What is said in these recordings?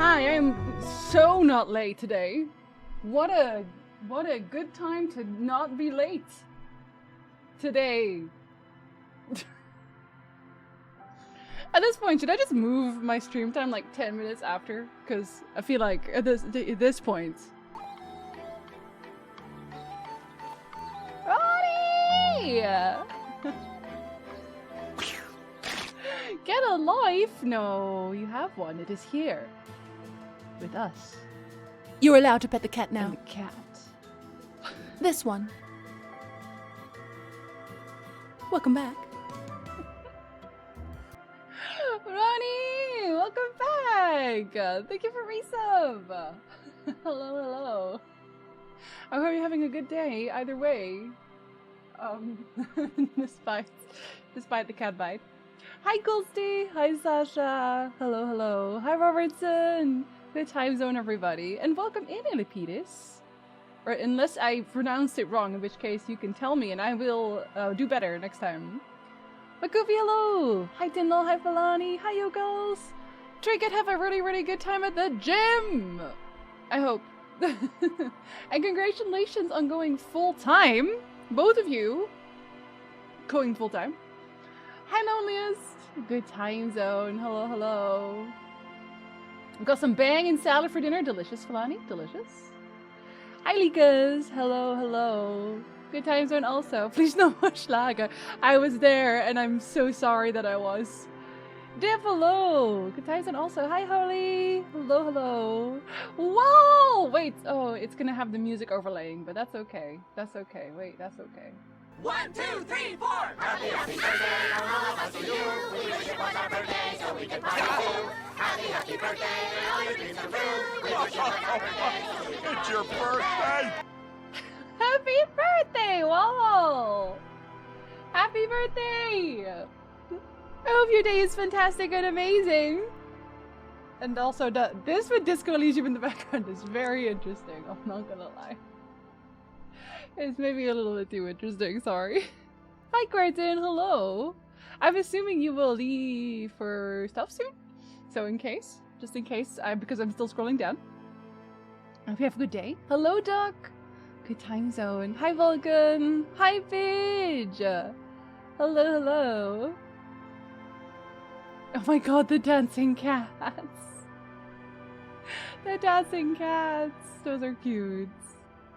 Hi, I am so not late today. What a good time to not be late today. At this point, should I just move my stream time like 10 minutes after? Because I feel like at this point. Ronnie! Get a life! No, you have one. It is here. With us. You're allowed to pet the cat now. And the cat. This one. Welcome back. Ronnie! Welcome back! Thank you for resub! Hello, hello. I hope you're having a good day, either way. Despite the cat bite. Hi, Goldie! Hi, Sasha! Hello, hello. Hi, Robertson! Good time zone, everybody. And welcome in, Elipidis. Or unless I pronounced it wrong, in which case you can tell me and I will do better next time. Makovi, hello! Hi, Tindall. Hi, Falani. Hi, you girls! Trinket, have a really, really good time at the gym! I hope. And congratulations on going full-time. Both of you. Going full-time. Hi, Loneliest. Good time zone. Hello, hello. We've got some banging salad for dinner. Delicious, Falani. Delicious. Hi, Likas. Hello, hello. Good time zone also. Please no more Schlager. I was there and I'm so sorry that I was. Div, hello. Good time zone also. Hi, Holly. Hello, hello. Whoa! Wait. Oh, it's gonna have the music overlaying, but that's okay. That's okay. Wait, that's okay. 1, 2, 3, 4! Happy, happy birthday, all of us to you. We wish it was our birthday so we could party too. Happy, happy birthday, and all your dreams come true. We wish it was our birthday so we could It's your birthday! Happy birthday, Wall! Happy birthday! I hope your day is fantastic and amazing. And also, this with Disco Elysium in the background is very interesting. I'm not gonna lie. It's maybe a little bit too interesting, sorry. Hi, Quentin, hello. I'm assuming you will leave for stuff soon. So in case, just in case, because I'm still scrolling down. I hope you have a good day. Hello, Duck. Good time zone. Hi, Vulcan. Hi, Pidge. Hello, hello. Oh my god, the dancing cats. The dancing cats. Those are cute.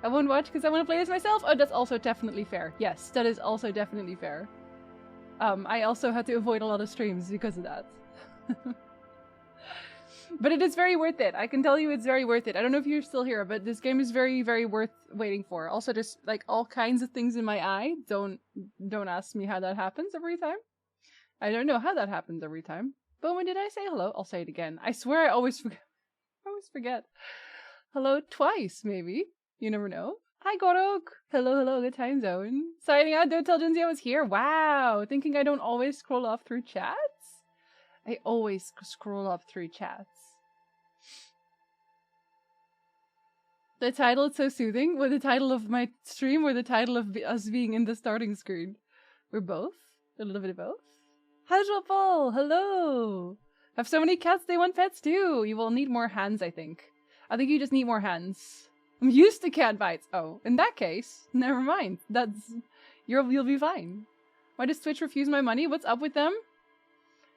I won't watch because I want to play this myself. Oh, that's also definitely fair. Yes, that is also definitely fair. I also had to avoid a lot of streams because of that. But it is very worth it. I can tell you it's very worth it. I don't know if you're still here, but this game is very, very worth waiting for. Also, there's like all kinds of things in my eye. Don't ask me how that happens every time. I don't know how that happens every time. But when did I say hello? I'll say it again. I swear I always forget. I always forget. Hello twice, maybe. You never know. Hi, Gorok. Hello, hello, good time zone. Signing out, don't tell Jinzy I was here. Wow, thinking I don't always scroll off through chats? I always scroll up through chats. The title is so soothing. With the title of my stream or the title of us being in the starting screen? We're both. A little bit of both. Hi, Paul. Hello. Have so many cats, they want pets too. You will need more hands, I think. I think you just need more hands. I'm used to cat bites. Oh, in that case, never mind. You'll be fine. Why does Twitch refuse my money? What's up with them?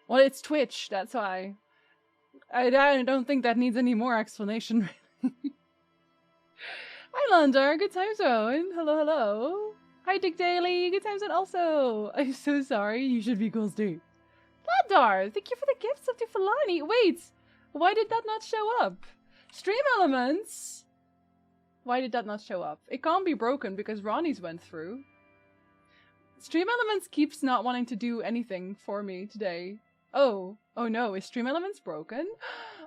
Well, it's Twitch, that's why. I don't think that needs any more explanation. Hi, Landar. Good time zone. Hello, hello. Hi, Dick Daly. Good time zone also. I'm so sorry. You should be Ghouls D. Landar, thank you for the gifts of Falani. Wait, why did that not show up? Stream Elements. Why did that not show up? It can't be broken because Ronnie's went through. Stream Elements keeps not wanting to do anything for me today. Oh no, is Stream Elements broken?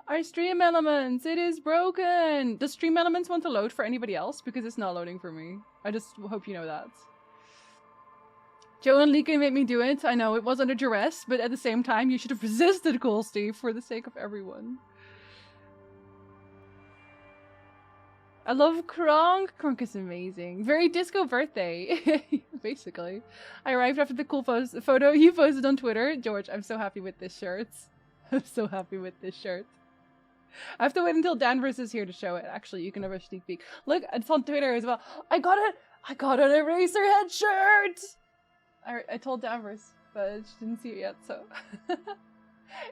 Our Stream Elements, it is broken! Does Stream Elements want to load for anybody else? Because it's not loading for me. I just hope you know that. Joe and Lika made me do it. I know, it was under duress, but at the same time, you should have resisted, Cool Steve, for the sake of everyone. I love Kronk. Kronk is amazing. Very disco birthday, basically. I arrived after the cool photo you posted on Twitter. George, I'm so happy with this shirt. I'm so happy with this shirt. I have to wait until Danvers is here to show it. Actually, you can have a sneak peek. Look, it's on Twitter as well. I got an Eraserhead shirt! I told Danvers, but she didn't see it yet, so...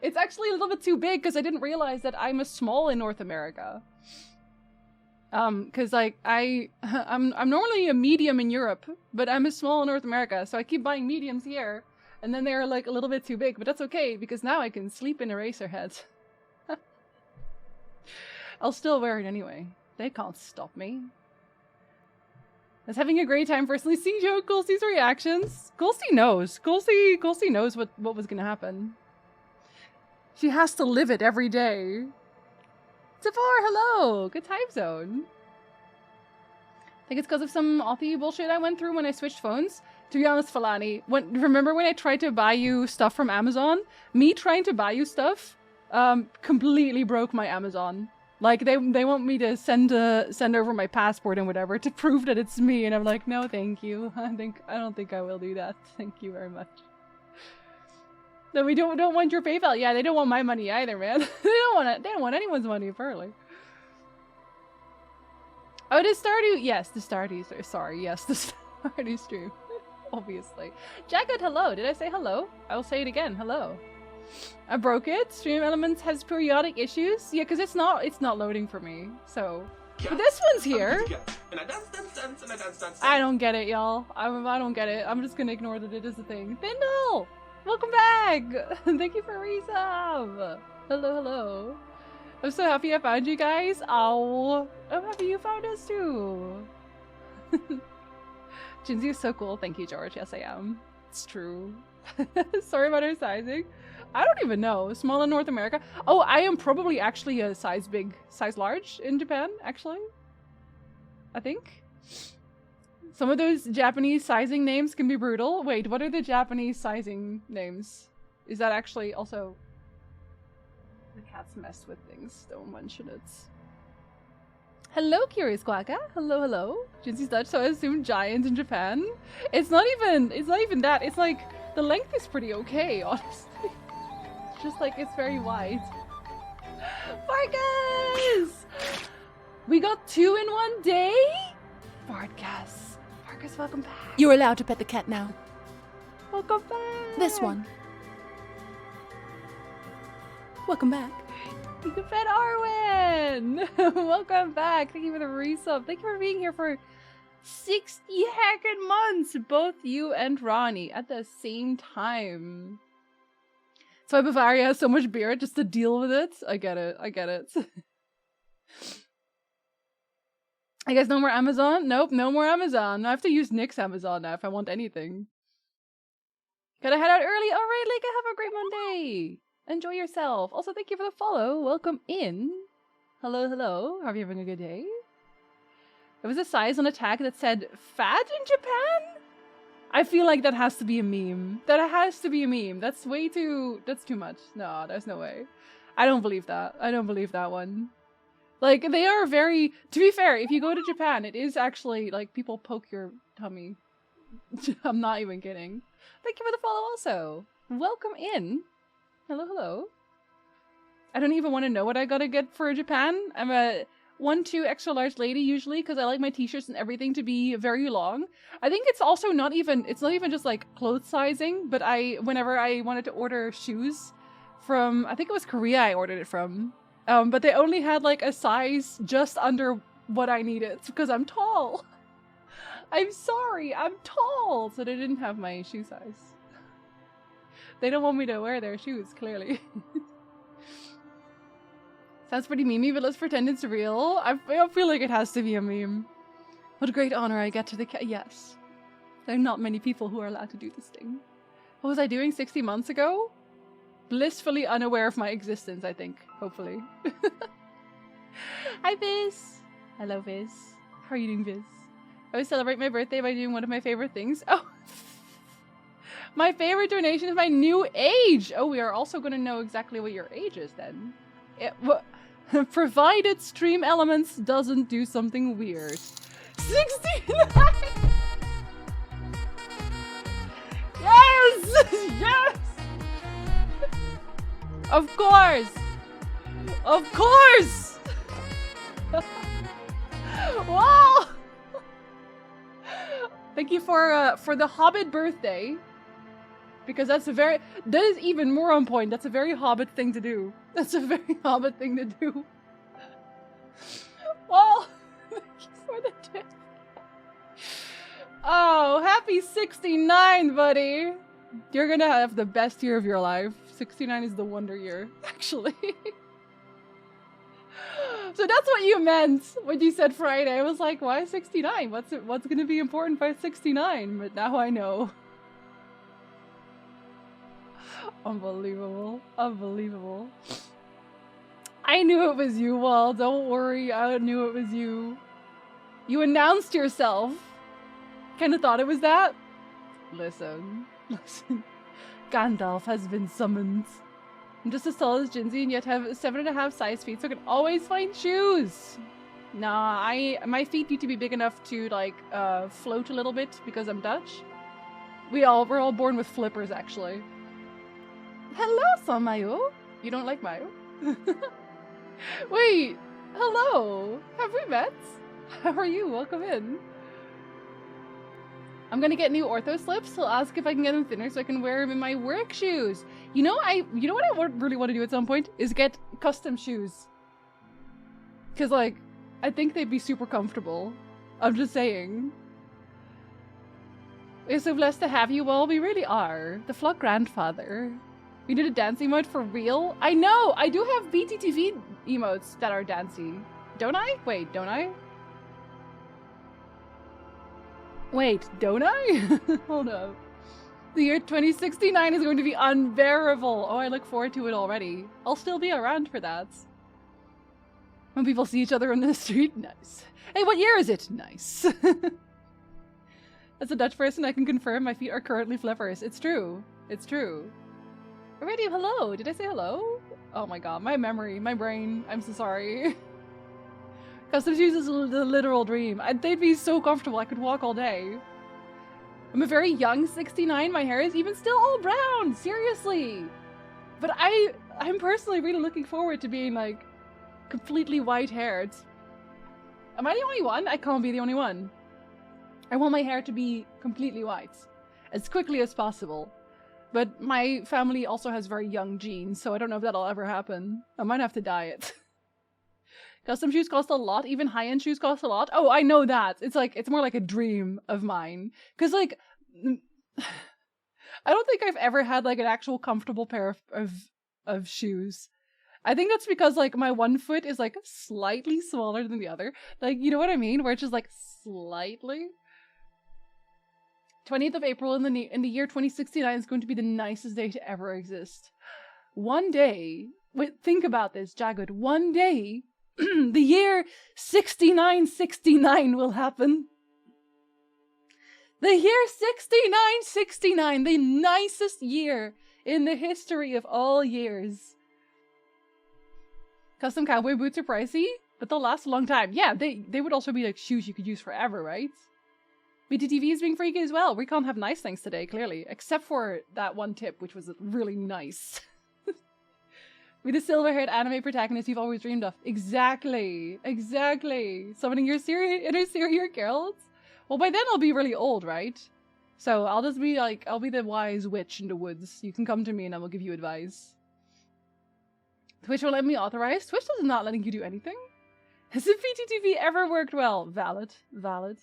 It's actually a little bit too big because I didn't realize that I'm a small in North America. Cause like I'm normally a medium in Europe, but I'm a small in North America, so I keep buying mediums here, and then they're like a little bit too big, but that's okay because now I can sleep in Eraserhead. I'll still wear it anyway. They can't stop me. I was having a great time personally seeing Joe Goldstein's reactions. Goldstein knows. Goldstein knows what was gonna happen. She has to live it every day. Tafar, hello! Good time zone. I think it's because of some Authy bullshit I went through when I switched phones. To be honest, Falani, remember when I tried to buy you stuff from Amazon? Me trying to buy you stuff completely broke my Amazon. Like, they want me to send over my passport and whatever to prove that it's me, and I'm like, no, thank you. I don't think I will do that. Thank you very much. No, we don't want your PayPal. Yeah, they don't want my money either, man. They don't want anyone's money, apparently. Oh, the Stardew. Yes, the Stardew. Sorry, yes, the Stardew stream. Obviously. Jacket, hello. Did I say hello? I will say it again. Hello. I broke it. Stream Elements has periodic issues. Yeah, because it's not loading for me. So, but this one's here. I don't get it, y'all. I don't get it. I'm just gonna ignore that it is a thing. Bindle! Welcome back! Thank you for resub! Hello, hello. I'm so happy I found you guys. Oh, I'm happy you found us too. Jinsey is so cool. Thank you, George. Yes, I am. It's true. Sorry about our sizing. I don't even know. Small in North America. Oh, I am probably actually a size large in Japan, actually. I think. Some of those Japanese sizing names can be brutal. Wait, what are the Japanese sizing names? Is that actually also... The cats mess with things. Don't mention it. Hello, Curious Quacka. Hello, hello. Jinsey's Dutch, so I assume giant in Japan. It's not even that. It's like, the length is pretty okay, honestly. It's just like, it's very wide. Farkas! We got 2 in one day? Farkas. Welcome back. You're allowed to pet the cat now. Welcome back. This one. Welcome back. You can pet Arwen. Welcome back. Thank you for the resub. Thank you for being here for 60 heckin' months. Both you and Ronnie at the same time. So Bavaria has so much beer just to deal with it. I get it. I get it. I guess no more Amazon? Nope, no more Amazon. I have to use Nick's Amazon now if I want anything. Gotta head out early. Alright, Lika, have a great Monday. Enjoy yourself. Also, thank you for the follow. Welcome in. Hello, hello. Are you having a good day? There was a size on a tag that said fat in Japan? I feel like that has to be a meme. That has to be a meme. That's way too... That's too much. No, there's no way. I don't believe that. I don't believe that one. Like, they are very... To be fair, if you go to Japan, it is actually, like, people poke your tummy. I'm not even kidding. Thank you for the follow also. Welcome in. Hello, hello. I don't even want to know what I gotta get for Japan. I'm a 1-2 extra large lady usually, because I like my t-shirts and everything to be very long. I think it's also not even... It's not even just, like, clothes sizing, but whenever I wanted to order shoes from... I think it was Korea I ordered it from. But they only had like a size just under what I needed because I'm tall. I'm sorry, I'm tall. So they didn't have my shoe size. They don't want me to wear their shoes, clearly. Sounds pretty memey, but let's pretend it's real. I feel like it has to be a meme. What a great honor I get to the yes. There are not many people who are allowed to do this thing. What was I doing 60 months ago? Blissfully unaware of my existence, I think. Hopefully. Hi, Viz. Hello, Viz. How are you doing, Viz? I always celebrate my birthday by doing one of my favorite things. Oh! My favorite donation is my new age! Oh, we are also going to know exactly what your age is, then. Provided Stream Elements doesn't do something weird. 69! Yes! Yes! Of course! Of course! Wow! Thank you for the Hobbit birthday. Because that is even more on point. That's a very Hobbit thing to do. That's a very Hobbit thing to do. Well, thank you for the tip. Oh, happy 69, buddy. You're gonna have the best year of your life. 69 is the wonder year, actually. So that's what you meant when you said Friday. I was like, why 69? What's gonna be important by 69? But now I know. Unbelievable. Unbelievable. I knew it was you, Wall. Don't worry, I knew it was you. You announced yourself. Kinda thought it was that. Listen. Gandalf has been summoned. I'm just as tall as Jinsey and yet have 7.5 size feet, so I can always find shoes. Nah, my feet need to be big enough to like float a little bit because I'm Dutch. We're all born with flippers, actually. Hello, San Mayo. You don't like Mayo? Wait, hello. Have we met? How are you? Welcome in. I'm gonna get new ortho slips. I'll ask if I can get them thinner so I can wear them in my work shoes. You know what I really want to do at some point is get custom shoes. Cause like, I think they'd be super comfortable. I'm just saying. We're so blessed to have you all. We really are. The Flock grandfather. We did a dance emote for real? I know! I do have BTTV emotes that are dancey. Don't I? Wait, don't I? Wait, don't I? Hold up. The year 2069 is going to be unbearable. Oh, I look forward to it already. I'll still be around for that. When people see each other on the street, nice. Hey, what year is it? Nice. As a Dutch person, I can confirm my feet are currently flippers. It's true. It's true. Already, hello. Did I say hello? Oh my god, my memory, my brain. I'm so sorry. Custom shoes is the literal dream. They'd be so comfortable. I could walk all day. I'm a very young 69. My hair is even still all brown. Seriously. But I'm personally really looking forward to being like completely white haired. Am I the only one? I can't be the only one. I want my hair to be completely white as quickly as possible. But my family also has very young genes, so I don't know if that'll ever happen. I might have to dye it. Custom shoes cost a lot. Even high-end shoes cost a lot. Oh, I know that. It's more like a dream of mine. Because, like, I don't think I've ever had, like, an actual comfortable pair of shoes. I think that's because, like, my one foot is, like, slightly smaller than the other. Like, you know what I mean? Where it's just, like, slightly. 20th of April in the year 2069 is going to be the nicest day to ever exist. One day, wait, think about this, Jagwood. One day, the year 6969 will happen. The year 6969, the nicest year in the history of all years. Custom cowboy boots are pricey, but they'll last a long time. Yeah, they would also be like shoes you could use forever, right? BTTV is being freaky as well. We can't have nice things today, clearly. Except for that one tip, which was really nice. Be the silver-haired anime protagonist you've always dreamed of. Exactly. Exactly. Summoning your inner serial girls? Well, by then I'll be really old, right? So I'll just be like, I'll be the wise witch in the woods. You can come to me and I will give you advice. Twitch will let me authorize. Twitch is not letting you do anything. Has the BTTV ever worked well? Valid. Valid.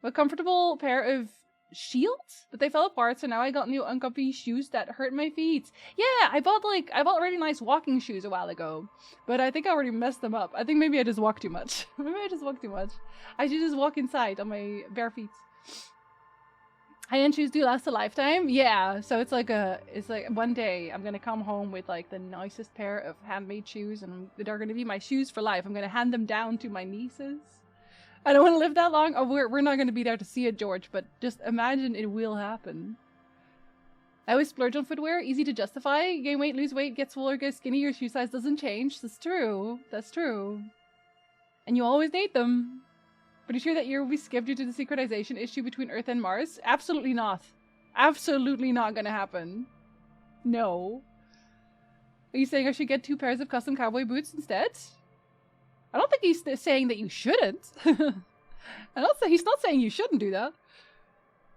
A comfortable pair of shields, but they fell apart, so now I got new uncomfy shoes that hurt my feet. Yeah, I bought really nice walking shoes a while ago, but I think I already messed them up. I think maybe I just walk too much. Maybe I just walk too much. I should just walk inside on my bare feet. High-end shoes do last a lifetime. Yeah, so it's like one day I'm gonna come home with like the nicest pair of handmade shoes, and they're gonna be my shoes for life. I'm gonna hand them down to my nieces. I don't want to live that long. Oh, we're not going to be there to see it, George, but just imagine it will happen. I always splurge on footwear. Easy to justify. Gain weight, lose weight, get swole or get skinny. Your shoe size doesn't change. That's true. That's true. And you always need them. Pretty sure that year will be skipped due to the synchronization issue between Earth and Mars? Absolutely not. Absolutely not going to happen. No. Are you saying I should get 2 pairs of custom cowboy boots instead? I don't think he's saying that you shouldn't. He's not saying you shouldn't do that.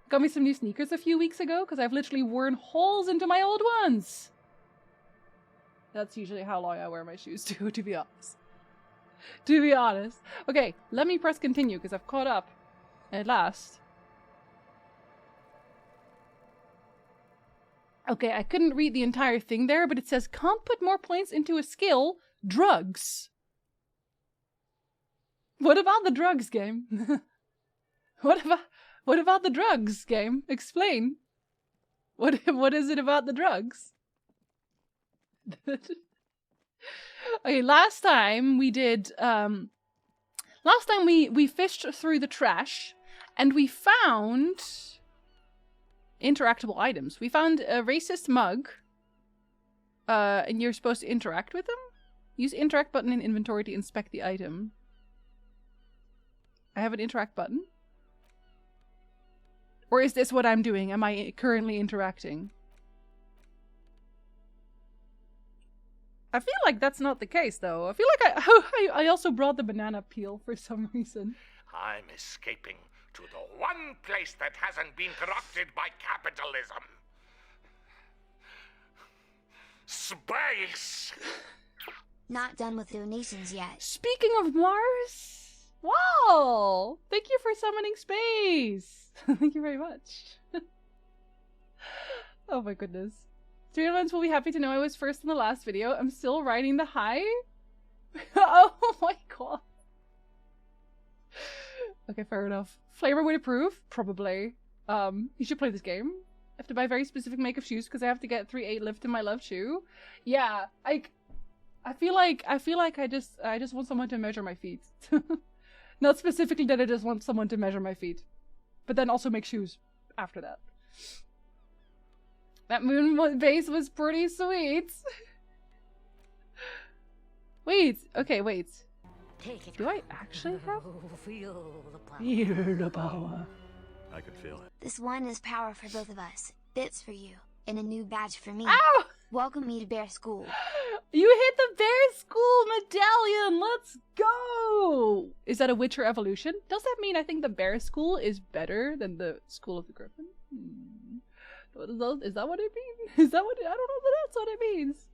Got me some new sneakers a few weeks ago because I've literally worn holes into my old ones. That's usually how long I wear my shoes too, to be honest. To be honest. Okay, let me press continue because I've caught up at last. Okay, I couldn't read the entire thing there, but it says can't put more points into a skill, drugs. What about the drugs game? What about the drugs game? Explain. What is it about the drugs? Okay, last time we did we fished through the trash and we found interactable items. We found a racist mug. And you're supposed to interact with them? Use interact button in inventory to inspect the item. I have an interact button. Or is this what I'm doing? Am I currently interacting? I feel like that's not the case, though. I feel like I also brought the banana peel for some reason. I'm escaping to the one place that hasn't been corrupted by capitalism. Space! Not done with donations yet. Speaking of Mars... Wow! Thank you for summoning space! Thank you very much. Oh my goodness. Streamlines will be happy to know I was first in the last video. I'm still riding the high. Oh my god. Okay, fair enough. Flavor would approve? Probably. You should play this game. I have to buy very specific make of shoes because I have to get 3/8 lift in my love shoe. Yeah, I feel like I just want someone to measure my feet. Not specifically that I just want someone to measure my feet. But then also make shoes after that. That moon base was pretty sweet. Wait, okay, wait. Do I actually have? Feel the power. Feel the power. I could feel it. This one is power for both of us. Bits for you. And a new badge for me. Ow! Welcome me to Bear School. You hit the Bear School medallion! Let's go! Is that a Witcher evolution? Does that mean I think the Bear School is better than the School of the Griffin? Is that what it means? Is that what I don't know if that's what it means.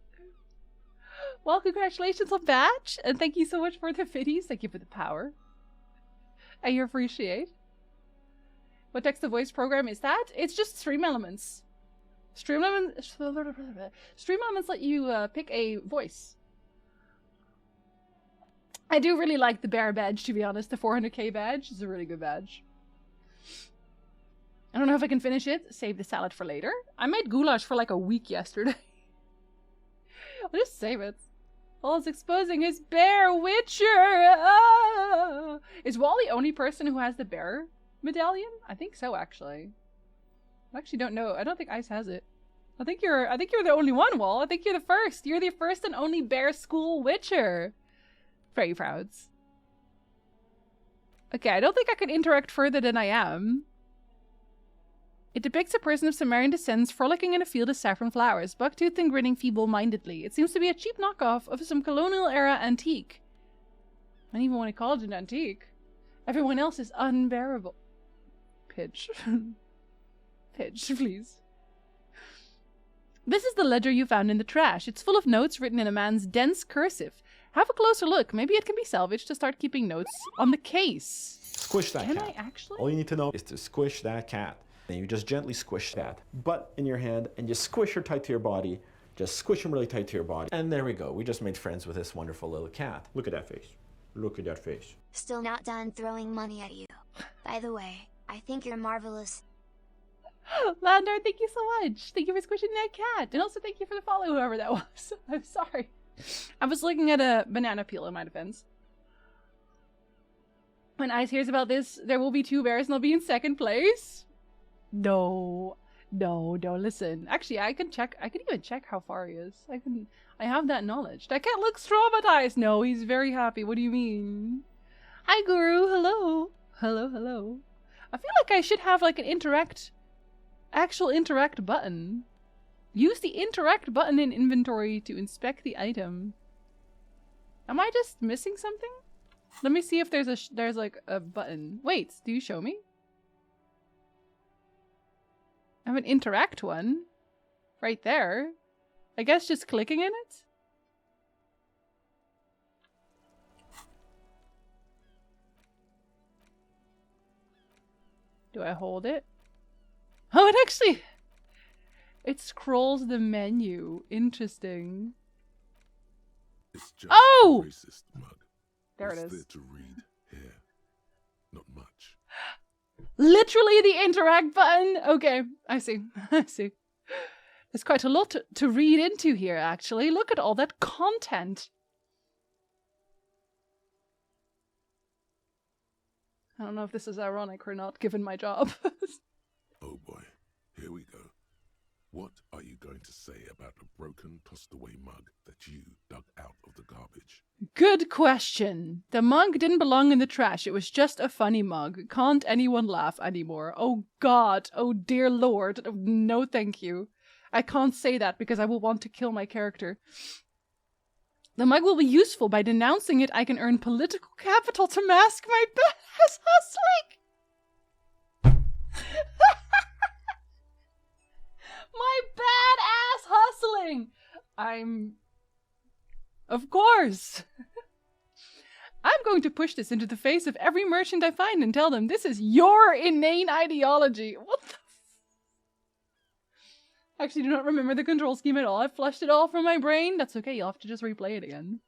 Well, congratulations on badge, and thank you so much for the fitties. Thank you for the power. I appreciate. What text-to-voice program is that? It's just Stream Elements. Stream Elements let you pick a voice. I do really like the bear badge, to be honest. The 400k badge is a really good badge. I don't know if I can finish it. Save the salad for later. I made goulash for like a week yesterday. I'll just save it. All it's exposing is Bear Witcher! Ah! Is Wall the only person who has the bear medallion? I think so, actually. I actually don't know. I don't think Ice has it. I think you're the only one, Wall. I think you're the first. You're the first and only Bear School Witcher. Very proud. Okay, I don't think I can interact further than I am. It depicts a person of Sumerian descent frolicking in a field of saffron flowers, buck-toothed and grinning feeble-mindedly. It seems to be a cheap knockoff of some colonial-era antique. I don't even want to call it an antique. Everyone else is unbearable. Pidge. Pidge, please. This is the ledger you found in the trash. It's full of notes written in a man's dense cursive. Have a closer look. Maybe it can be salvaged to start keeping notes on the case. Squish that cat. Can I actually? All you need to know is to squish that cat. And you just gently squish that butt in your hand and just squish her tight to your body. Just squish him really tight to your body. And there we go. We just made friends with this wonderful little cat. Look at that face. Look at that face. Still not done throwing money at you. By the way, I think you're marvelous. Landar, thank you so much. Thank you for squishing that cat. And also thank you for the follow, whoever that was. I'm sorry. I was looking at a banana peel in my defense. When Ice hears about this, there will be 2 bears and they'll be in 2nd place. No, listen. Actually, I can even check how far he is. I have that knowledge. That cat looks traumatized. No, he's very happy. What do you mean? Hi, Guru. Hello. Hello. I feel like I should have like an actual interact button. Use the interact button in inventory to inspect the item. Am I just missing something? Let me see if there's like a button. Wait, do you show me? I have an interact one. Right there. I guess just clicking in it? Do I hold it? Oh, it actually... It scrolls the menu. Interesting. It's just Oh! a racist mug. There it What's is. there to read here? Not much. Literally the interact button? Okay, I see. I see. There's quite a lot to read into here, actually. Look at all that content. I don't know if this is ironic or not, given my job. Oh boy, here we go. What are you going to say about a broken, tossed-away mug that you dug out of the garbage? Good question. The mug didn't belong in the trash. It was just a funny mug. Can't anyone laugh anymore? Oh God. Oh dear Lord. No thank you. I can't say that because I will want to kill my character. The mug will be useful. By denouncing it, I can earn political capital to mask my badass hustling. My badass hustling. Of course. I'm going to push this into the face of every merchant I find and tell them this is your inane ideology. What the I actually do not remember the control scheme at all. I flushed it all from my brain. That's okay, you'll have to just replay it again.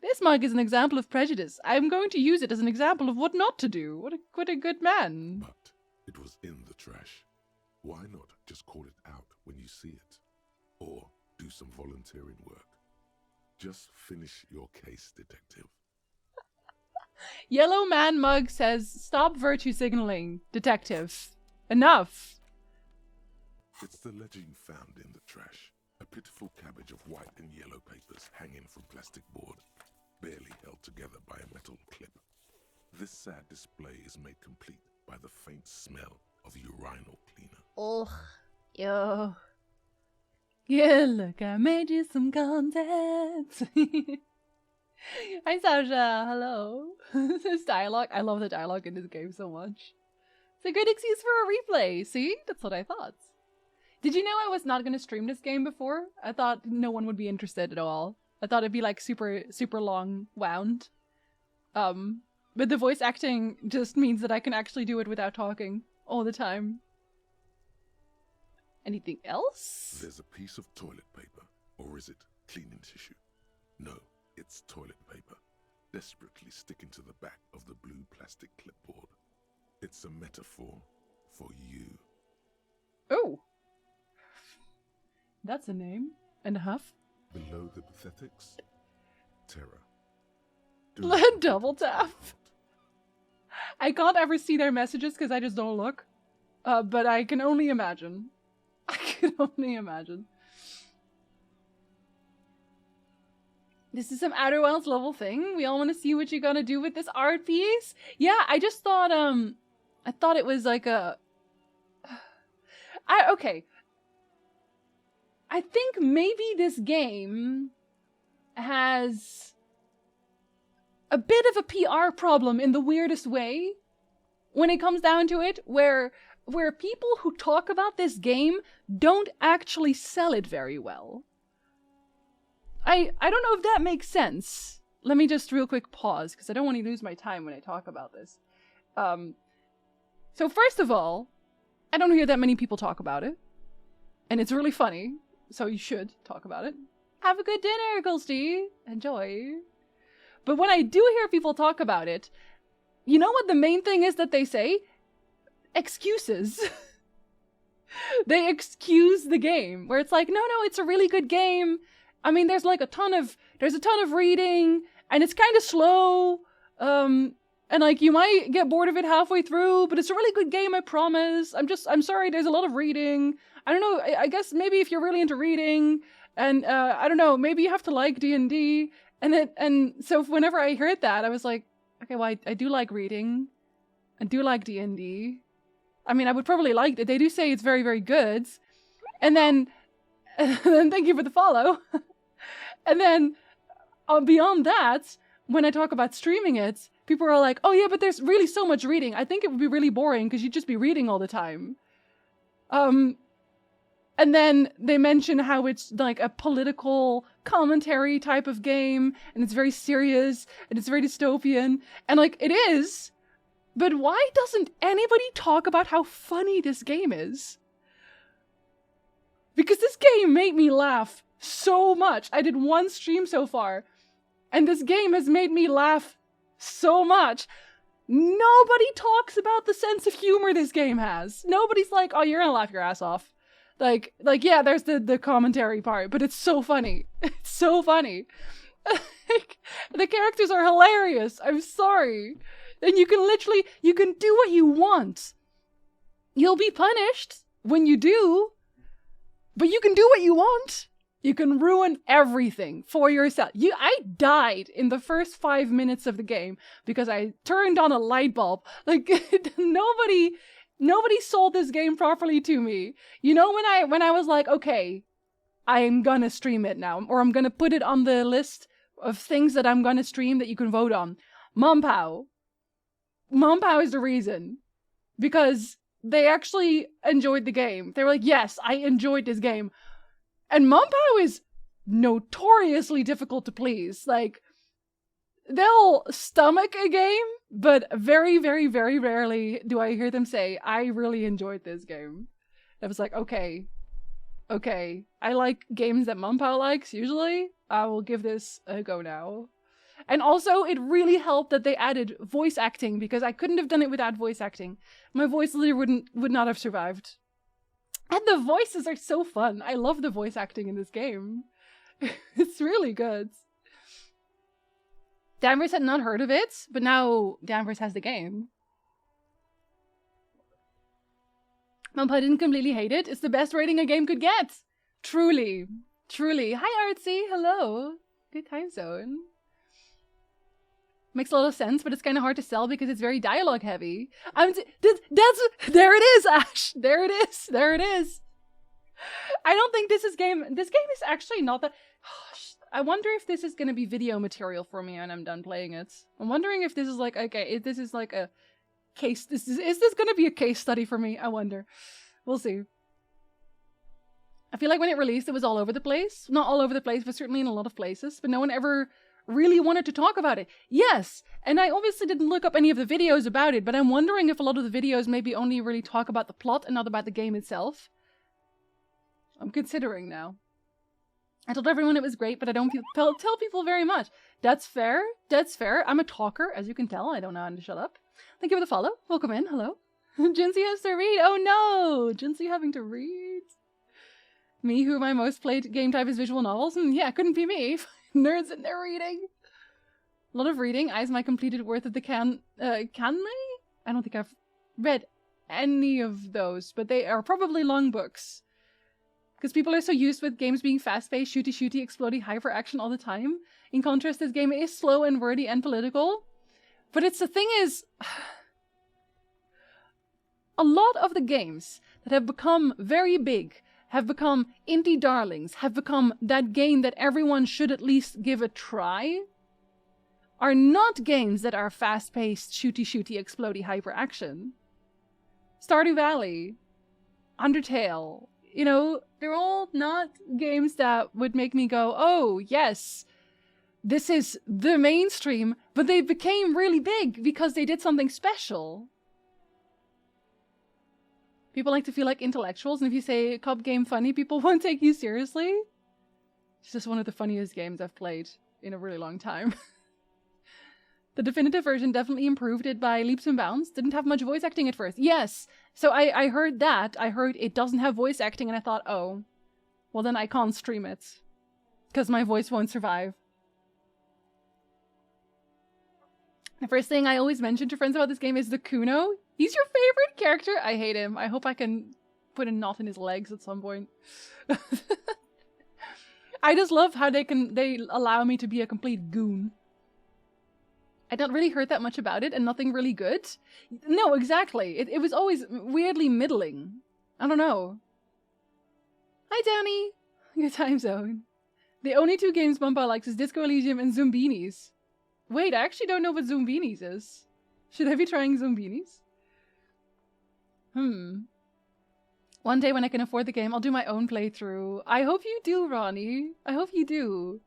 This mug is an example of prejudice. I'm going to use it as an example of what not to do. What a good man. But it was in the trash. Why not just call it out when you see it? Or do some volunteering work. Just finish your case, detective. Yellow Man Mug says, stop virtue signaling, detective. Enough. It's the legend found in the trash. A pitiful cabbage of white and yellow papers hanging from plastic board, barely held together by a metal clip. This sad display is made complete by the faint smell of urinal cleaner. Ugh. Yo. Yeah, look, I made you some content. Hi, Sasha. Hello. This dialogue. I love the dialogue in this game so much. It's a good excuse for a replay. See? That's what I thought. Did you know I was not going to stream this game before? I thought no one would be interested at all. I thought it'd be like super long wound. But the voice acting just means that I can actually do it without talking all the time. Anything else? There's a piece of toilet paper, or is it cleaning tissue? No, it's toilet paper, desperately sticking to the back of the blue plastic clipboard. It's a metaphor for you. Oh. That's a name and a half. Below the pathetics, terror. Double tap. I can't ever see their messages because I just don't look. But I can only imagine. I can only imagine. This is some Outer Wilds level thing. We all want to see what you're gonna do with this art piece. Yeah, I just thought, I thought it was like a... Okay. I think maybe this game has a bit of a PR problem in the weirdest way when it comes down to it, where people who talk about this game don't actually sell it very well. I don't know if that makes sense. Let me just real quick pause, because I don't want to lose my time when I talk about this. So first of all, I don't hear that many people talk about it. And it's really funny, so you should talk about it. Have a good dinner, Ghosty. Enjoy. But when I do hear people talk about it, you know what the main thing is that they say? Excuses. They excuse the game, where it's like, no, it's a really good game. I mean, there's a ton of reading, and it's kind of slow, and like, you might get bored of it halfway through, but it's a really good game, I promise. I'm sorry, there's a lot of reading. I don't know, I guess maybe if you're really into reading, and, I don't know, maybe you have to like D&D, and so whenever I heard that, I was like, okay, well, I do like reading, I do like D&D. I mean, I would probably like it. They do say it's very, very good. And then And then thank you for the follow. And then beyond that, when I talk about streaming it, people are like, oh yeah, but there's really so much reading. I think it would be really boring because you'd just be reading all the time. And then they mention how it's like a political commentary type of game, and it's very serious, and it's very dystopian, and like, it is, but why doesn't anybody talk about how funny this game is? Because this game made me laugh so much. I did one stream so far, and this game has made me laugh so much. Nobody talks about the sense of humor this game has. Nobody's like, oh, you're gonna laugh your ass off. Like, yeah, there's the commentary part, but it's so funny. It's so funny. The characters are hilarious. I'm sorry. And you can do what you want. You'll be punished when you do, but you can do what you want. You can ruin everything for yourself. I died in the first 5 minutes of the game because I turned on a light bulb. Like, Nobody sold this game properly to me. You know, when I was like, okay, I'm gonna stream it now, or I'm gonna put it on the list of things that I'm gonna stream that you can vote on. Mom Pow is the reason. Because they actually enjoyed the game. They were like, yes, I enjoyed this game. And Mom Pow is notoriously difficult to please. Like, they'll stomach a game, but very, very, very rarely do I hear them say, I really enjoyed this game. I was like, okay. I like games that Mumpao likes, usually. I will give this a go now. And also, it really helped that they added voice acting, because I couldn't have done it without voice acting. My voice literally would not have survived. And the voices are so fun. I love the voice acting in this game. It's really good. Danvers had not heard of it, but now Danvers has the game. Mumpa didn't completely hate it. It's the best rating a game could get. Truly. Truly. Hi, Artsy. Hello. Good time zone. Makes a lot of sense, but it's kind of hard to sell because it's very dialogue heavy. There it is, Ash. There it is. There it is. I don't think this game is actually not that... I wonder if this is going to be video material for me when I'm done playing it. I'm wondering if this is like, okay, if this is like a case, is this going to be a case study for me? I wonder. We'll see. I feel like when it released, it was all over the place. Not all over the place, but certainly in a lot of places. But no one ever really wanted to talk about it. Yes, and I obviously didn't look up any of the videos about it, but I'm wondering if a lot of the videos maybe only really talk about the plot and not about the game itself. I'm considering now. I told everyone it was great, but I don't tell people very much. That's fair. That's fair. I'm a talker, as you can tell. I don't know how to shut up. Thank you for the follow. Welcome in. Hello. Jinsey has to read. Oh no! Jinsey having to read. Me, who my most played game type is visual novels. Yeah, couldn't be me. Nerds in there reading. A lot of reading. Eyes my completed worth of the Canme? I don't think I've read any of those, but they are probably long books. Because people are so used with games being fast-paced, shooty, explodey, hyper-action all the time. In contrast, this game is slow and wordy and political. But the thing is... a lot of the games that have become very big, have become indie darlings, have become that game that everyone should at least give a try, are not games that are fast-paced, shooty, explodey, hyper-action. Stardew Valley, Undertale... You know, they're all not games that would make me go, oh, yes, this is the mainstream, but they became really big because they did something special. People like to feel like intellectuals, and if you say cop game funny, people won't take you seriously. It's just one of the funniest games I've played in a really long time. The definitive version definitely improved it by leaps and bounds. Didn't have much voice acting at first. Yes! So I heard that. I heard it doesn't have voice acting, and I thought, oh, well then I can't stream it. Because my voice won't survive. The first thing I always mention to friends about this game is the Kuno. He's your favorite character? I hate him. I hope I can put a knot in his legs at some point. I just love how they allow me to be a complete goon. I don't really heard that much about it, and nothing really good. No, exactly. It was always weirdly middling. I don't know. Hi, Danny. Good time zone. The only two games Bumpa likes is Disco Elysium and Zombinis. Wait, I actually don't know what Zombinis is. Should I be trying Zombinis? One day when I can afford the game, I'll do my own playthrough. I hope you do, Ronnie. I hope you do.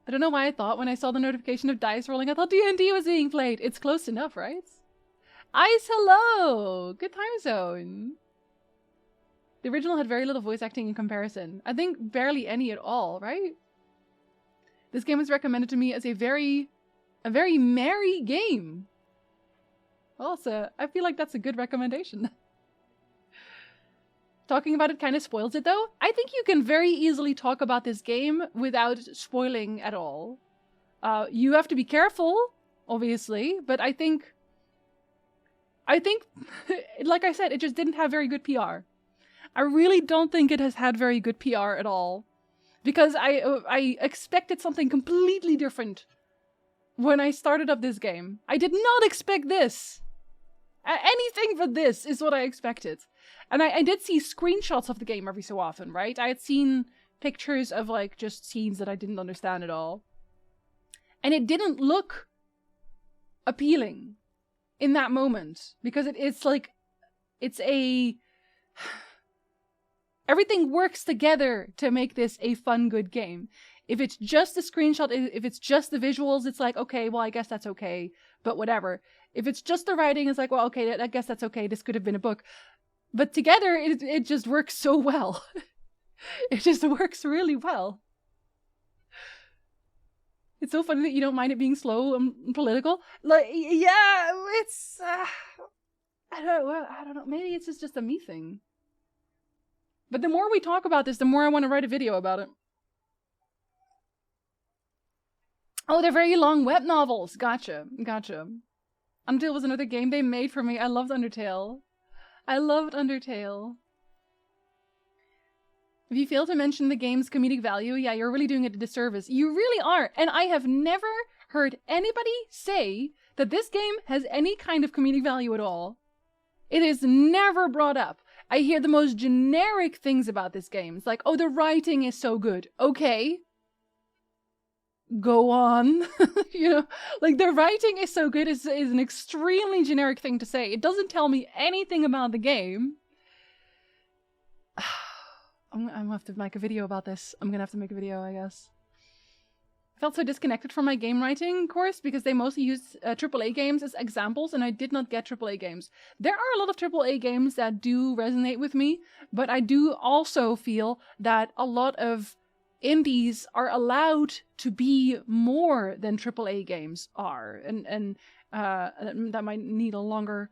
I don't know why I thought when I saw the notification of dice rolling, I thought D&D was being played. It's close enough, right? Ice, hello! Good time zone. The original had very little voice acting in comparison. I think barely any at all, right? This game was recommended to me as a very merry game. Also, I feel like that's a good recommendation. Talking about it kind of spoils it, though. I think you can very easily talk about this game without spoiling at all. You have to be careful, obviously, but I think, like I said, it just didn't have very good PR. I really don't think it has had very good PR at all. Because I expected something completely different when I started up this game. I did not expect this. Anything but this is what I expected. And I did see screenshots of the game every so often, right? I had seen pictures of, like, just scenes that I didn't understand at all. And it didn't look appealing in that moment. Because it's like, it's a... Everything works together to make this a fun, good game. If it's just a screenshot, if it's just the visuals, it's like, okay, well, I guess that's okay, but whatever. If it's just the writing, it's like, well, okay, I guess that's okay, this could have been a book. But together, it just works so well. It just works really well. It's so funny that you don't mind it being slow and political. Like, yeah, it's... I don't know, maybe it's just a me thing. But the more we talk about this, the more I want to write a video about it. Oh, they're very long web novels. Gotcha. Undertale was another game they made for me. I loved Undertale. If you fail to mention the game's comedic value, yeah, you're really doing it a disservice. You really are. And I have never heard anybody say that this game has any kind of comedic value at all. It is never brought up. I hear the most generic things about this game. It's like, oh, the writing is so good. Okay. Go on. You know, like, the writing is so good is an extremely generic thing to say. It doesn't tell me anything about the game. I'm gonna have to make a video about this. I'm gonna have to make a video, I guess. I felt so disconnected from my game writing course because they mostly used AAA games as examples, and I did not get AAA games. There are a lot of AAA games that do resonate with me, but I do also feel that a lot of indies are allowed to be more than AAA games are, and that might need a longer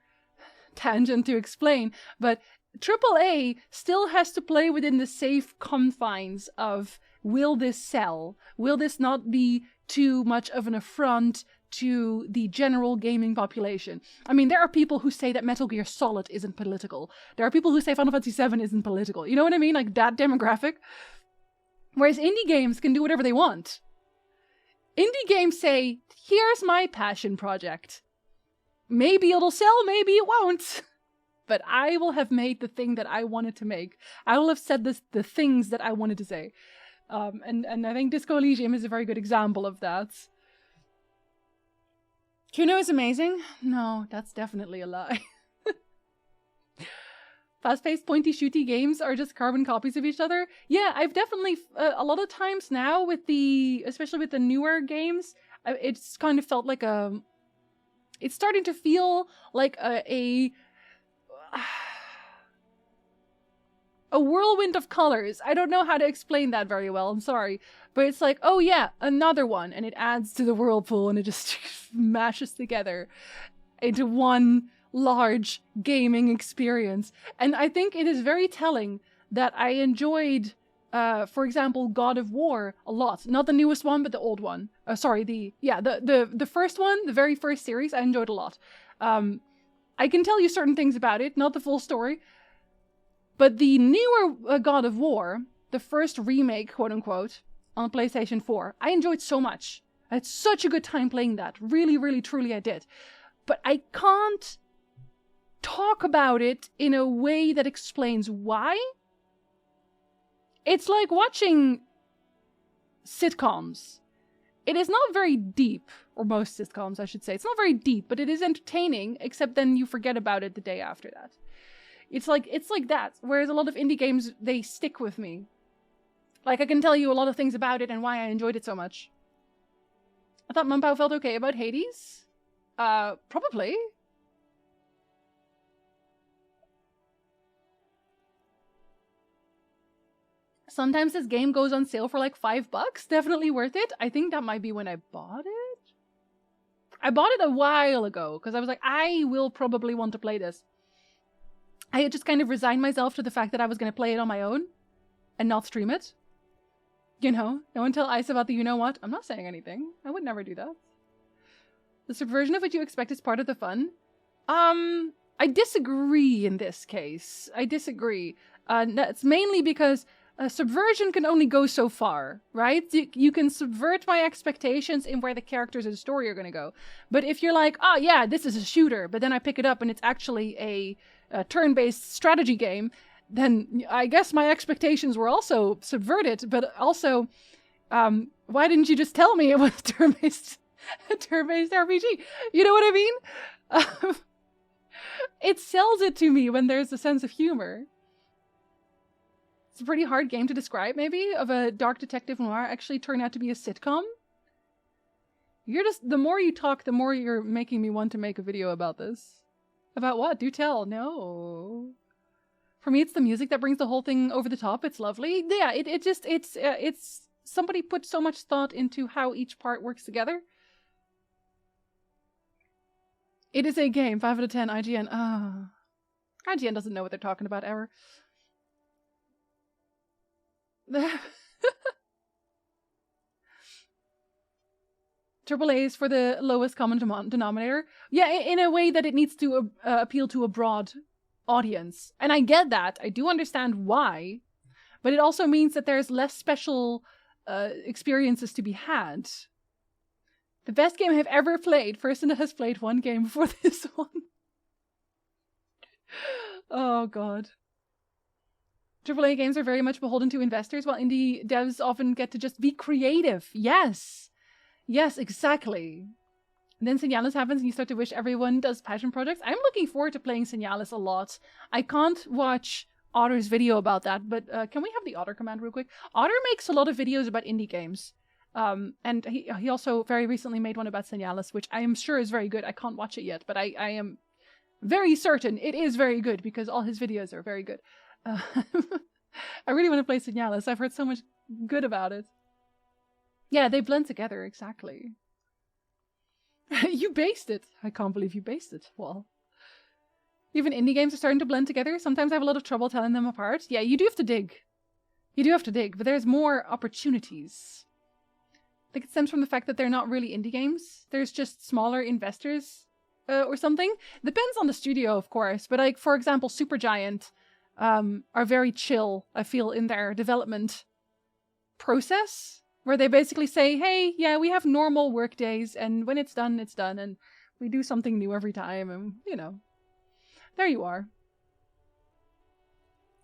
tangent to explain, but AAA still has to play within the safe confines of, will this sell? Will this not be too much of an affront to the general gaming population? I mean, there are people who say that Metal Gear Solid isn't political. There are people who say Final Fantasy VII isn't political. You know what I mean? Like, that demographic. Whereas indie games can do whatever they want. Indie games say, here's my passion project. Maybe it'll sell, maybe it won't. But I will have made the thing that I wanted to make. I will have said the things that I wanted to say. And I think Disco Elysium is a very good example of that. Kuno is amazing? No, that's definitely a lie. Fast-paced, pointy-shooty games are just carbon copies of each other. Yeah, I've definitely, a lot of times now with especially with the newer games, it's kind of felt like it's starting to feel like a whirlwind of colors. I don't know how to explain that very well, I'm sorry. But it's like, oh yeah, another one, and it adds to the whirlpool, and it just mashes together into one large gaming experience. And I think it is very telling that I enjoyed, for example, God of War a lot. Not the newest one, but the old one. Sorry, the first one, the very first series, I enjoyed a lot. I can tell you certain things about it, not the full story. But the newer God of War, the first remake, quote unquote, on PlayStation 4, I enjoyed so much. I had such a good time playing that. Really, really, truly I did. But I can't talk about it in a way that explains why. It's like watching sitcoms. It is not very deep, or most sitcoms, I should say. It's not very deep, but it is entertaining, except then you forget about it the day after that. It's like that, whereas a lot of indie games, they stick with me. Like, I can tell you a lot of things about it and why I enjoyed it so much. I thought Mumpao felt okay about Hades. Probably. Sometimes this game goes on sale for like $5. Definitely worth it. I think that might be when I bought it. I bought it a while ago because I was like, I will probably want to play this. I had just kind of resigned myself to the fact that I was going to play it on my own and not stream it. You know, no one tell Ice about the you know what. I'm not saying anything. I would never do that. The subversion of what you expect is part of the fun. I disagree in this case. I disagree. That's mainly because subversion can only go so far, right? You can subvert my expectations in where the characters of the story are going to go. But if you're like, oh yeah, this is a shooter, but then I pick it up and it's actually a turn-based strategy game, then I guess my expectations were also subverted. But also, why didn't you just tell me it was a turn-based RPG? You know what I mean? It sells it to me when there's a sense of humor. It's a pretty hard game to describe, maybe, of a dark detective noir actually turned out to be a sitcom. The more you talk, the more you're making me want to make a video about this. About what? Do tell. No. For me, it's the music that brings the whole thing over the top. It's lovely. Yeah, it's somebody put so much thought into how each part works together. It is a game. 5 out of 10. IGN. IGN doesn't know what they're talking about ever. Triple A's for the lowest common denominator. Yeah, in a way that it needs to appeal to a broad audience. And I get that. I do understand why. But it also means that there's less special experiences to be had. The best game I've ever played. Person that has played one game before this one. Oh, God. AAA games are very much beholden to investors, while indie devs often get to just be creative. Yes. Yes, exactly. And then Signalis happens and you start to wish everyone does passion projects. I'm looking forward to playing Signalis a lot. I can't watch Otter's video about that, but can we have the Otter command real quick? Otter makes a lot of videos about indie games. And he also very recently made one about Signalis, which I am sure is very good. I can't watch it yet, but I am very certain it is very good because all his videos are very good. I really want to play Signalis. I've heard so much good about it. Yeah, they blend together, exactly. You based it. I can't believe you based it. Well, even indie games are starting to blend together. Sometimes I have a lot of trouble telling them apart. Yeah, you do have to dig. You do have to dig, but there's more opportunities. I think it stems from the fact that they're not really indie games. There's just smaller investors or something. Depends on the studio, of course. But like, for example, Supergiant are very chill, I feel, in their development process. Where they basically say, hey, yeah, we have normal work days, and when it's done, and we do something new every time, and, you know. There you are.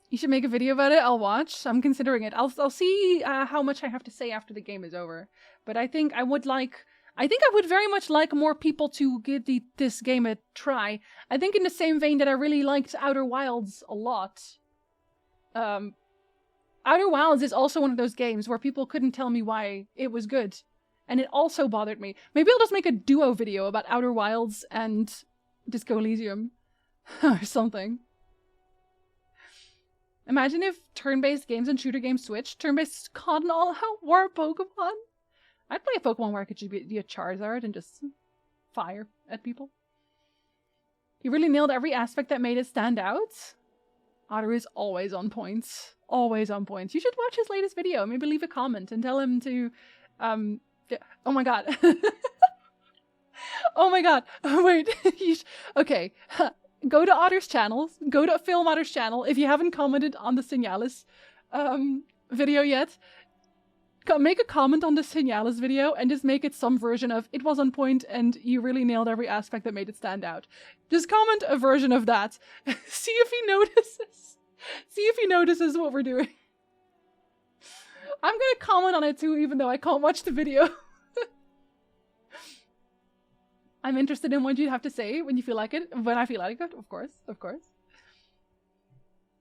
You should make a video about it. I'll watch. I'm considering it. I'll see how much I have to say after the game is over. But I think I would very much like more people to give this game a try. I think in the same vein that I really liked Outer Wilds a lot. Outer Wilds is also one of those games where people couldn't tell me why it was good. And it also bothered me. Maybe I'll just make a duo video about Outer Wilds and Disco Elysium. Or something. Imagine if turn-based games and shooter games switched. Turn-based COD and all out war Pokemon. I'd play a Pokemon where I could be a Charizard and just fire at people. He really nailed every aspect that made it stand out. Otter is always on point. Always on point. You should watch his latest video. Maybe leave a comment and tell him to... Oh my god. Oh my god. Wait. Okay. Go to Otter's channel. Go to Film Otter's channel. If you haven't commented on the Signalis video yet, make a comment on the Signalis video and just make it some version of it was on point and you really nailed every aspect that made it stand out. Just comment a version of that. See if he notices. See if he notices what we're doing. comment on it too, even though I can't watch the video. I'm interested in what you have to say when you feel like it. When I feel like it, of course, of course.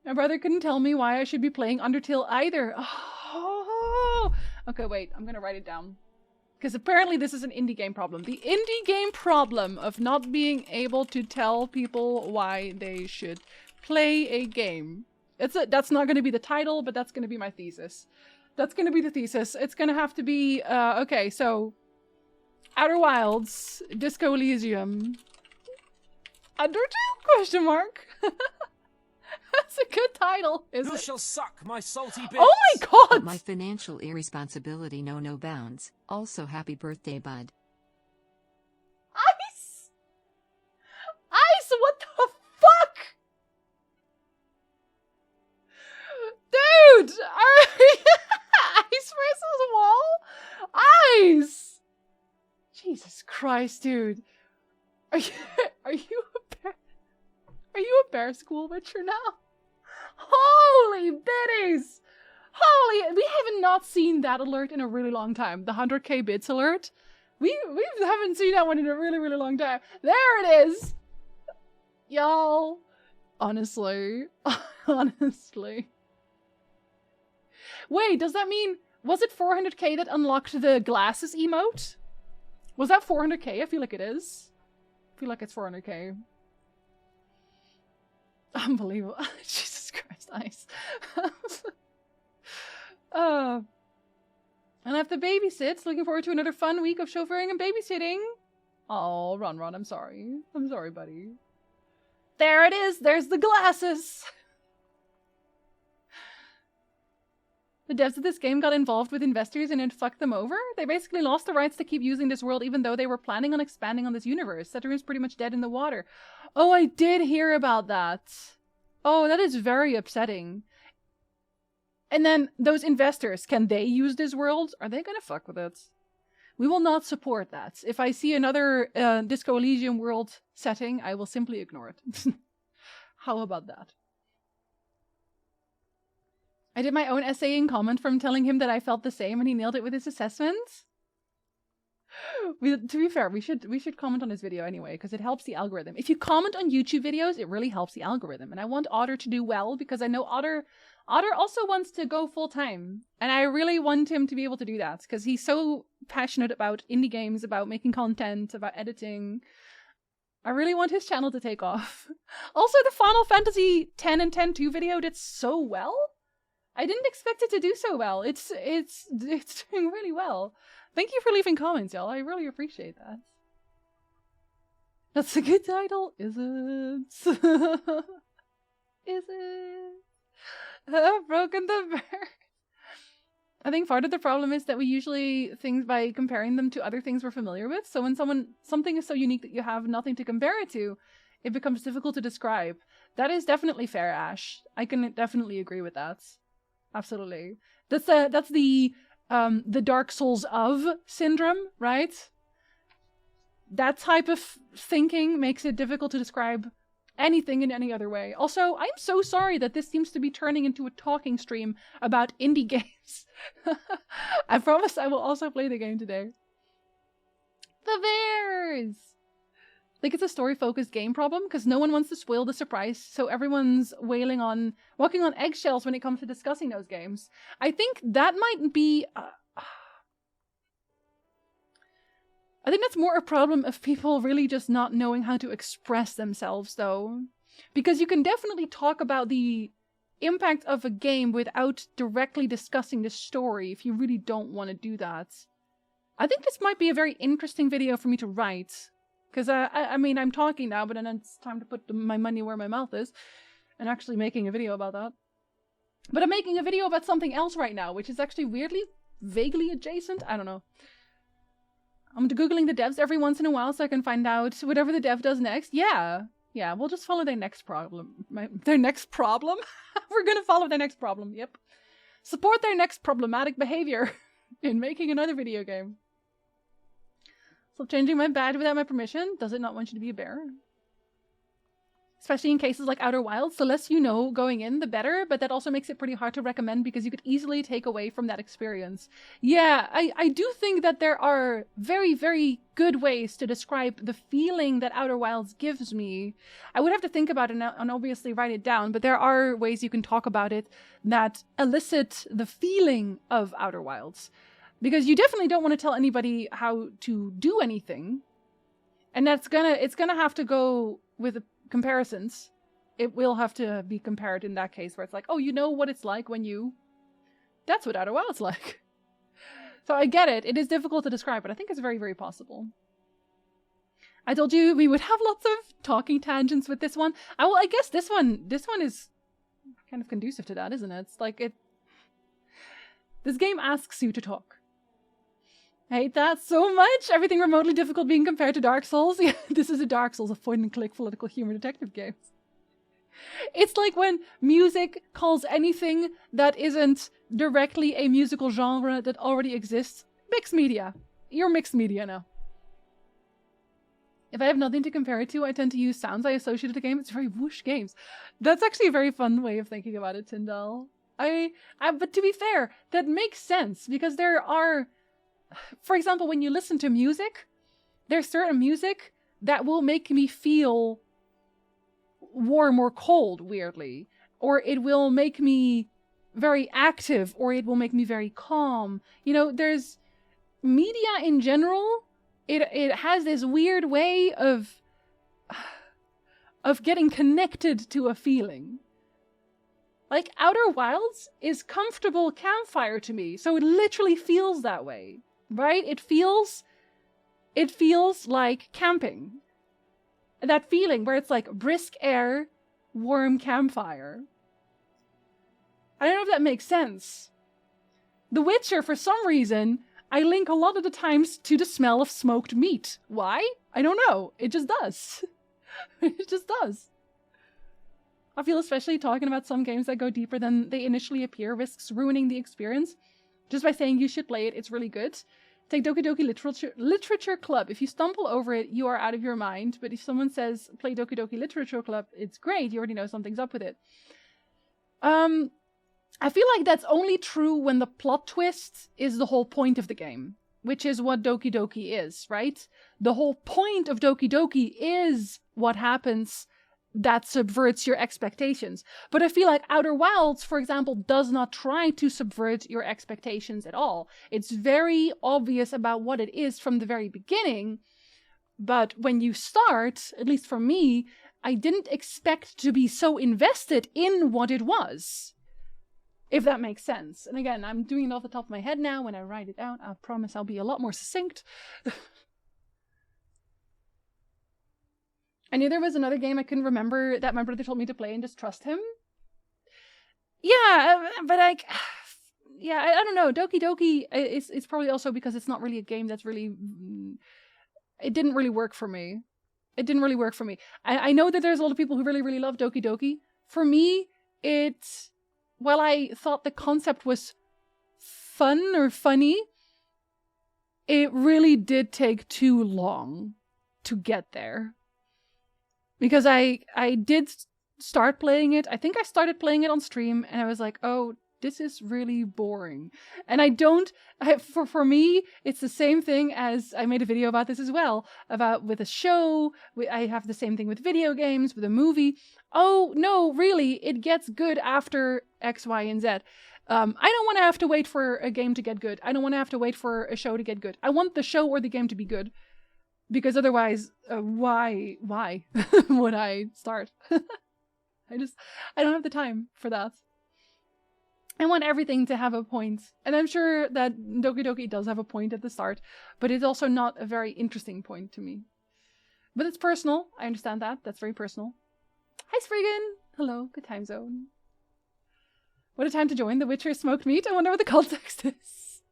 My brother couldn't tell me why I should be playing Undertale either. Oh. Okay, wait, I'm gonna write it down. Because apparently this is an indie game problem. The indie game problem of not being able to tell people why they should play a game. That's not going to be the title, but that's going to be my thesis. That's going to be the thesis. It's going to have to be, okay, so Outer Wilds, Disco Elysium, Undertale, question mark. That's a good title, isn't You it? shall suck my salty bits. Oh my god! My financial irresponsibility know no bounds. Also, happy birthday, bud. Ice! Ice, what the fuck? Dude! Ice versus wall? Ice! Jesus Christ, dude. Are you a bear? Are you a bear school witcher now? Holy biddies! Holy, we haven't not seen that alert in a really long time. The 100k bits alert. We haven't seen that one in a really, really long time. There it is! Y'all. Honestly. Honestly. Wait, does that mean... Was it 400k that unlocked the glasses emote? Was that 400k? I feel like it is. I feel like it's 400k. Unbelievable. Jesus Christ, Ice. And I have to babysit. Looking forward to another fun week of chauffeuring and babysitting. Oh, Ron, I'm sorry. I'm sorry, buddy. There it is. There's the glasses. The devs of this game got involved with investors and it fucked them over. They basically lost the rights to keep using this world even though they were planning on expanding on this universe. Saturn's pretty much dead in the water. Oh, I did hear about that. Oh, that is very upsetting. And then those investors, can they use this world? Are they gonna fuck with it? We will not support that. If I see another Disco Elysium world setting, I will simply ignore it. How about that? I did my own essaying comment from telling him that I felt the same and he nailed it with his assessment. To be fair, we should comment on his video anyway, because it helps the algorithm. If you comment on YouTube videos, it really helps the algorithm. And I want Otter to do well, because I know Otter also wants to go full time. And I really want him to be able to do that, because he's so passionate about indie games, about making content, about editing. I really want his channel to take off. Also, the Final Fantasy X and X-2 video did so well. I didn't expect it to do so well. It's doing really well. Thank you for leaving comments, y'all. I really appreciate that. That's a good title, is it? Is it? I've broken the bear. I think part of the problem is that we usually things by comparing them to other things we're familiar with. So when something is so unique that you have nothing to compare it to, it becomes difficult to describe. That is definitely fair, Ash. I can definitely agree with that. Absolutely. That's the Dark Souls of syndrome, right? That type of thinking makes it difficult to describe anything in any other way. Also, I'm so sorry that this seems to be turning into a talking stream about indie games. I promise I will also play the game today. The bears! I think it's a story-focused game problem, because no one wants to spoil the surprise, so everyone's walking on eggshells when it comes to discussing those games. I think that might be... I think that's more a problem of people really just not knowing how to express themselves, though. Because you can definitely talk about the impact of a game without directly discussing the story if you really don't want to do that. I think this might be a very interesting video for me to write. Because, I mean, I'm talking now, but then it's time to put my money where my mouth is. And actually making a video about that. But I'm making a video about something else right now, which is actually weirdly, vaguely adjacent. I don't know. I'm Googling the devs every once in a while so I can find out whatever the dev does next. Yeah, we'll just follow their next problem. Their next problem? We're gonna follow their next problem, yep. Support their next problematic behavior in making another video game. Stop changing my badge without my permission. Does it not want you to be a bear? especially in cases like Outer Wilds. The less you know going in, the better, but that also makes it pretty hard to recommend because you could easily take away from that experience. Yeah, I do think that there are very, very good ways to describe the feeling that Outer Wilds gives me. I would have to think about it and obviously write it down, but there are ways you can talk about it that elicit the feeling of Outer Wilds. Because you definitely don't want to tell anybody how to do anything. And it's gonna have to go with comparisons. It will have to be compared in that case where it's like, oh, you know what it's like when you... That's what Outer Wilds like. So I get it. It is difficult to describe, but I think it's very, very possible. I told you we would have lots of talking tangents with this one. I guess this one is kind of conducive to that, isn't it? It's like this game asks you to talk. I hate that so much. Everything remotely difficult being compared to Dark Souls. Yeah, this is a Dark Souls of point-and-click political humor detective games. It's like when music calls anything that isn't directly a musical genre that already exists mixed media. You're mixed media now. If I have nothing to compare it to, I tend to use sounds I associate with the game. It's very whoosh games. That's actually a very fun way of thinking about it, Tyndall. But to be fair, that makes sense because there are... For example, when you listen to music, there's certain music that will make me feel warm or cold, weirdly. Or it will make me very active, or it will make me very calm. You know, there's media in general, it has this weird way of getting connected to a feeling. Like, Outer Wilds is comfortable campfire to me, so it literally feels that way. Right? It feels like camping. That feeling where it's like brisk air, warm campfire. I don't know if that makes sense. The Witcher, for some reason, I link a lot of the times to the smell of smoked meat. Why? I don't know. It just does. It just does. I feel especially talking about some games that go deeper than they initially appear risks ruining the experience. Just by saying you should play it, it's really good. Take Doki Doki Literature Club. If you stumble over it, you are out of your mind. But if someone says, play Doki Doki Literature Club, it's great. You already know something's up with it. I feel like that's only true when the plot twist is the whole point of the game. Which is what Doki Doki is, right? The whole point of Doki Doki is what happens that subverts your expectations. But I feel like Outer Wilds, for example, does not try to subvert your expectations at all. It's very obvious about what it is from the very beginning. But when you start, at least for me, I didn't expect to be so invested in what it was. If that makes sense. And again, I'm doing it off the top of my head now. When I write it out, I promise I'll be a lot more succinct. I knew there was another game I couldn't remember that my brother told me to play and just trust him. Yeah, but like, yeah, I don't know. Doki Doki, it's probably also because it's not really a game that's really, it didn't really work for me. It didn't really work for me. I know that there's a lot of people who really, really love Doki Doki. For me, while I thought the concept was fun or funny, it really did take too long to get there. Because I did start playing it. I think I started playing it on stream and I was like, oh, this is really boring. And for me, it's the same thing as, I made a video about this as well, about with a show. I have the same thing with video games, with a movie. Oh, no, really, it gets good after X, Y, and Z. I don't want to have to wait for a game to get good. I don't want to have to wait for a show to get good. I want the show or the game to be good. Because otherwise, why would I start? I don't have the time for that. I want everything to have a point. And I'm sure that Doki Doki does have a point at the start, but it's also not a very interesting point to me. But it's personal. I understand that. That's very personal. Hi, Spriggan. Hello. Good time zone. What a time to join. The Witcher smoked meat. I wonder what the context is.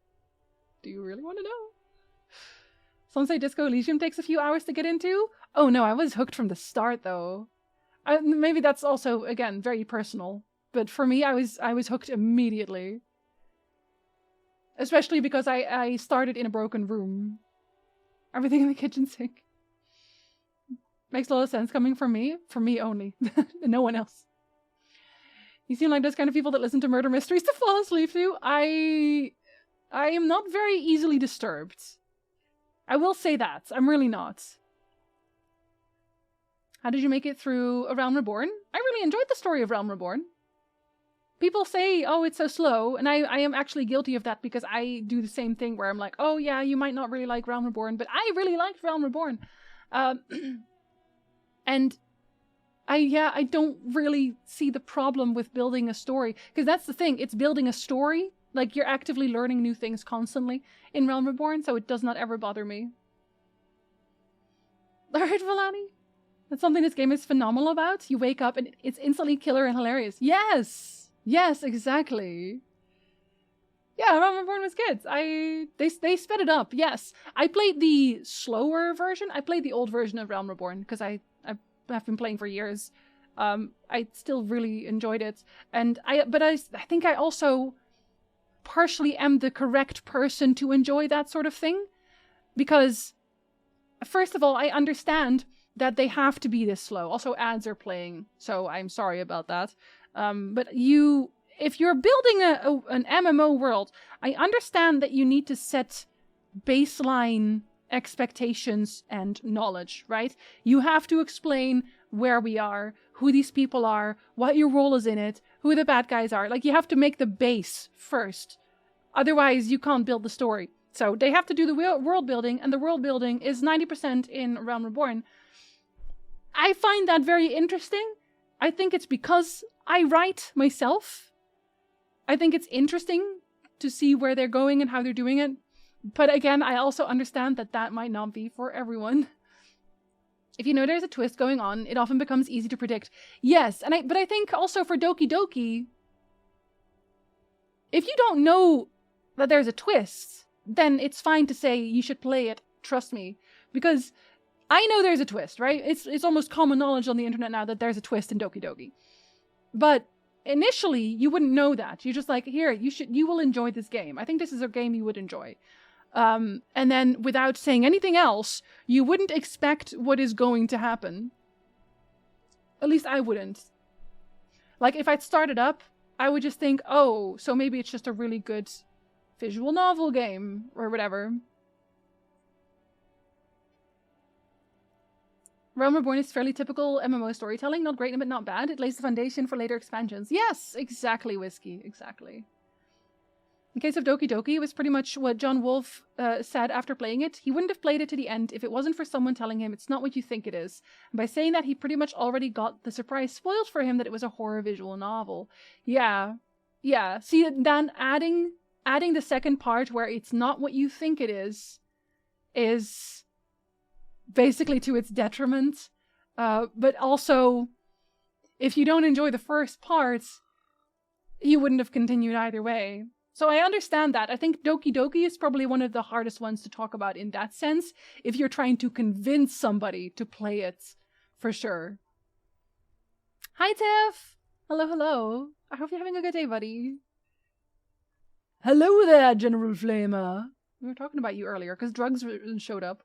Do you really want to know? Some say Disco Elysium takes a few hours to get into. Oh no, I was hooked from the start though. Maybe that's also, again, very personal. But for me, I was hooked immediately. Especially because I started in a broken room. Everything in the kitchen sink. Makes a lot of sense coming from me. For me only. No one else. You seem like those kind of people that listen to murder mysteries to fall asleep to. I am not very easily disturbed. I will say that. I'm really not. How did you make it through A Realm Reborn? I really enjoyed the story of Realm Reborn. People say, oh, it's so slow, and I am actually guilty of that because I do the same thing where I'm like, oh yeah, you might not really like Realm Reborn, but I really liked Realm Reborn. And I don't really see the problem with building a story, because that's the thing, it's building a story. Like, you're actively learning new things constantly in Realm Reborn, so it does not ever bother me. Alright, Villani? That's something this game is phenomenal about. You wake up and it's instantly killer and hilarious. Yes! Yes, exactly. Yeah, Realm Reborn was good. They sped it up, yes. I played the slower version. I played the old version of Realm Reborn, because I've been playing for years. I still really enjoyed it. And I think I also partially am the correct person to enjoy that sort of thing. Because, first of all, I understand that they have to be this slow. Also, ads are playing, so I'm sorry about that. But if you're building an MMO world, I understand that you need to set baseline expectations and knowledge, right? You have to explain where we are, who these people are, what your role is in it, who the bad guys are. Like, you have to make the base first. Otherwise, you can't build the story. So they have to do the world building, and the world building is 90% in Realm Reborn. I find that very interesting. I think it's because I write myself. I think it's interesting to see where they're going and how they're doing it. But again, I also understand that that might not be for everyone. If you know there's a twist going on, it often becomes easy to predict. Yes, but I think also for Doki Doki, if you don't know that there's a twist, then it's fine to say you should play it, trust me. Because I know there's a twist, right? It's almost common knowledge on the internet now that there's a twist in Doki Doki. But initially, you wouldn't know that. You're just like, here, you will enjoy this game. I think this is a game you would enjoy. And then, without saying anything else, you wouldn't expect what is going to happen. At least I wouldn't. Like, if I'd started up, I would just think, oh, so maybe it's just a really good visual novel game, or whatever. Realm Reborn is fairly typical MMO storytelling, not great but not bad. It lays the foundation for later expansions. Yes, exactly, Whiskey, exactly. In case of Doki Doki, it was pretty much what John Wolfe said after playing it. He wouldn't have played it to the end if it wasn't for someone telling him it's not what you think it is. And by saying that, he pretty much already got the surprise spoiled for him that it was a horror visual novel. Yeah. Yeah. See, then adding the second part where it's not what you think it is basically to its detriment. But also, if you don't enjoy the first part, you wouldn't have continued either way. So I understand that. I think Doki Doki is probably one of the hardest ones to talk about in that sense, if you're trying to convince somebody to play it, for sure. Hi, Tiff! Hello, hello. I hope you're having a good day, buddy. Hello there, General Flamer. We were talking about you earlier, because Drugs showed up.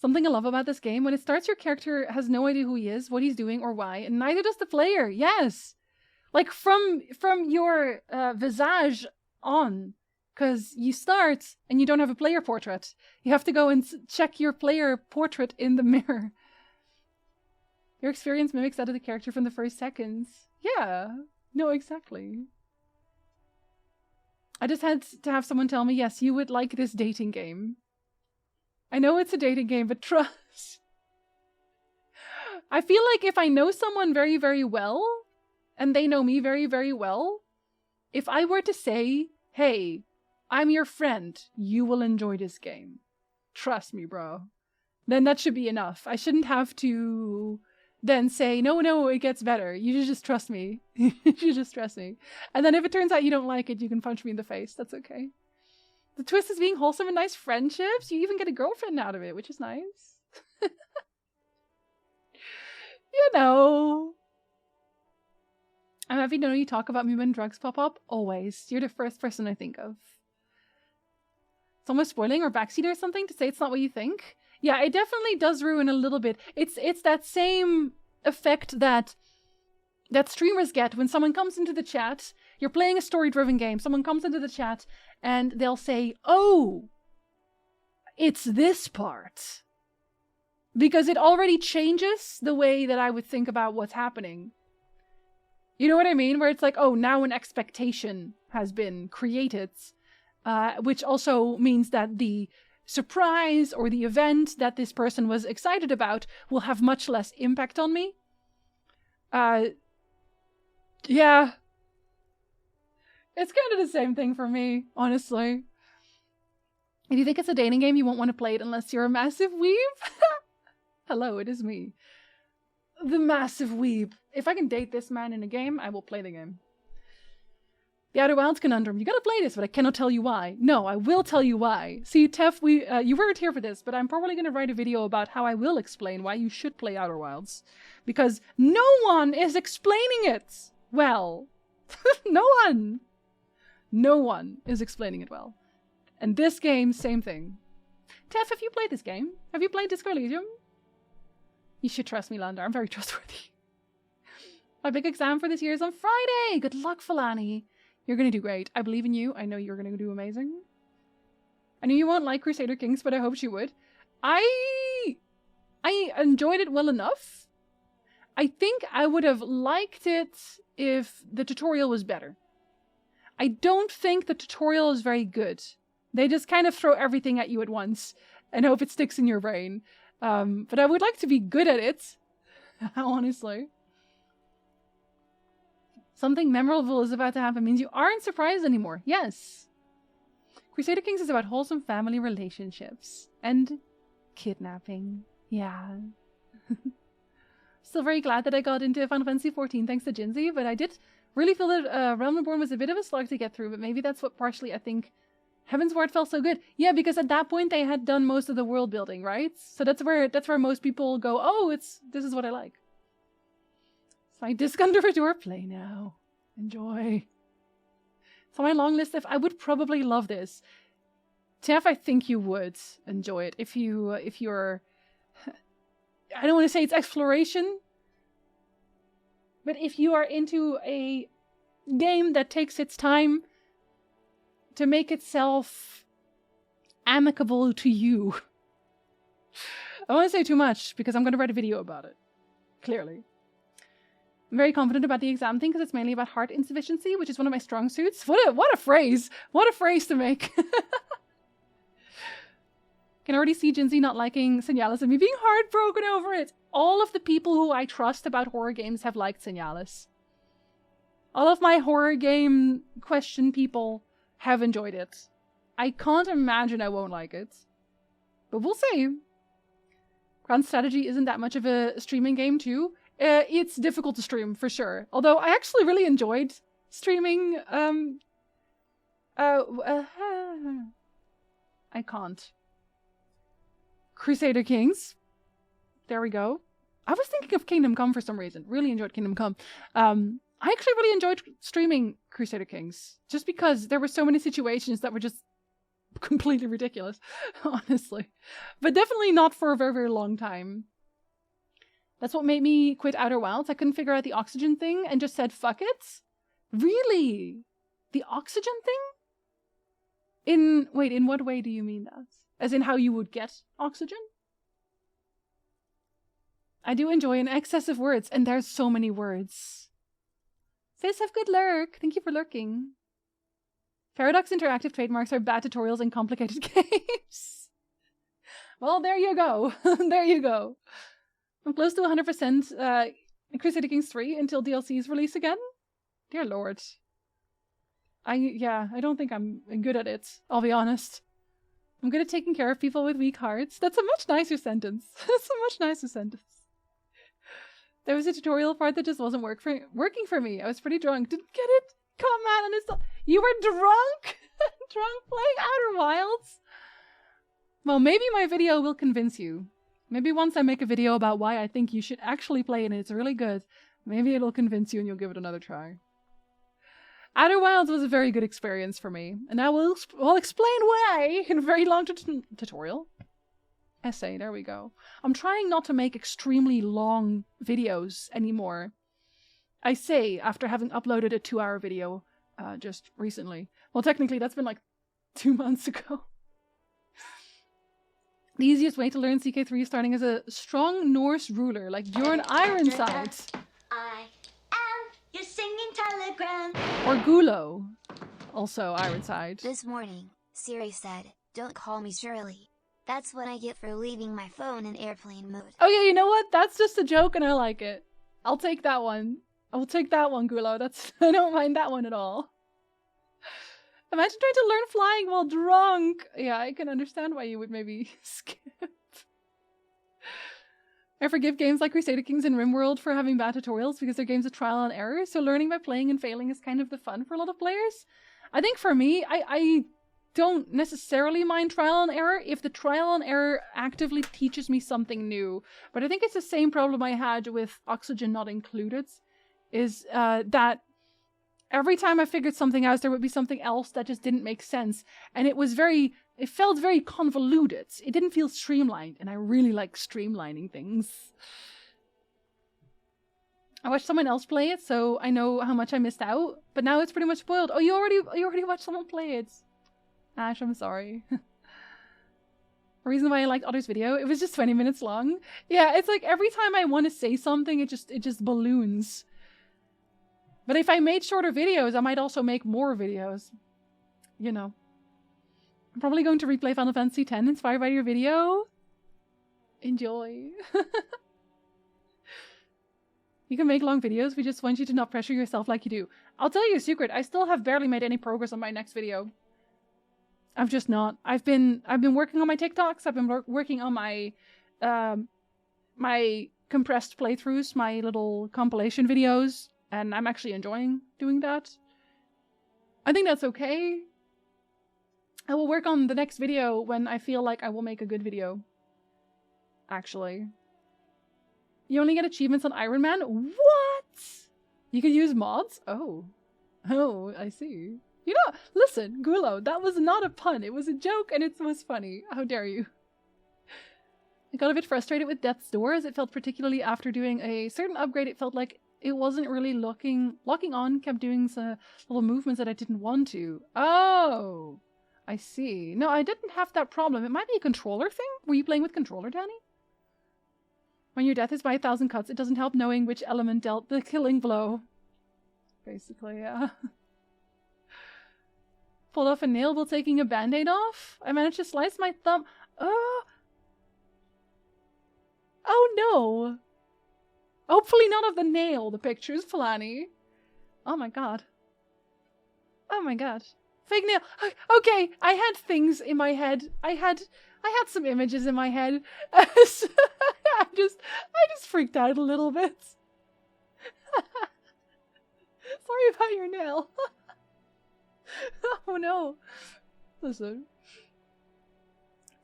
Something I love about this game, when it starts, your character has no idea who he is, what he's doing, or why, and neither does the player. Yes! Like, from your visage on, because you start and you don't have a player portrait. You have to go and check your player portrait in the mirror. Your experience mimics that of the character from the first seconds. Yeah, no, exactly. I just had to have someone tell me, yes, you would like this dating game. I know it's a dating game, but trust. I feel like if I know someone very, very well, and they know me very, very well, if I were to say, hey, I'm your friend, you will enjoy this game. Trust me, bro. Then that should be enough. I shouldn't have to then say, no, it gets better. You should just trust me. You should just trust me. And then if it turns out you don't like it, you can punch me in the face. That's okay. The twist is being wholesome and nice friendships. You even get a girlfriend out of it, which is nice. You know. I'm happy to know you talk about me when drugs pop up. Always. You're the first person I think of. Someone spoiling or backseat or something to say it's not what you think? Yeah, it definitely does ruin a little bit. It's that same effect that streamers get when someone comes into the chat. You're playing a story-driven game. Someone comes into the chat and they'll say, "Oh, it's this part." Because it already changes the way that I would think about what's happening. You know what I mean? Where it's like, oh, now an expectation has been created, which also means that the surprise or the event that this person was excited about will have much less impact on me. Yeah. It's kind of the same thing for me, honestly. If you think it's a dating game, you won't want to play it unless you're a massive weeb. Hello, it is me. The massive weeb. If I can date this man in a game, I will play the game. The Outer Wilds conundrum. You gotta play this, but I cannot tell you why. No, I will tell you why. See, Tef, you weren't here for this, but I'm probably gonna write a video about how I will explain why you should play Outer Wilds. Because no one is explaining it well. No one. No one is explaining it well. And this game, same thing. Tef, have you played this game? Have you played Disco Elysium? You should trust me, Landar. I'm very trustworthy. My big exam for this year is on Friday. Good luck, Falani. You're going to do great. I believe in you. I know you're going to do amazing. I knew you won't like Crusader Kings, but I hoped you would. I enjoyed it well enough. I think I would have liked it if the tutorial was better. I don't think the tutorial is very good. They just kind of throw everything at you at once and hope it sticks in your brain. But I would like to be good at it. Honestly. Something memorable is about to happen means you aren't surprised anymore. Yes. Crusader Kings is about wholesome family relationships. And kidnapping. Yeah. Still very glad that I got into Final Fantasy XIV thanks to Jinzi, but I did really feel that Realm Reborn was a bit of a slog to get through, but maybe that's what partially I think Heavensward felt so good. Yeah, because at that point they had done most of the world building, right? So that's where most people go, oh, this is what I like. So I disc under a door, play now. Enjoy. So my long list of I would probably love this. Tef, I think you would enjoy it if you're I don't want to say it's exploration, but if you are into a game that takes its time to make itself amicable to you. I don't want to say too much because I'm going to write a video about it. Clearly. I'm very confident about the exam thing because it's mainly about heart insufficiency, which is one of my strong suits. What a phrase! What a phrase to make! Can already see Jinzi not liking Signalis and me being heartbroken over it. All of the people who I trust about horror games have liked Signalis. All of my horror game question people have enjoyed it. I can't imagine I won't like it. But we'll see. Grand Strategy isn't that much of a streaming game too. It's difficult to stream, for sure. Although I actually really enjoyed streaming. I can't. Crusader Kings. There we go. I was thinking of Kingdom Come for some reason. Really enjoyed Kingdom Come. I actually really enjoyed streaming Crusader Kings. Just because there were so many situations that were just completely ridiculous. Honestly. But definitely not for a very, very long time. That's what made me quit Outer Wilds. I couldn't figure out the oxygen thing and just said, fuck it. Really? The oxygen thing? In what way do you mean that? As in how you would get oxygen? I do enjoy an excess of words, and there's so many words. Fizz, have good lurk. Thank you for lurking. Paradox Interactive trademarks are bad tutorials in complicated games. Well, there you go. There you go. I'm close to 100% in Crusader Kings 3 until DLC's release again. Dear Lord. I don't think I'm good at it, I'll be honest. I'm good at taking care of people with weak hearts. That's a much nicer sentence. That's a much nicer sentence. There was a tutorial part that just wasn't working for me. I was pretty drunk. Didn't get it. Come on, you were drunk? Drunk playing Outer Wilds? Well, maybe my video will convince you. Maybe once I make a video about why I think you should actually play it and it's really good, maybe it'll convince you and you'll give it another try. Outer Wilds was a very good experience for me, and I will explain why in a very long tutorial. essay. There we go. I'm trying not to make extremely long videos anymore. I say after having uploaded a 2-hour video just recently. Well, technically that's been like 2 months ago. The easiest way to learn CK3 is starting as a strong Norse ruler, like Bjorn Ironside. I am your singing telegram. Or Gulo, also Ironside. This morning, Siri said, "Don't call me Shirley." That's what I get for leaving my phone in airplane mode. Oh yeah, you know what? That's just a joke and I like it. I'll take that one. I will take that one, Gulo. I don't mind that one at all. Imagine trying to learn flying while drunk. Yeah, I can understand why you would maybe skip. I forgive games like Crusader Kings and RimWorld for having bad tutorials because they're games of trial and error, so learning by playing and failing is kind of the fun for a lot of players. I think for me, I don't necessarily mind trial and error if the trial and error actively teaches me something new. But I think it's the same problem I had with Oxygen Not Included, is that every time I figured something out, there would be something else that just didn't make sense. And it felt very convoluted. It didn't feel streamlined, and I really like streamlining things. I watched someone else play it, so I know how much I missed out, but now it's pretty much spoiled. Oh, you already watched someone play it. Ash, I'm sorry. The reason why I liked Otter's video, it was just 20 minutes long. Yeah, it's like every time I want to say something, it just balloons. But if I made shorter videos, I might also make more videos. You know. I'm probably going to replay Final Fantasy X inspired by your video. Enjoy. You can make long videos, we just want you to not pressure yourself like you do. I'll tell you a secret, I still have barely made any progress on my next video. I've just not. I've been working on my TikToks, I've been working on my my compressed playthroughs, my little compilation videos, and I'm actually enjoying doing that. I think that's okay. I will work on the next video when I feel like I will make a good video. Actually. You only get achievements on Iron Man? What? You can use mods? Oh. Oh, I see. You know, listen, Gulo, that was not a pun. It was a joke and it was funny. How dare you? I got a bit frustrated with Death's Door as it felt, particularly after doing a certain upgrade, it felt like it wasn't really locking on, kept doing some little movements that I didn't want to. Oh, I see. No, I didn't have that problem. It might be a controller thing. Were you playing with controller, Danny? When your death is by 1,000 cuts, it doesn't help knowing which element dealt the killing blow. Basically, yeah. Pulled off a nail while taking a band-aid off? I managed to slice my thumb. Oh no! Hopefully not of the nail, the pictures, Falani. Oh my god. Oh my god. Fake nail. Okay, I had things in my head. I had some images in my head. I just freaked out a little bit. Sorry about your nail. Oh no. Listen.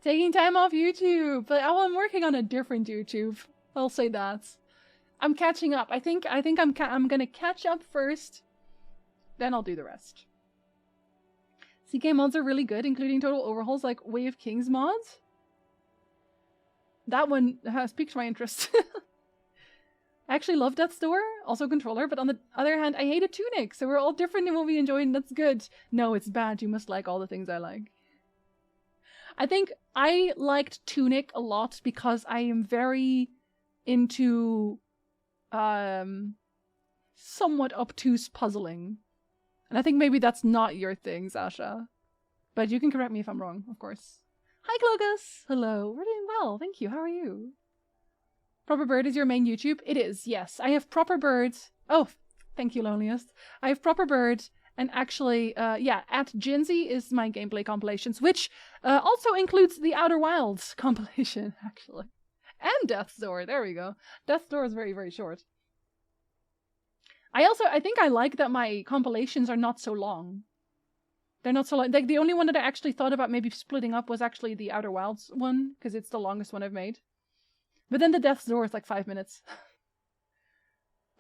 Taking time off YouTube. But I'm working on a different YouTube. I'll say that. I'm catching up. I think I'm gonna catch up first. Then I'll do the rest. CK mods are really good, including total overhauls like Way of Kings mods. That one has piqued my interest. I actually love Death's Door, also controller, but on the other hand, I hated Tunic, so we're all different in what we enjoy, and that's good. No, it's bad. You must like all the things I like. I think I liked Tunic a lot because I am very into somewhat obtuse puzzling. And I think maybe that's not your thing, Sasha. But you can correct me if I'm wrong, of course. Hi, Clogus! Hello. We're doing well, thank you. How are you? Proper Bird is your main YouTube? It is, yes. I have Proper Bird. Oh, thank you, Loneliest. I have Proper Bird, and actually, yeah, at Ginzy is my gameplay compilations, which also includes the Outer Wilds compilation, actually. And Death's Door, there we go. Death's Door is very, very short. I think I like that my compilations are not so long. They're not so long. Like, the only one that I actually thought about maybe splitting up was actually the Outer Wilds one, because it's the longest one I've made. But then the Death's Door is like 5 minutes. I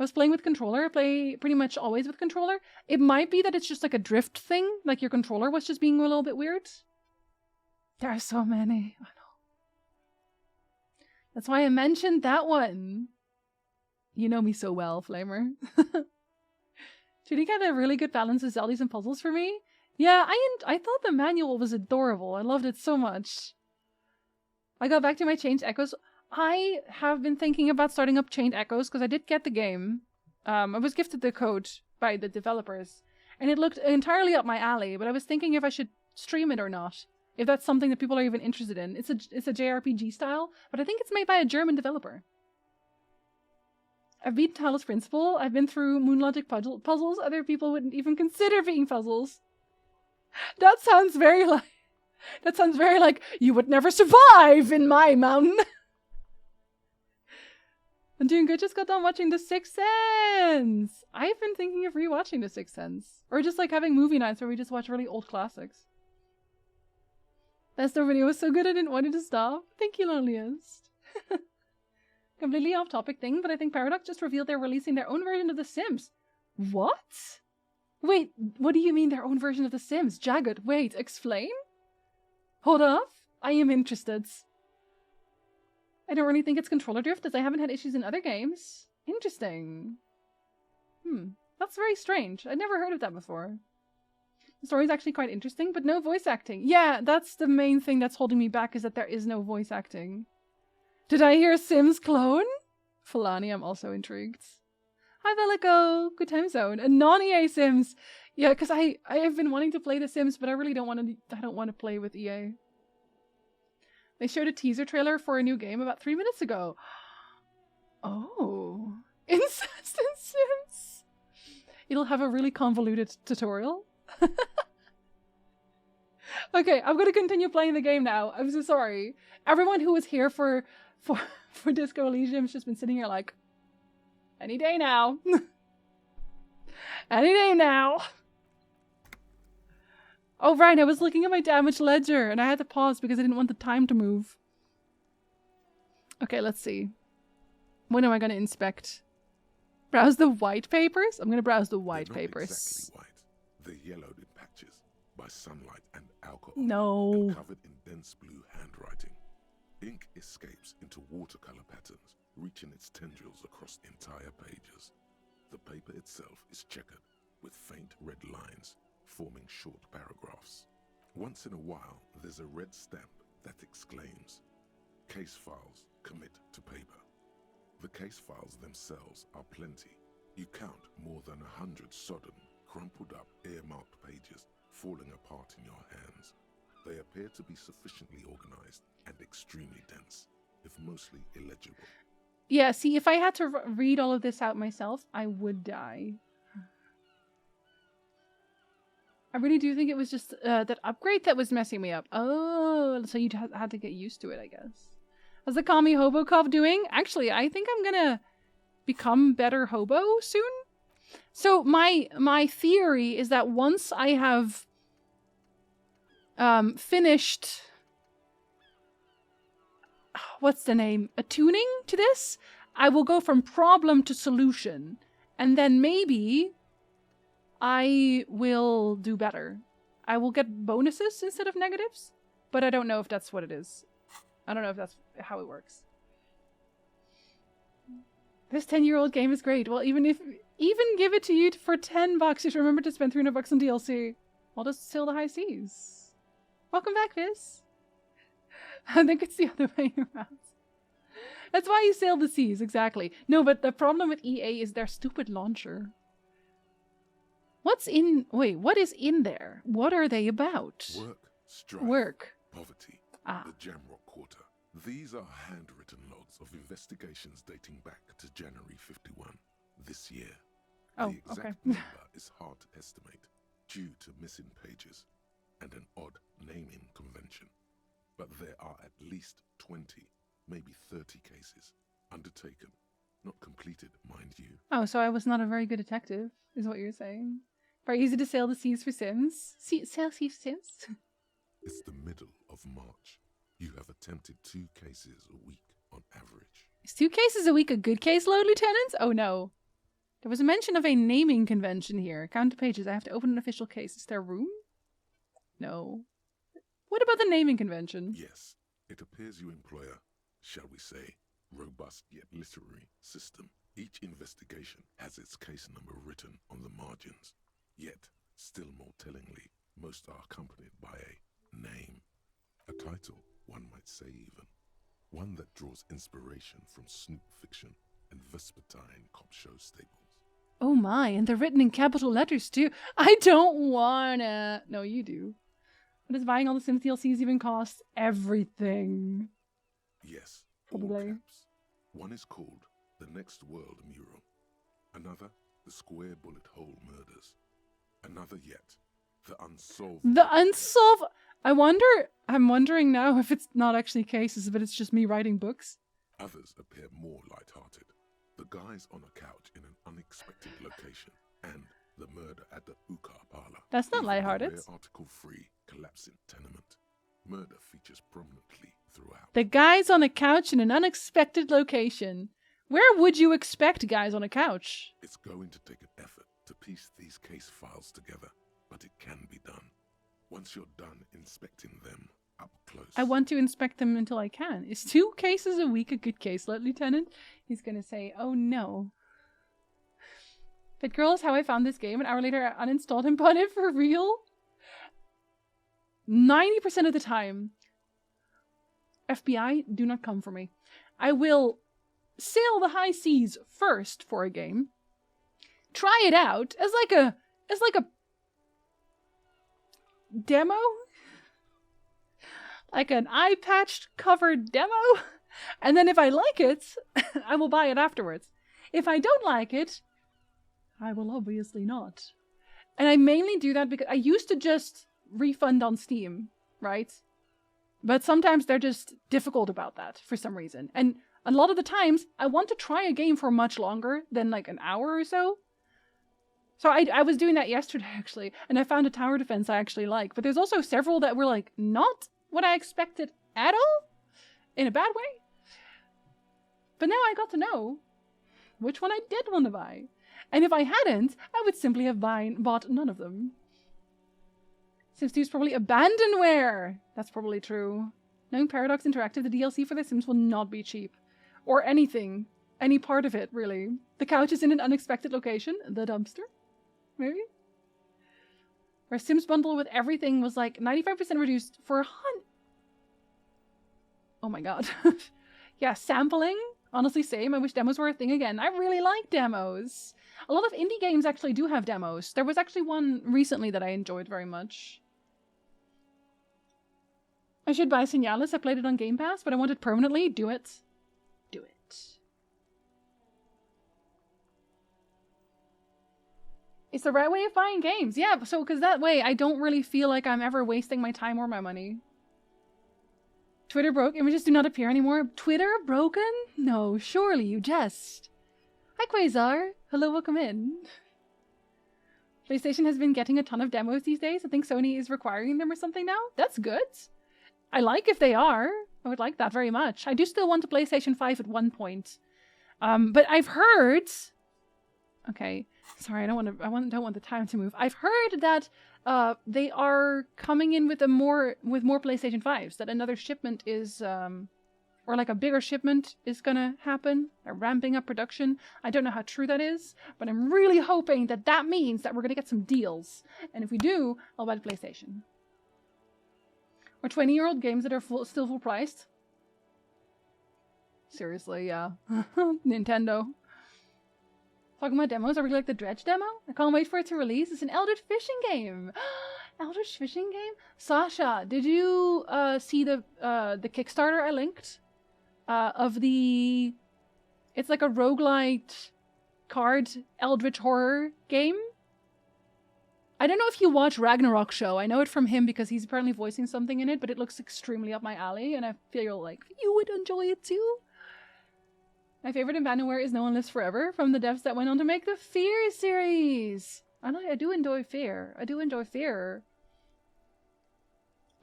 was playing with controller. I play pretty much always with controller. It might be that it's just like a drift thing, like your controller was just being a little bit weird. There are so many. I know. That's why I mentioned that one. You know me so well, Flamer. Did he get a really good balance of Zeldies and puzzles for me? Yeah, I thought the manual was adorable. I loved it so much. I got back to my Chained Echoes. I have been thinking about starting up Chained Echoes because I did get the game. I was gifted the code by the developers. And it looked entirely up my alley, but I was thinking if I should stream it or not. If that's something that people are even interested in. It's a JRPG style, but I think it's made by a German developer. I've beaten Talos Principle. I've been through Moonlogic puzzles other people wouldn't even consider being puzzles. That sounds very like you would never survive in my mountain. I'm doing good. Just got done watching The Sixth Sense. I've been thinking of rewatching The Sixth Sense, or just like having movie nights where we just watch really old classics. That video was so good I didn't want it to stop. Thank you, Loneliest. Completely off topic thing, but I think Paradox just revealed they're releasing their own version of The Sims. What? Wait, what do you mean their own version of The Sims? Jagged, wait, explain? Hold up. I am interested. I don't really think it's controller drift, as I haven't had issues in other games. Interesting. That's very strange. I'd never heard of that before. The story's actually quite interesting, but no voice acting. Yeah, that's the main thing that's holding me back, is that there is no voice acting. Did I hear Sims clone? Fulani, I'm also intrigued. Hi, Velico. Good time zone. A non-EA Sims. Yeah, because I have been wanting to play The Sims, but I really don't want to play with EA. They showed a teaser trailer for a new game about 3 minutes ago. Oh. Incest in Sims. It'll have a really convoluted tutorial. Okay, I'm gonna continue playing the game now. I'm so sorry. Everyone who was here for Disco Elysium has just been sitting here like, any day now. Any day now. Oh, right, I was looking at my damage ledger and I had to pause because I didn't want the time to move. Okay, let's see. When am I going to inspect? Browse the white papers? I'm going to browse the white They're not papers. exactly white. They're yellowed in patches by sunlight and alcohol. No. And covered in dense blue handwriting. Ink escapes into watercolor patterns, reaching its tendrils across entire pages. The paper itself is checkered with faint red lines, forming short paragraphs. Once in a while, there's a red stamp that exclaims, "Case files commit to paper." The case files themselves are plenty. You count more than 100 sodden, crumpled up, earmarked pages falling apart in your hands. They appear to be sufficiently organized and extremely dense, if mostly illegible. Yeah, see, if I had to read all of this out myself, I would die. I really do think it was just that upgrade that was messing me up. Oh, so you had to get used to it, I guess. How's the Call Me Hobo Cop doing? Actually, I think I'm gonna become better hobo soon. So my theory is that once I have finished, what's the name? Attuning to this, I will go from problem to solution, and then maybe I will do better. I will get bonuses instead of negatives, but I don't know if that's what it is. I don't know if that's how it works. This 10-year-old game is great. Well, even give it to you for $10, just remember to spend $300 on DLC. I'll just sail the high seas. Welcome back, Fizz. I think it's the other way around. That's why you sail the seas, exactly. No, but the problem with EA is their stupid launcher. What is in there? What are they about? Work, strife, Work. poverty, Ah. the Jamrock Quarter. These are handwritten logs of investigations dating back to January 51, this year. Oh, The exact okay. number is hard to estimate due to missing pages and an odd naming convention. But there are at least 20, maybe 30 cases undertaken, not completed, mind you. Oh, so I was not a very good detective, is what you're saying. Very easy to sail the seas for Sims. Sail seas for Sims? It's the middle of March. You have attempted 2 cases a week on average. Is 2 cases a week a good caseload, Lieutenant? Oh no. There was a mention of a naming convention here. Count the pages. I have to open an official case. Is there room? No. What about the naming convention? Yes, it appears you employ a, shall we say, robust yet literary system. Each investigation has its case number written on the margins. Yet, still more tellingly, most are accompanied by a name. A title, one might say even. One that draws inspiration from snoop fiction and vespertine cop show staples. Oh my, and they're written in capital letters too. I don't wanna. No, you do. What does buying all the Sims DLCs even cost? Everything. Yes, Probably. all caps. One is called The Next World Mural. Another, The Square Bullet Hole Murders. Another yet, The Unsolved... The unsolved. I'm wondering now if it's not actually cases, but it's just me writing books. Others appear more light-hearted. The guys on a couch in an unexpected location, and the murder at the hookah parlor. That's not Even lighthearted. the rare article-free collapsing tenement. Murder features prominently throughout. The guys on a couch in an unexpected location. Where would you expect guys on a couch? It's going to take an effort to piece these case files together, but it can be done. Once you're done inspecting them up close. I want to inspect them until I can. Is 2 cases a week a good caselet, Lieutenant? He's gonna say, oh no. But girls, how I found this game, an hour later I uninstalled and bought it for real. 90% of the time, FBI, do not come for me. I will sail the high seas first for a game. Try it out as like a demo? Like an eye patch covered demo? And then if I like it, I will buy it afterwards. If I don't like it, I will obviously not. And I mainly do that because I used to just refund on Steam, right? But sometimes they're just difficult about that for some reason. And a lot of the times, I want to try a game for much longer than like an hour or so. So I was doing that yesterday, actually, and I found a tower defense I actually like. But there's also several that were, like, not what I expected at all, in a bad way. But now I got to know which one I did want to buy. And if I hadn't, I would simply have bought none of them. Sims 2 is probably abandonware. That's probably true. Knowing Paradox Interactive, the DLC for The Sims will not be cheap. Or anything. Any part of it, really. The couch is in an unexpected location. The dumpster. Maybe? Where Sims bundle with everything was like 95% reduced for Oh my god. Yeah, sampling. Honestly, same. I wish demos were a thing again. I really like demos. A lot of indie games actually do have demos. There was actually one recently that I enjoyed very much. I should buy Signalis. I played it on Game Pass, but I want it permanently. Do it. Do it. It's the right way of buying games. Yeah, so because that way I don't really feel like I'm ever wasting my time or my money. Twitter broke. Images do not appear anymore. Twitter broken? No, surely you jest. Hi, Quasar. Hello, welcome in. PlayStation has been getting a ton of demos these days. I think Sony is requiring them or something now. That's good. I like if they are. I would like that very much. I do still want a PlayStation 5 at one point. But I've heard... Okay, sorry, I don't want the time to move. I've heard that they are coming in with more PlayStation 5s. That another shipment is, or like a bigger shipment is gonna happen. They're ramping up production. I don't know how true that is, but I'm really hoping that that means that we're gonna get some deals. And if we do, I'll buy the PlayStation. Or 20-year-old games that are still full priced. Seriously, yeah. Nintendo. Talking about demos, I really like the Dredge demo. I can't wait for it to release. It's an Eldritch fishing game. Eldritch fishing game? Sasha, did you see the Kickstarter I linked? Of the... It's like a roguelite card Eldritch horror game. I don't know if you watch Ragnarok Show. I know it from him because he's apparently voicing something in it, but it looks extremely up my alley, and I feel like you would enjoy it too. My favorite abandonware is No One Lives Forever, from the devs that went on to make the Fear series. I do enjoy Fear. I do enjoy Fear.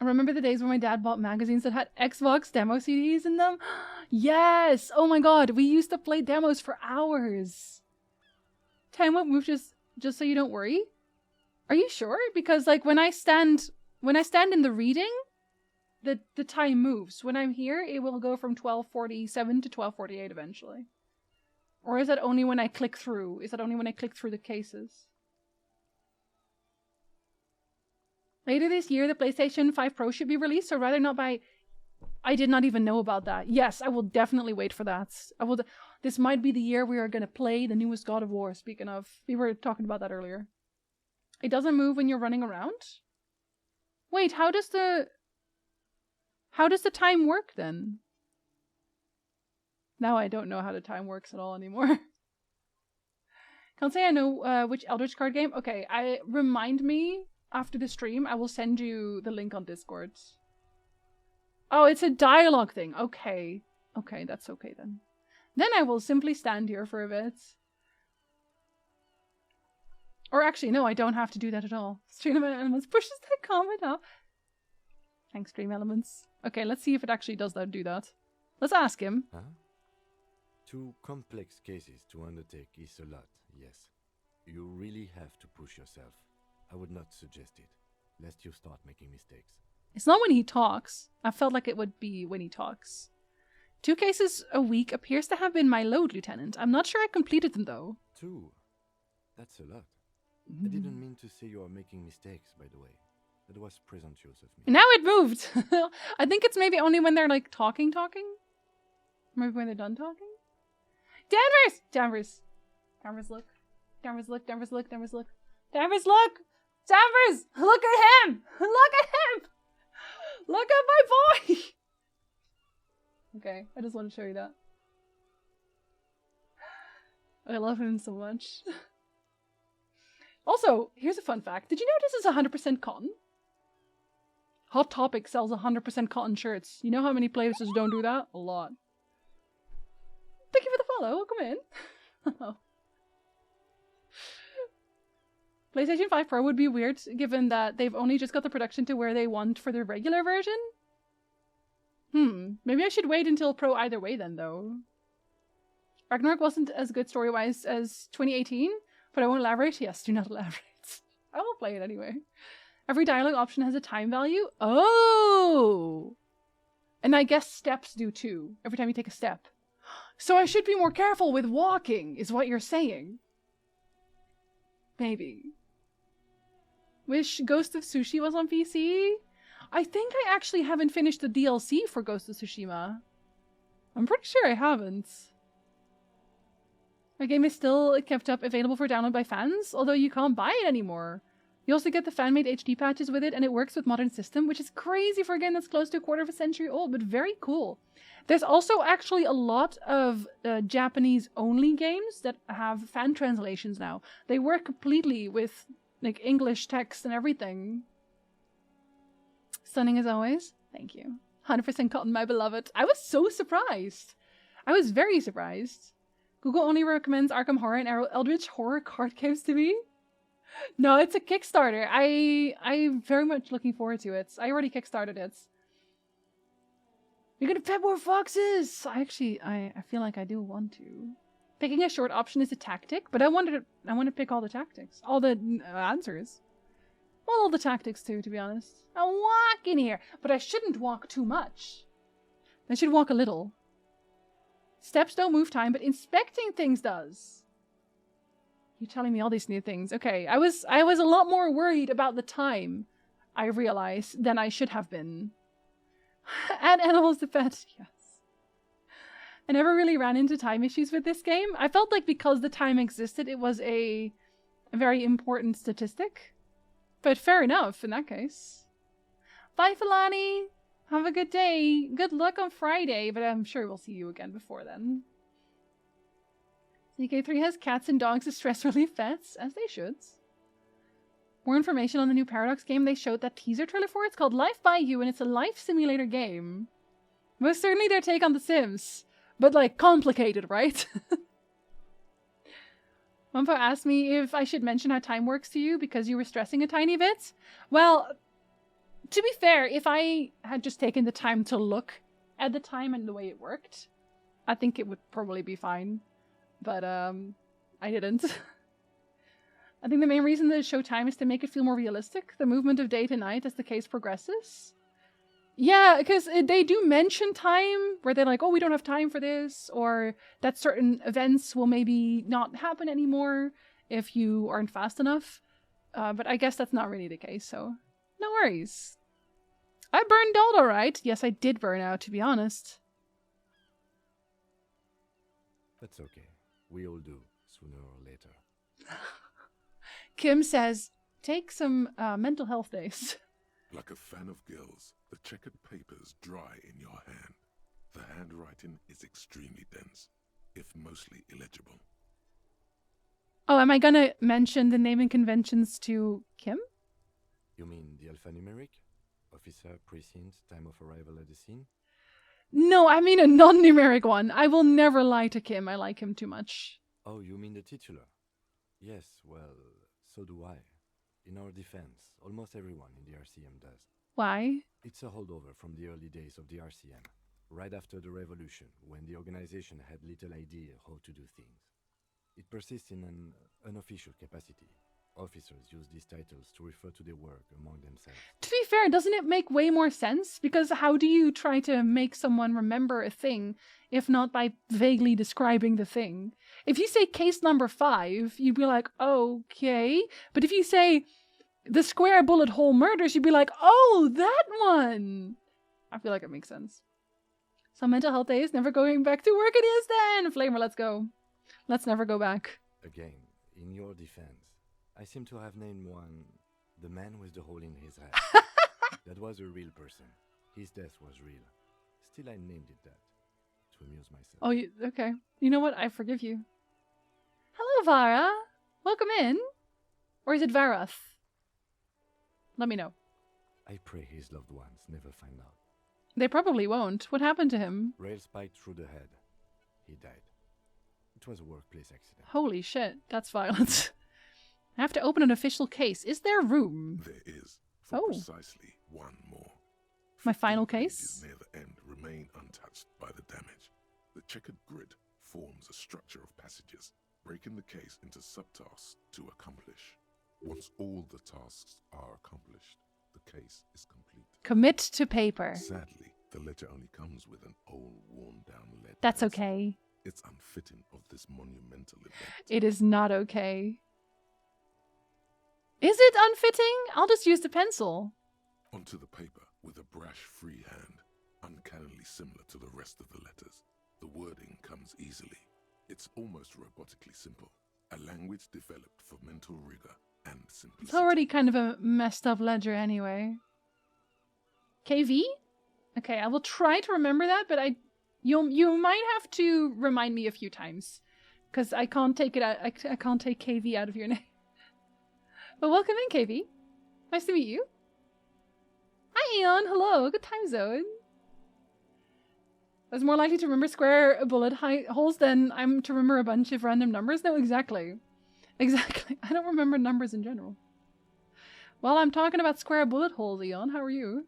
I remember the days when my dad bought magazines that had Xbox demo CDs in them. Yes! Oh my god, we used to play demos for hours. Time won't move just so you don't worry. Are you sure? Because like when I stand in the reading, the time moves. When I'm here, it will go from 12:47 to 12:48 eventually. Or is that only when I click through? Is that only when I click through the cases? Later this year, the PlayStation 5 Pro should be released, so rather not by... I did not even know about that. Yes, I will definitely wait for that. This might be the year we are going to play the newest God of War, speaking of. We were talking about that earlier. It doesn't move when you're running around? Wait, how does the time work then? Now I don't know how the time works at all anymore. Can't say I know which Eldritch card game. Okay, remind me after the stream. I will send you the link on Discord. Oh, it's a dialogue thing. Okay. Okay, that's okay then. Then I will simply stand here for a bit. Or actually, no, I don't have to do that at all. Stream Elements pushes the comment up. Thanks, Stream Elements. Okay, let's see if it actually does do that. Let's ask him. Huh? 2 complex cases to undertake is a lot, yes. You really have to push yourself. I would not suggest it, lest you start making mistakes. It's not when he talks. I felt like it would be when he talks. 2 cases a week appears to have been my load, Lieutenant. I'm not sure I completed them, though. 2? That's a lot. I didn't mean to say you are making mistakes, by the way. That was presumptuous of me. Now it moved! I think it's maybe only when they're, like, talking? Maybe when they're done talking? Danvers! Danvers, look. Danvers, look. Danvers, look! Danvers! Look at him! Look at him! Look at my boy! Okay, I just want to show you that. I love him so much. Also, here's a fun fact. Did you know this is 100% cotton? Hot Topic sells 100% cotton shirts. You know how many places don't do that? A lot. Thank you for the follow. Welcome in. PlayStation 5 Pro would be weird, given that they've only just got the production to where they want for the regular version. Maybe I should wait until Pro either way then, though. Ragnarok wasn't as good story-wise as 2018, but I won't elaborate. Yes, do not elaborate. I will play it anyway. Every dialogue option has a time value. Oh! And I guess steps do too, every time you take a step. So I should be more careful with walking, is what you're saying. Maybe. Wish Ghost of Sushi was on PC? I think I actually haven't finished the DLC for Ghost of Tsushima. I'm pretty sure I haven't. My game is still kept up available for download by fans, although you can't buy it anymore. You also get the fan-made HD patches with it, and it works with modern system, which is crazy for a game that's close to a quarter of a century old, but very cool. There's also actually a lot of Japanese-only games that have fan translations now. They work completely with like English text and everything. Stunning as always. Thank you. 100% cotton, my beloved. I was so surprised. I was very surprised. Google only recommends Arkham Horror and Eldritch Horror card games to me. No, it's a Kickstarter. I'm very much looking forward to it. I already kickstarted it. You're gonna pet more foxes! I feel like I do want to. Picking a short option is a tactic, but I want to pick all the tactics. All the answers. Well, all the tactics too, to be honest. I'll walk in here, but I shouldn't walk too much. I should walk a little. Steps don't move time, but inspecting things does. You're telling me all these new things. Okay, I was a lot more worried about the time, I realized, than I should have been. Add animals to pet, yes. I never really ran into time issues with this game. I felt like because the time existed, it was a very important statistic. But fair enough, in that case. Bye, Filani! Have a good day. Good luck on Friday, but I'm sure we'll see you again before then. CK3 has cats and dogs as stress relief pets, as they should. More information on the new Paradox game they showed that teaser trailer for. It's called Life by You, and it's a life simulator game. Most certainly their take on The Sims. But, like, complicated, right? Mumpo asked me if I should mention how time works to you because you were stressing a tiny bit. Well, to be fair, if I had just taken the time to look at the time and the way it worked, I think it would probably be fine. But, I didn't. I think the main reason they show time is to make it feel more realistic. The movement of day to night as the case progresses. Yeah, because they do mention time where they're like, oh, we don't have time for this, or that certain events will maybe not happen anymore if you aren't fast enough. But I guess that's not really the case, so no worries. I burned out all right. Yes, I did burn out, to be honest. That's okay. We all do, sooner or later. Kim says, take some mental health days. Like a fan of gills, the checkered papers dry in your hand. The handwriting is extremely dense, if mostly illegible. Oh, am I gonna mention the naming conventions to Kim? You mean the alphanumeric? Officer, precinct, time of arrival at the scene? No, I mean a non-numeric one. I will never lie to Kim. I like him too much. Oh, you mean the titular? Yes, well, so do I. In our defense, almost everyone in the RCM does. Why? It's a holdover from the early days of the RCM, right after the revolution, when the organization had little idea how to do things. It persists in an unofficial capacity. Officers use these titles to refer to their work among themselves. To be fair, doesn't it make way more sense? Because how do you try to make someone remember a thing if not by vaguely describing the thing? If you say case number 5, you'd be like, okay. But if you say the square bullet hole murders, you'd be like, oh, that one. I feel like it makes sense. So mental health days, never going back to work it is then. Flamer, let's go. Let's never go back. Again, in your defense, I seem to have named one the man with the hole in his head. That was a real person. His death was real. Still, I named it that to amuse myself. Oh, okay. You know what? I forgive you. Hello, Vara. Welcome in. Or is it Varath? Let me know. I pray his loved ones never find out. They probably won't. What happened to him? Rail spiked through the head. He died. It was a workplace accident. Holy shit. That's violent. I have to open an official case. Is there room? There is, for precisely one more. My final 15 case? pages near the end remain untouched by the damage. The checkered grid forms a structure of passages, breaking the case into subtasks to accomplish. Once all the tasks are accomplished, the case is complete. Commit to paper. Sadly, the ledger only comes with an old, worn-down lead That's pencil. okay. It's unfitting of this monumental event. It is not okay. Is it unfitting? I'll just use the pencil. Onto the paper with a brash free hand, uncannily similar to the rest of the letters. The wording comes easily. It's almost robotically simple. A language developed for mental rigor and simplicity. It's already kind of a messed up ledger anyway. KV? Okay, I will try to remember that, but you might have to remind me a few times. Because I can't take it out. I can't take KV out of your name. But welcome in, KV. Nice to meet you. Hi, Eon. Hello. Good time zone. I was more likely to remember square bullet holes than I'm to remember a bunch of random numbers. No, exactly. Exactly. I don't remember numbers in general. Well, I'm talking about square bullet holes, Eon. How are you?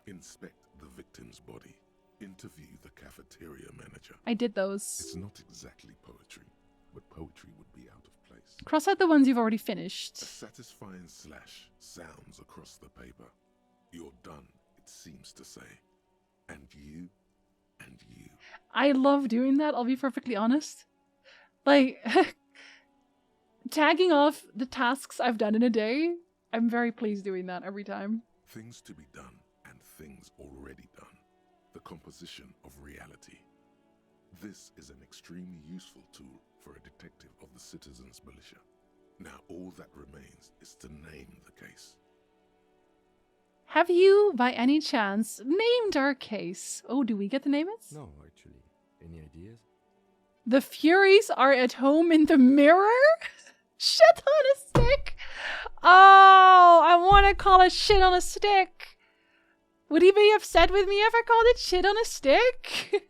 Inspect the victim's body. Interview the cafeteria manager. I did those. It's not exactly poetry, but poetry would be out of place. Cross out the ones you've already finished. A satisfying slash sounds across the paper. You're done, it seems to say. And you, and you. I love doing that, I'll be perfectly honest. Like, tagging off the tasks I've done in a day, I'm very pleased doing that every time. Things to be done and things already done. The composition of reality. This is an extremely useful tool for a detective of the citizens' militia. Now all that remains is to name the case. Have you, by any chance, named our case? Oh, do we get to name it? No, actually. Any ideas? The Furies are at home in the mirror? Shit on a stick! Oh, I want to call it shit on a stick. Would he be upset with me if I called it shit on a stick?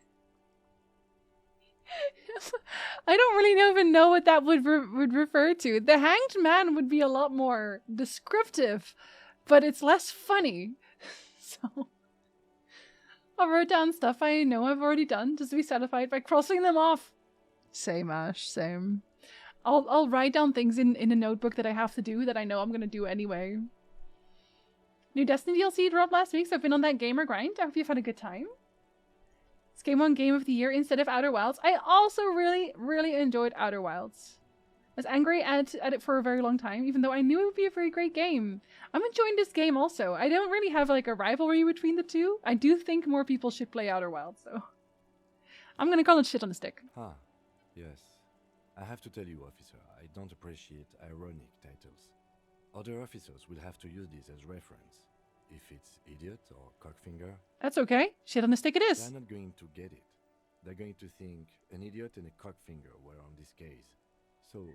I don't really even know what that would refer to. The Hanged Man would be a lot more descriptive, but it's less funny. So I wrote down stuff I know I've already done just to be satisfied by crossing them off. Same, Ash, same. I'll write down things in a notebook that I have to do that I know I'm gonna do anyway. New Destiny DLC dropped last week, so I've been on that gamer grind. I hope you've had a good time. It's Game 1 Game of the Year instead of Outer Wilds. I also really, really enjoyed Outer Wilds. I was angry at it for a very long time, even though I knew it would be a very great game. I'm enjoying this game also. I don't really have like a rivalry between the two. I do think more people should play Outer Wilds, so I'm gonna call it shit on a stick. Ah, yes. I have to tell you, officer, I don't appreciate ironic titles. Other officers will have to use this as reference. If it's idiot or cockfinger, That's okay. Shit on a stick it is. they're not going to get it. They're going to think an idiot and a cockfinger were on this case. So,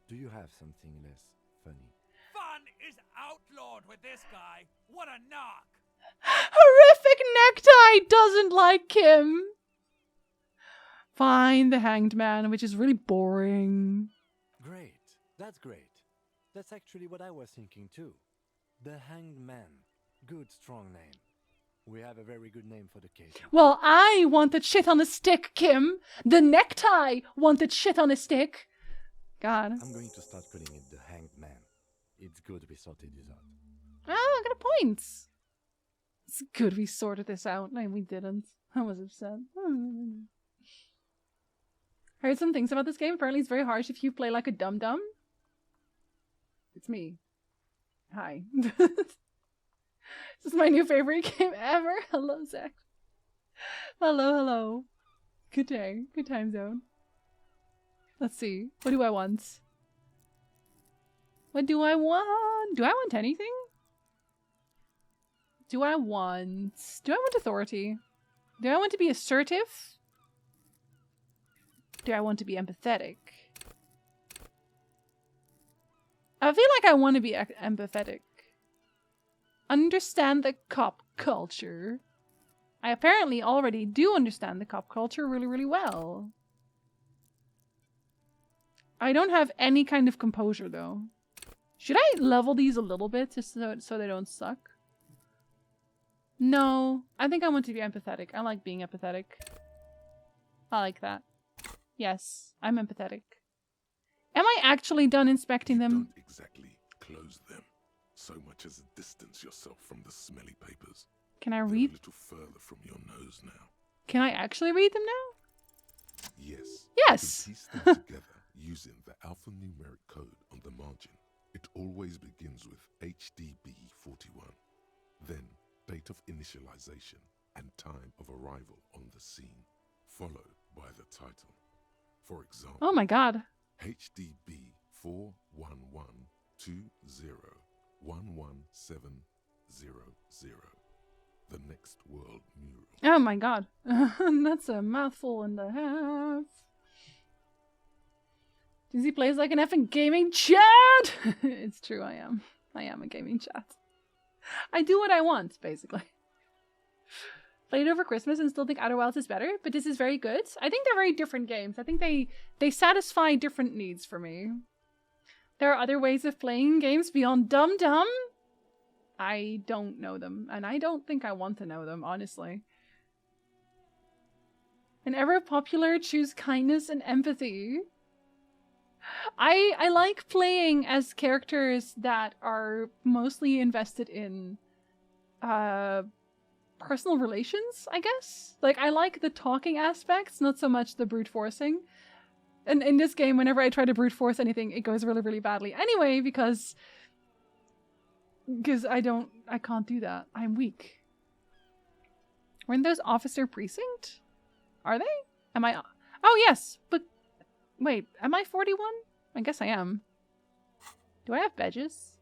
do you have something less funny? Fun is outlawed with this guy. What a knock! Horrific Necktie doesn't like him. Fine, the Hanged Man, which is really boring. Great. That's great. That's actually what I was thinking too. The Hanged Man. Good, strong name. We have a very good name for the case. Well, I wanted shit on a stick, Kim. The Necktie wanted shit on a stick. God. I'm going to start calling it the Hanged Man. It's good we sorted this out. Ah, I got a point. It's good we sorted this out. No, we didn't. I was upset. Heard some things about this game. Apparently it's very harsh if you play like a dum-dum. It's me. Hi. This is my new favorite game ever. Hello, Zach. Hello, hello. Good day. Good time zone. Let's see. What do I want? What do I want? Do I want anything? Do I want authority? Do I want to be assertive? Do I want to be empathetic? I feel like I want to be empathetic. Understand the cop culture. I apparently already do understand the cop culture really, really well. I don't have any kind of composure, though. Should I level these a little bit just so they don't suck? No, I think I want to be empathetic. I like being empathetic. I like that. Yes, I'm empathetic. Am I actually done inspecting them? Don't exactly close them. So much as distance yourself from the smelly papers. Can I They're read? a little further from your nose now. Can I actually read them now? Yes. Yes. You can piece them together using the alphanumeric code on the margin. It always begins with HDB41. Then, date of initialization and time of arrival on the scene, followed by the title. For example, Oh my god. HDB 41120 11700. The next world mural. Oh my god. That's a mouthful and a half. Dizzy plays like an effing gaming chat! It's true, I am. I am a gaming chat. I do what I want, basically. Played over Christmas and still think Outer Wilds is better, but this is very good. I think they're very different games. I think they satisfy different needs for me. There are other ways of playing games beyond Dum Dum. I don't know them, and I don't think I want to know them, honestly. An ever popular choose kindness and empathy. I like playing as characters that are mostly invested in personal relations, I guess. Like, I like the talking aspects, not so much the brute forcing. And in this game, whenever I try to brute force anything, it goes really, really badly. Anyway, because I can't do that. I'm weak. Weren't those Officer Precinct? Are they? Am I? Oh, yes, but wait, am I 41? I guess I am. Do I have badges?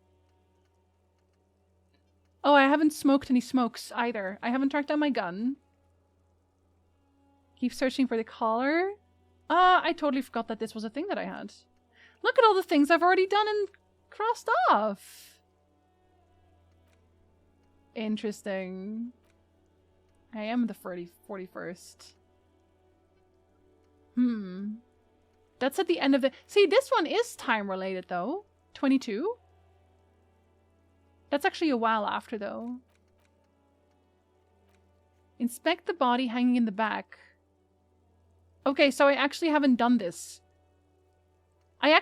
Oh, I haven't smoked any smokes either. I haven't tracked down my gun. Keep searching for the collar. I totally forgot that this was a thing that I had. Look at all the things I've already done and crossed off. Interesting. I am the 41st. That's at the end of the... See, this one is time related, though. 22? That's actually a while after, though. Inspect the body hanging in the back. Okay, so I actually haven't done this. I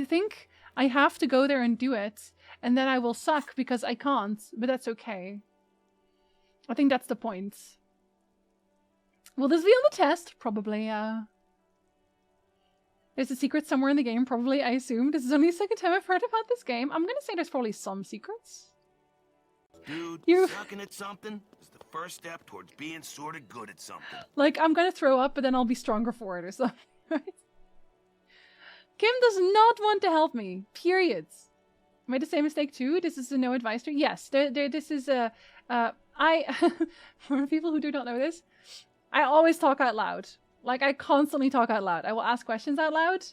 think I have to go there and do it. And then I will suck because I can't, but that's okay. I think that's the point. Will this be on the test? Probably, There's a secret somewhere in the game, probably, I assume. This is only the second time I've heard about this game. I'm gonna say there's probably some secrets. Dude, sucking at something is the first step towards being sort of good at something. Like, I'm gonna throw up, but then I'll be stronger for it or something, right? Kim does not want to help me. Period. Made the same mistake too. This is a no advice to. Yes, this is a. For people who do not know this, I always talk out loud. Like, I constantly talk out loud. I will ask questions out loud.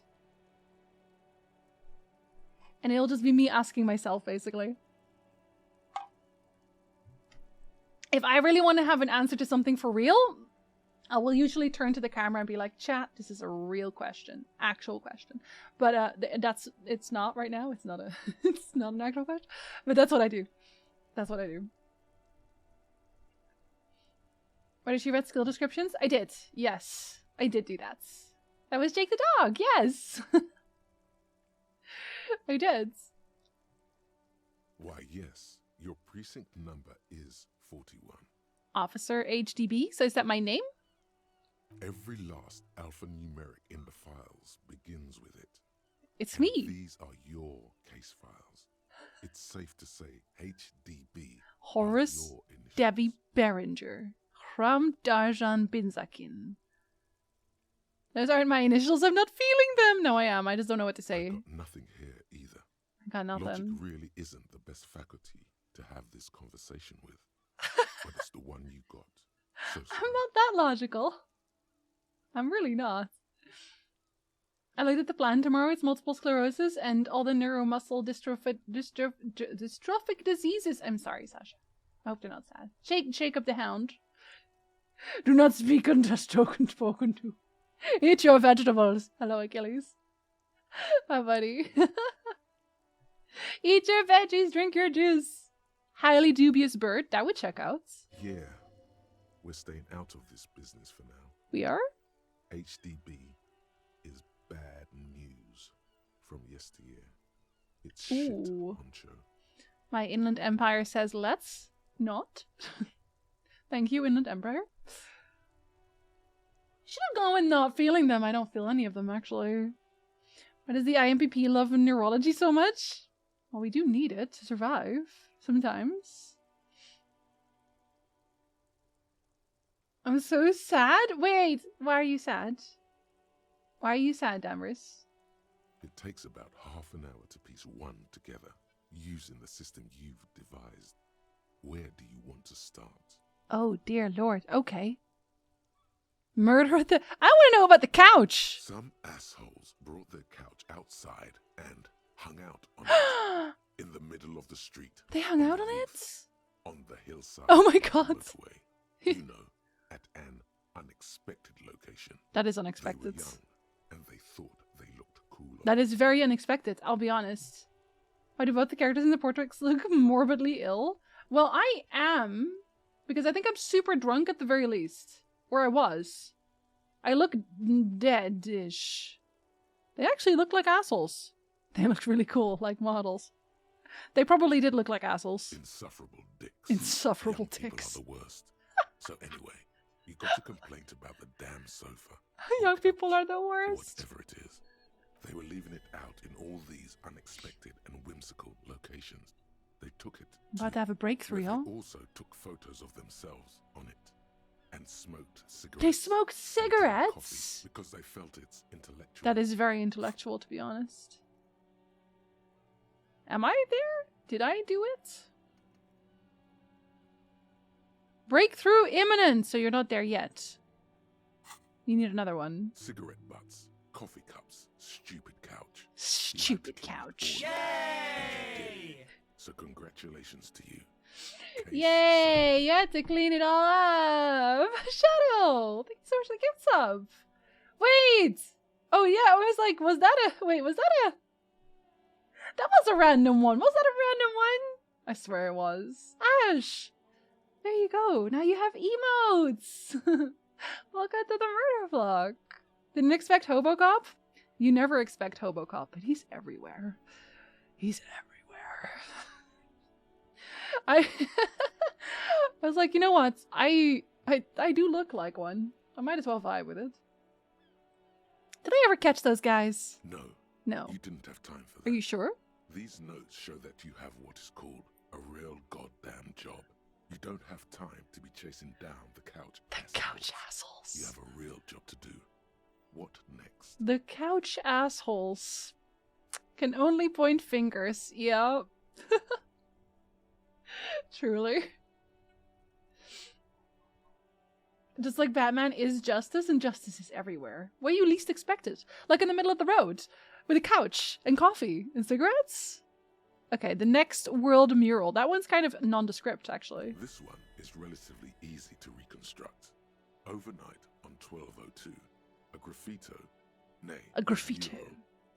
And it'll just be me asking myself, basically. If I really want to have an answer to something for real, I will usually turn to the camera and be like, chat, this is a real question. Actual question. But it's not right now. It's not it's not an actual question. But that's what I do. That's what I do. What did you read skill descriptions? I did. Yes. I did do that. That was Jake the dog. Yes. I did. Why, yes. Your precinct number is 41. Officer HDB. So is that my name? Every last alphanumeric in the files begins with it. It's and me. These are your case files. It's safe to say HDB. Horace Debbie Berenger. Ram Darjan Binzakin. Those aren't my initials. I'm not feeling them. No, I am. I just don't know what to say. I've got nothing here either. I got nothing. Logic really isn't the best faculty to have this conversation with. But it's the one you got. So I'm not that logical. I'm really not. I looked at the plan. Tomorrow it's multiple sclerosis and all the neuromuscle dystrophic diseases. I'm sorry, Sasha. I hope they're not sad. Shake up the hound. Do not speak unless spoken to. Eat your vegetables. Hello, Achilles. Hi, buddy. Eat your veggies, drink your juice. Highly dubious bird. That would check out. yeah, we're staying out of this business for now. We are? HDB is bad news from yesteryear. It's shit, Ooh. honcho. My Inland Empire says let's not. Thank you, Inland Empire. Should have gone with not feeling them. I don't feel any of them, actually. Why does the IMPP love neurology so much? Well, we do need it to survive. Sometimes. I'm so sad. Wait, why are you sad? Why are you sad, Damaris? It takes about half an hour to piece one together, using the system you've devised. Where do you want to start? Oh, dear Lord. Okay. Murder at the... I want to know about the couch! Some assholes brought their couch outside and hung out on it in the middle of the street. They hung out on it? On the hillside. Oh my god. You know, at an unexpected location. That is unexpected. They were young, and they thought they looked cool. That is very unexpected, I'll be honest. Why do both the characters in the portraits look morbidly ill? Well, I am, because I think I'm super drunk at the very least. Where I was. I look dead-ish. They actually look like assholes. They looked really cool, like models. They probably did look like assholes. Insufferable dicks. Insufferable Young dicks. people are the worst. So anyway, you got a complaint about the damn sofa. Young people are the worst. Whatever it is. They were leaving it out in all these unexpected and whimsical locations. They took it. About to have a breakthrough, y'all. They also took photos of themselves on it. And smoked cigarettes. They smoked cigarettes? Because they felt it's intellectual. That is very intellectual, to be honest. Am I there? Did I do it? Breakthrough imminent, so you're not there yet. You need another one. Cigarette butts, coffee cups, stupid couch. Stupid couch. Yay! So congratulations to you. Yay! You had to clean it all up! Shadow! Thank you so much for the gift sub! Wait! Oh yeah, I was like, was that a... Wait, was that a... That was a random one! Was that a random one? I swear it was. Ash! There you go, now you have emotes! Welcome to the murder vlog! Didn't expect Hobocop? You never expect Hobocop, but he's everywhere. He's everywhere. I was like, you know what? I do look like one. I might as well vibe with it. Did I ever catch those guys? No. No. You didn't have time for that. Are you sure? These notes show that you have what is called a real goddamn job. You don't have time to be chasing down the couch assholes. Couch assholes. You have a real job to do. What next? The couch assholes can only point fingers. Yeah. Truly. Just like Batman is justice, and justice is everywhere. Where you least expect it. Like in the middle of the road. With a couch and coffee and cigarettes. Okay, the next world mural. That one's kind of nondescript, actually. This one is relatively easy to reconstruct. Overnight on 1202, a graffito, nay, A graffito, mural,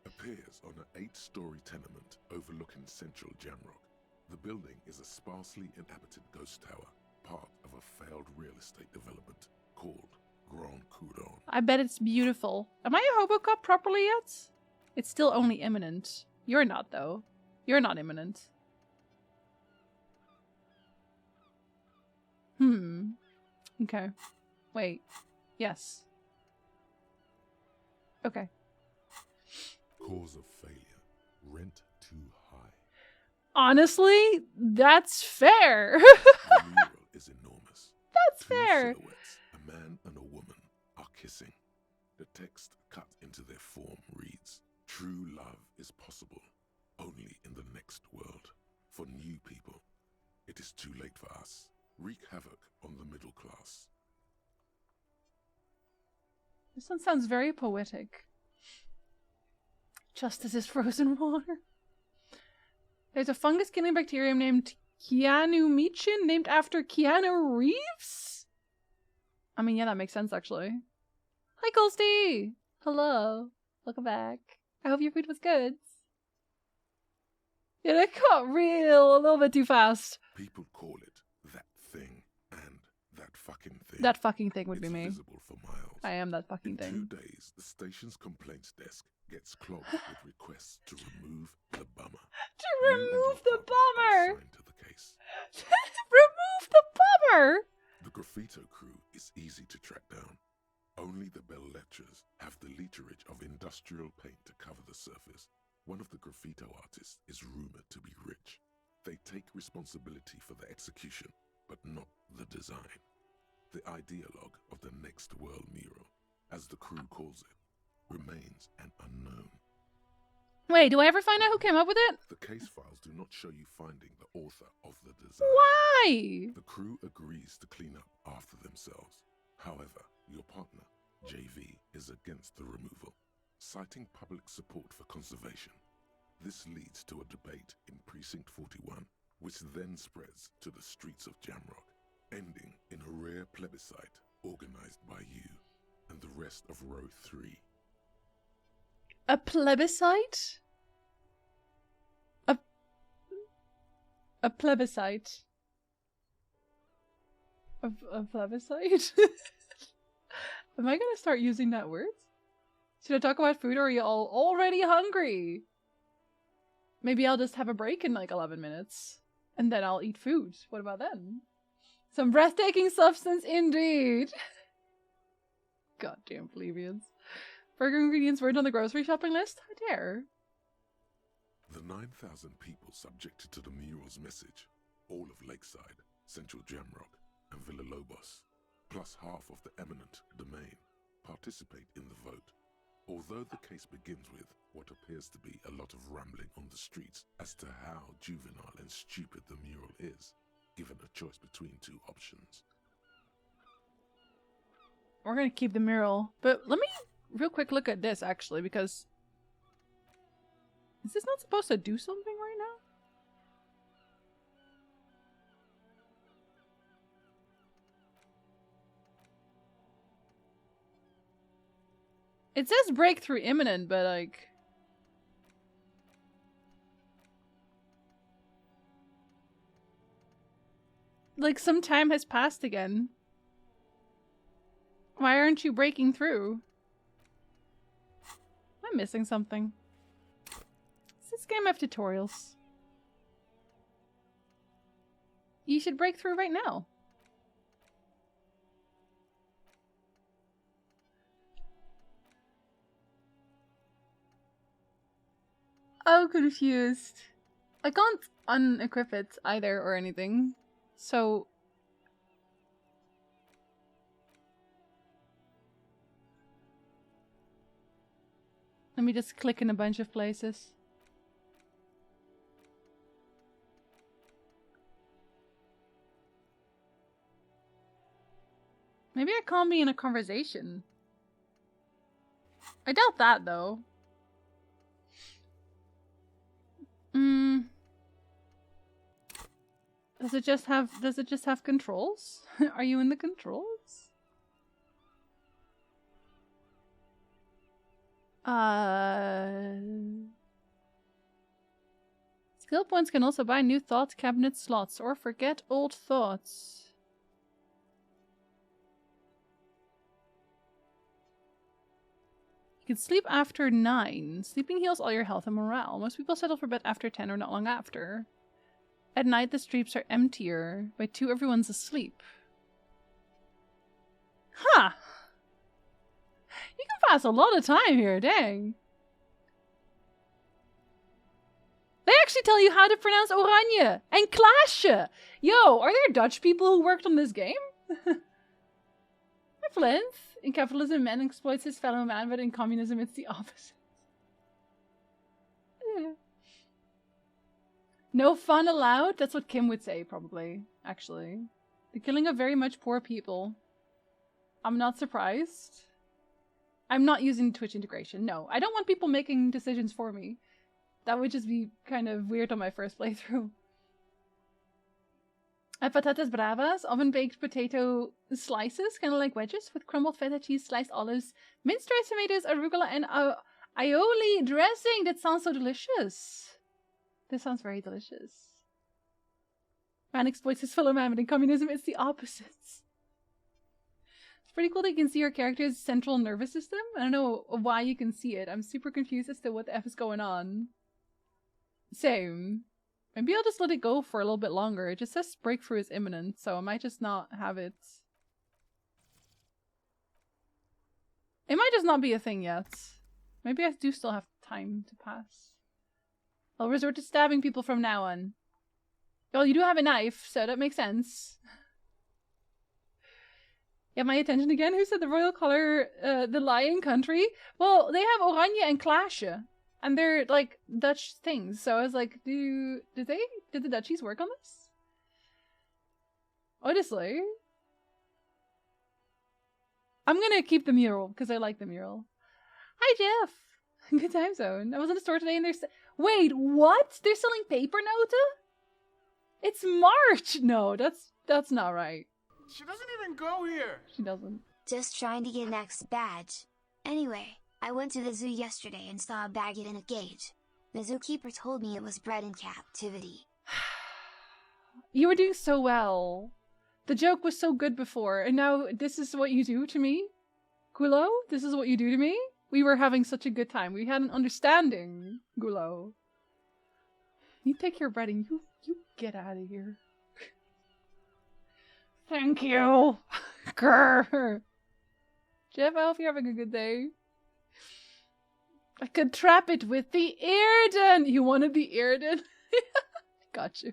appears on an 8-story tenement overlooking central Jamrock. The building is a sparsely inhabited ghost tower, part of a failed real estate development called Grand Couronne. I bet it's beautiful. Am I a Hobocop properly yet? It's still only imminent. You're not, though. You're not imminent. Okay. Wait. Yes. Okay. Cause of failure. Rent too high. Honestly, that's fair. The mural is enormous. That's Two fair. silhouettes, a man and a woman, are kissing. The text cut into their form reads, "True love is possible only in the next world. For new people, it is too late for us. Wreak havoc on the middle class." This one sounds very poetic. Justice is frozen water. There's a fungus-killing bacterium named Keanu named after Keanu Reeves? I mean, yeah, that makes sense, actually. Hi, Goldie! Hello. Welcome back. I hope your food was good. Yeah, that got real a little bit too fast. People call it that thing and that fucking thing. That fucking thing would It's be me. visible for miles. I am that fucking In thing. 2 days, the station's complaints desk gets clogged with requests to remove the bummer. To You and remove your the partner are bummer! assigned to the case. Remove the bummer! The graffito crew is easy to track down. Only the bell lectures have the literage of industrial paint to cover the surface. One of the graffito artists is rumored to be rich. They take responsibility for the execution, but not the design. The ideologue of the next world mural, as the crew calls it, remains an unknown. Wait, do I ever find out who came up with it? The case files do not show you finding the author of the design. Why? The crew agrees to clean up after themselves. However, your partner, JV, is against the removal, citing public support for conservation. This leads to a debate in Precinct 41, which then spreads to the streets of Jamrock, ending in a rare plebiscite organized by you and the rest of Row 3. A plebiscite? A plebiscite? A plebiscite? Am I gonna start using that word? Should I talk about food, or are you all already hungry? Maybe I'll just have a break in like 11 minutes. And then I'll eat food. What about then? Some breathtaking substance indeed! Goddamn plebeians. Burger ingredients weren't on the grocery shopping list? How dare? The 9,000 people subjected to the mural's message, all of Lakeside, Central Jamrock, and Villa Lobos, plus half of the eminent domain, participate in the vote. Although the case begins with what appears to be a lot of rambling on the streets as to how juvenile and stupid the mural is, given a choice between two options. We're gonna keep the mural. But let me real quick look at this, actually, because... Is this not supposed to do something right now? It says breakthrough imminent, but like... Like some time has passed again. Why aren't you breaking through? Am I missing something? Does this game have tutorials? you should break through right now. Oh, confused. I can't unequip it either or anything. So... let me just click in a bunch of places. Maybe I can't be in a conversation. I doubt that, though. Does it just have controls? Are you in the controls? Skill points can also buy new thought cabinet slots or forget old thoughts. You can sleep after 9. Sleeping heals all your health and morale. Most people settle for bed after 10 or not long after. At night, the streets are emptier. By 2, everyone's asleep. Huh. You can pass a lot of time here, dang. They actually tell you how to pronounce oranje and klaasje. Yo, are there Dutch people who worked on this game? Hi, Flint. In capitalism, man exploits his fellow man, but in communism, it's the opposite. No fun allowed? That's what Kim would say, probably, actually. The killing of very much poor people. I'm not surprised. I'm not using Twitch integration. No, I don't want people making decisions for me. That would just be kind of weird on my first playthrough. Patatas bravas, oven-baked potato slices, kind of like wedges, with crumbled feta cheese, sliced olives, minced rice tomatoes, arugula, and aioli dressing. That sounds so delicious. This sounds very delicious. Man exploits his fellow man, but in communism, it's the opposites. It's pretty cool that you can see your character's central nervous system. I don't know why you can see it. I'm super confused as to what the F is going on. Same. Maybe I'll just let it go for a little bit longer. It just says breakthrough is imminent, so I might just not have it. It might just not be a thing yet. Maybe I do still have time to pass. I'll resort to stabbing people from now on. Well, you do have a knife, so that makes sense. You have my attention again? Who said the royal color, the lion country? Well, they have oranje and klaasje. And they're, like, Dutch things. So I was like, did the Dutchies work on this? Honestly. I'm gonna keep the mural, because I like the mural. Hi, Jeff! Good time zone. I was in the store today and they're wait, what? They're selling paper noten? It's March! No, that's not right. She doesn't even go here! She doesn't. Just trying to get an X badge. Anyway, I went to the zoo yesterday and saw a baggot in a cage. The zookeeper told me it was bred in captivity. You were doing so well. The joke was so good before, and now this is what you do to me? Gulo, this is what you do to me? We were having such a good time. We had an understanding, Gulo. You take your bread and you get out of here. Thank you. Grr. Jeff, I hope you're having a good day. I could trap it with the Earden. You wanted the Earden? Got you.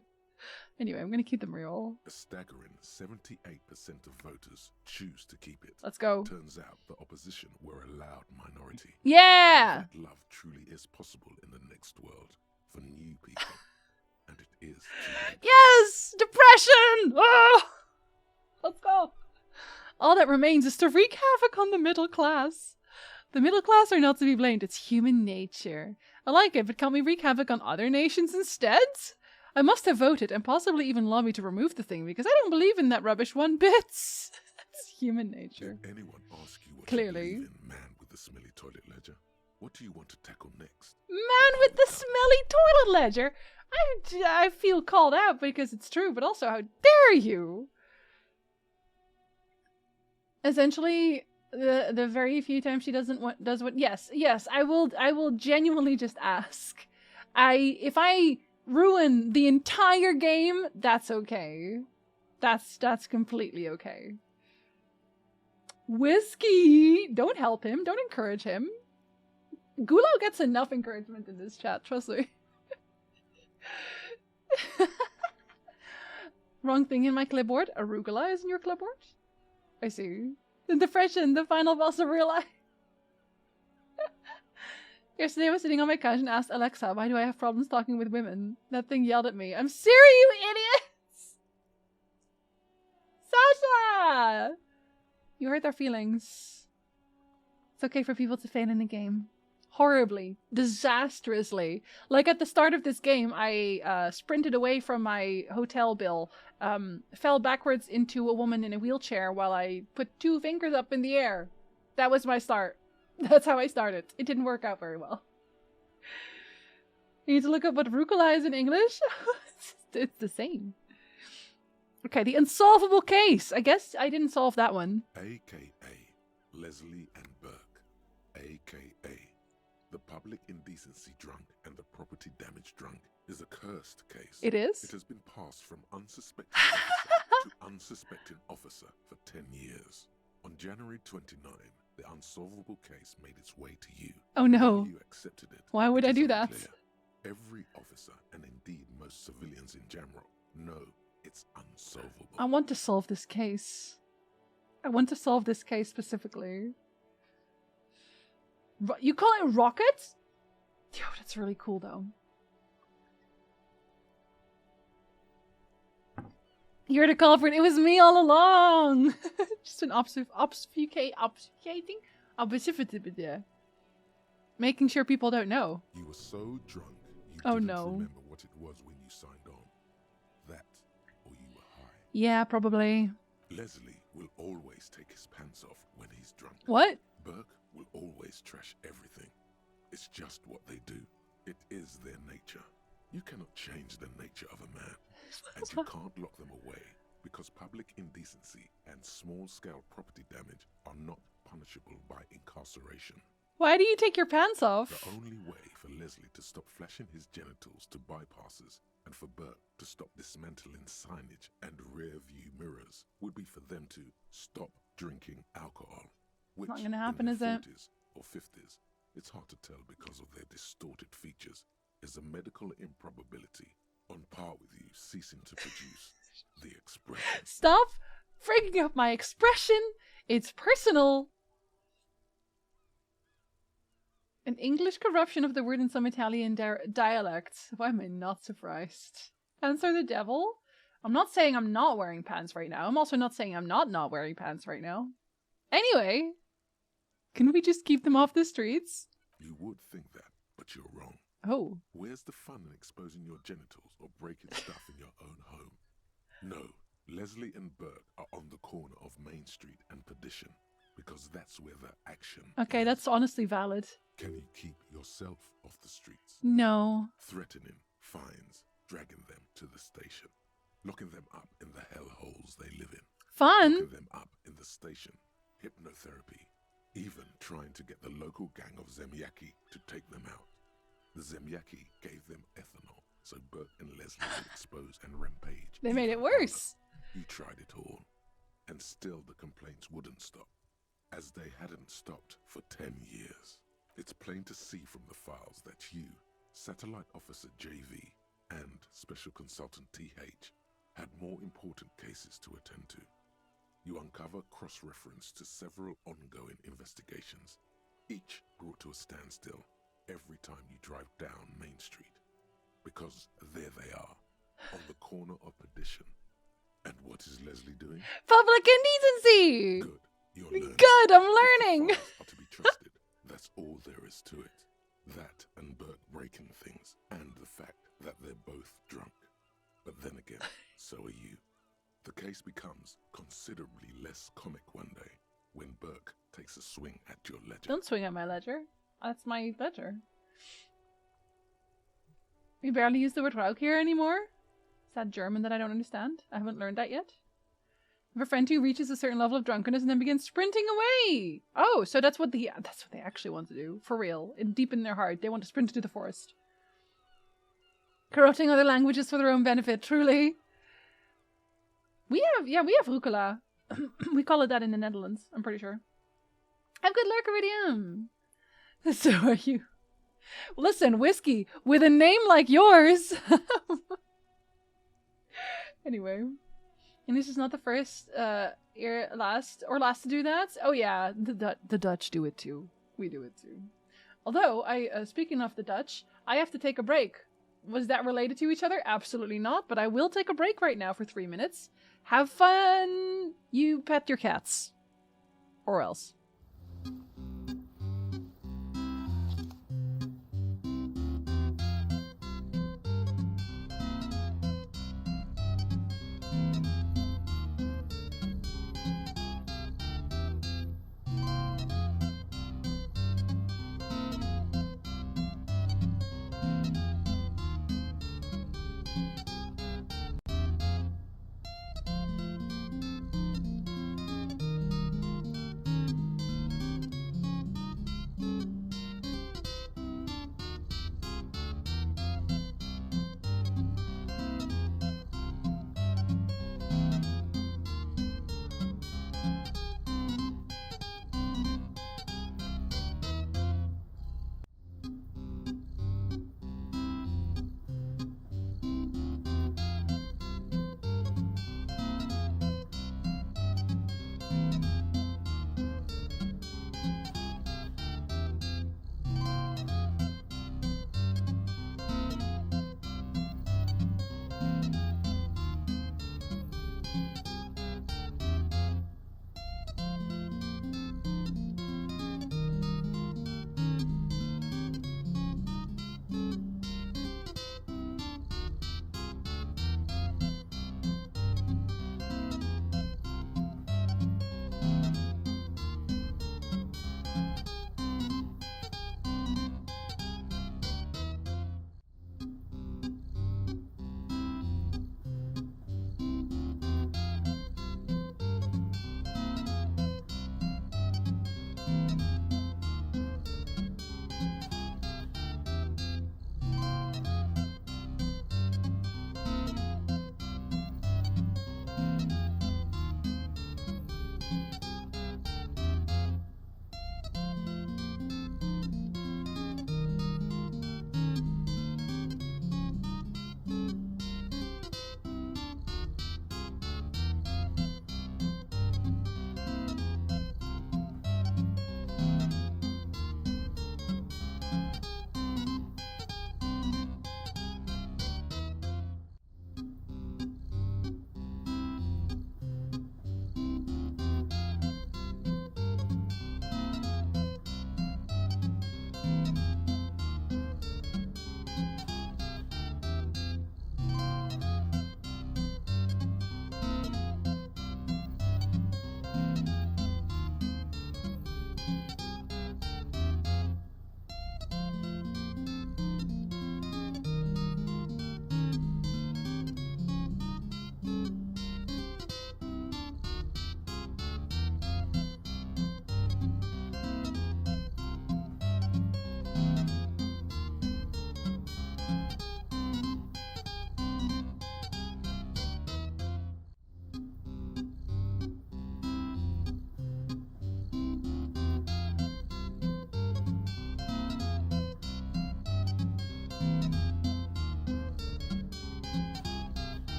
Anyway, I'm going to keep the mural. A staggering 78% of voters choose to keep it. Let's go. Turns out the opposition were a loud minority. Yeah! That love truly is possible in the next world for new people. And it is too late. Yes! Depression! Oh! Let's go. All that remains is to wreak havoc on the middle class. The middle class are not to be blamed. It's human nature. I like it, but can't we wreak havoc on other nations instead? I must have voted and possibly even lobbied to remove the thing because I don't believe in that rubbish one bit. It's human nature. Did anyone ask you what Clearly. you believe in, man with the smelly toilet ledger? What do you want to tackle next? Man with the smelly toilet ledger? I feel called out because it's true, but also how dare you? Essentially, the very few times she does what yes, I will genuinely just ask. If I ruin the entire game, that's okay. That's completely okay. Whiskey! Don't help him. Don't encourage him. Gulo gets enough encouragement in this chat, trust me. Wrong thing in my clipboard. Arugula is in your clipboard? I see. The depression, the final boss of real life. Yesterday I was sitting on my couch and asked Alexa, why do I have problems talking with women? That thing yelled at me. I'm Siri, you idiots! Sasha! You hurt our feelings. It's okay for people to fail in a game. Horribly. Disastrously. Like at the start of this game, I sprinted away from my hotel bill, fell backwards into a woman in a wheelchair while I put 2 fingers up in the air. That was my start. That's how I started. It didn't work out very well. You need to look up what rucola is in English. It's the same. Okay, the unsolvable case. I guess I didn't solve that one. A.K.A. Leslie and Burke. A.K.A. The public indecency drunk and the property damage drunk is a cursed case. It is? It has been passed from unsuspecting officer to unsuspecting officer for 10 years. On January 29, the unsolvable case made its way to you. Oh no. You accepted it. Why would I do that? Every officer, and indeed most civilians in general, know it's unsolvable. I want to solve this case. I want to solve this case specifically. You call it rocket? Yo, that's really cool though. You're the culprit. It was me all along. Just an obfuscating. Making sure people don't know. You were so drunk, you oh didn't no. remember what it was when you signed on. That, or you were high. Yeah, probably. Leslie will always take his pants off when he's drunk. What? Burke will always trash everything. It's just what they do. It is their nature. You cannot change the nature of a man. And you can't lock them away because public indecency and small-scale property damage are not punishable by incarceration. Why do you take your pants off? The only way for Leslie to stop flashing his genitals to bypassers and for Burke to stop dismantling signage and rear-view mirrors would be for them to stop drinking alcohol. Which, not going to happen, in is their it? 40s or 50s, it's hard to tell because of their distorted features, is a medical improbability on par with you ceasing to produce the expression. Stop freaking up my expression. It's personal. An English corruption of the word in some Italian dialects. Why am I not surprised? Pants are the devil? I'm not saying I'm not wearing pants right now. I'm also not saying I'm not wearing pants right now. Anyway, can we just keep them off the streets? You would think that, but you're wrong. Oh. Where's the fun in exposing your genitals or breaking stuff in your own home? No, Leslie and Burke are on the corner of Main Street and Perdition because that's where the action Okay, is. that's honestly valid. Can you keep yourself off the streets? No. Threatening fines, dragging them to the station, locking them up in the hellholes they live in. Fun. Locking them up in the station, hypnotherapy, even trying to get the local gang of Zemyaki to take them out. The Zemyaki gave them ethanol, so Burke and Leslie would expose and rampage. They made it worse. You tried it all, and still the complaints wouldn't stop, as they hadn't stopped for 10 years. It's plain to see from the files that you, Satellite Officer JV, and Special Consultant TH, had more important cases to attend to. You uncover cross-reference to several ongoing investigations, each brought to a standstill every time you drive down Main Street. Because there they are, on the corner of Perdition. And what is Leslie doing? Public indecency! Good. You're learning. Good, I'm learning! The files are to be trusted. That's all there is to it. That and Burke breaking things, and the fact that they're both drunk. But then again, so are you. The case becomes considerably less comic one day when Burke takes a swing at your ledger. Don't swing at my ledger. That's my ledger. We barely use the word Rauk here anymore. Is that German that I don't understand? I haven't learned that yet. If a friend who reaches a certain level of drunkenness and then begins sprinting away. Oh, so that's what they actually want to do. For real. Deep in their heart, they want to sprint into the forest. Corrupting other languages for their own benefit, truly. We have rucola. We call it that in the Netherlands, I'm pretty sure. Have good luck, Iridium. So are you. Listen, Whiskey, with a name like yours. Anyway. And this is not the first, last to do that. Oh yeah, the Dutch do it too. We do it too. Although, speaking of the Dutch, I have to take a break. Was that related to each other? Absolutely not, but I will take a break right now for 3 minutes. Have fun! You pet your cats. Or else.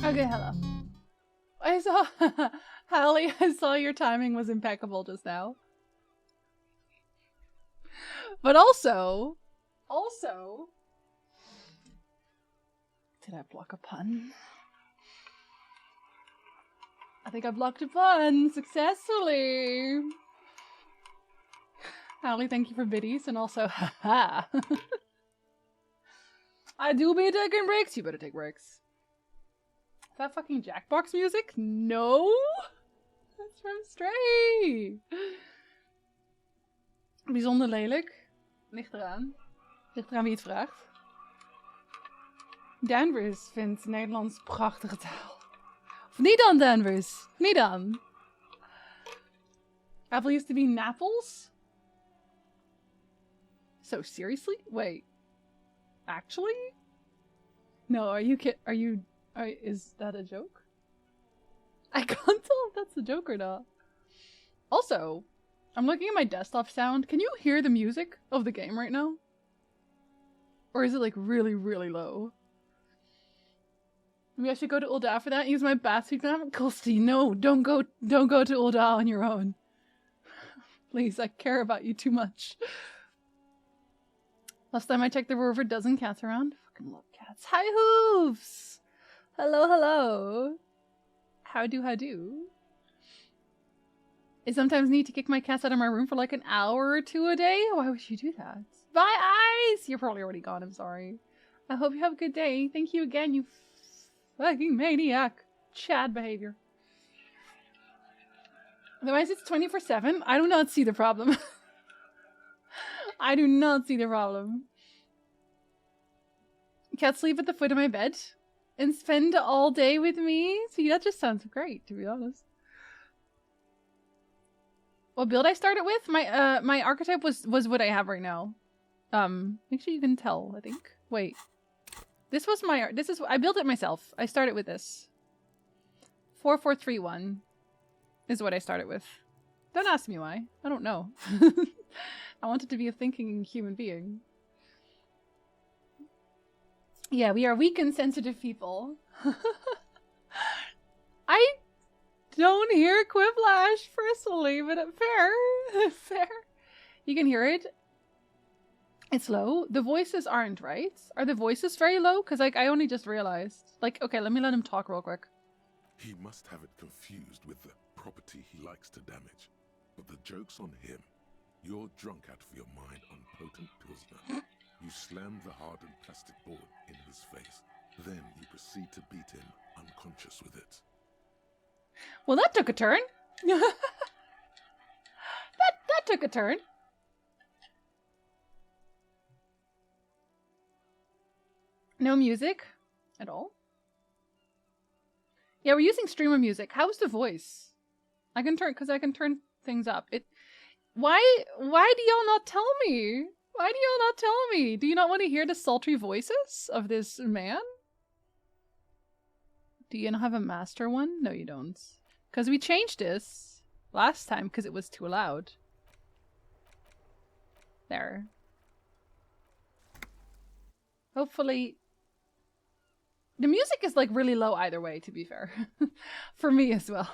Okay, hello. I saw Hallie, I saw your timing was impeccable just now. But also did I block a pun? I think I blocked a pun successfully. Hallie, thank you for biddies, and also, haha. I do be taking breaks. You better take breaks. Is that fucking Jackbox music? No! That's from Stray! Bijzonder lelijk. Ligt eraan. Ligt eraan wie het vraagt. Danvers vindt Nederlands prachtige taal. Of niet dan, Danvers? Niet dan. Apple used to be Naples? So seriously? Wait. Actually? No, are you is that a joke? I can't tell if that's a joke or not. Also, I'm looking at my desktop sound. Can you hear the music of the game right now? Or is it like really, really low? Maybe I should go to Ulda for that and use my bathsuit now? Kulsti, no, don't go to Ulda on your own. Please, I care about you too much. Last time I checked, there were over a dozen cats around. Fucking love cats. Hi, Hooves! Hello, hello. How do? I sometimes need to kick my cats out of my room for like an hour or two a day. Why would you do that? Bye, Ice! You're probably already gone, I'm sorry. I hope you have a good day. Thank you again, you fucking maniac. Chad behavior. Otherwise, it's 24/7. I do not see the problem. I do not see the problem. Cats sleep at the foot of my bed and spend all day with me. See, that just sounds great, to be honest. What build I started with? My archetype was what I have right now. Make sure you can tell, I think. Wait. I built it myself. I started with this. 4431 is what I started with. Don't ask me why. I don't know. I wanted to be a thinking human being. Yeah, we are weak and sensitive people. I don't hear Quiplash personally, but fair. Fair. You can hear it. It's low. The voices aren't, right? Are the voices very low? Because like I only just realized. Like, okay, let me let him talk real quick. He must have it confused with the property he likes to damage. But the joke's on him. You're drunk out of your mind on potent Pilsner. You slam the hardened plastic board in his face. Then you proceed to beat him unconscious with it. Well, that took a turn. that took a turn. No music at all. Yeah, we're using streamer music. How's the voice? I can turn things up. Why do y'all not tell me? Why do y'all not tell me? Do you not want to hear the sultry voices of this man? Do you not have a master one? No, you don't. Because we changed this last time because it was too loud. There. Hopefully... The music is like really low either way, to be fair. For me as well.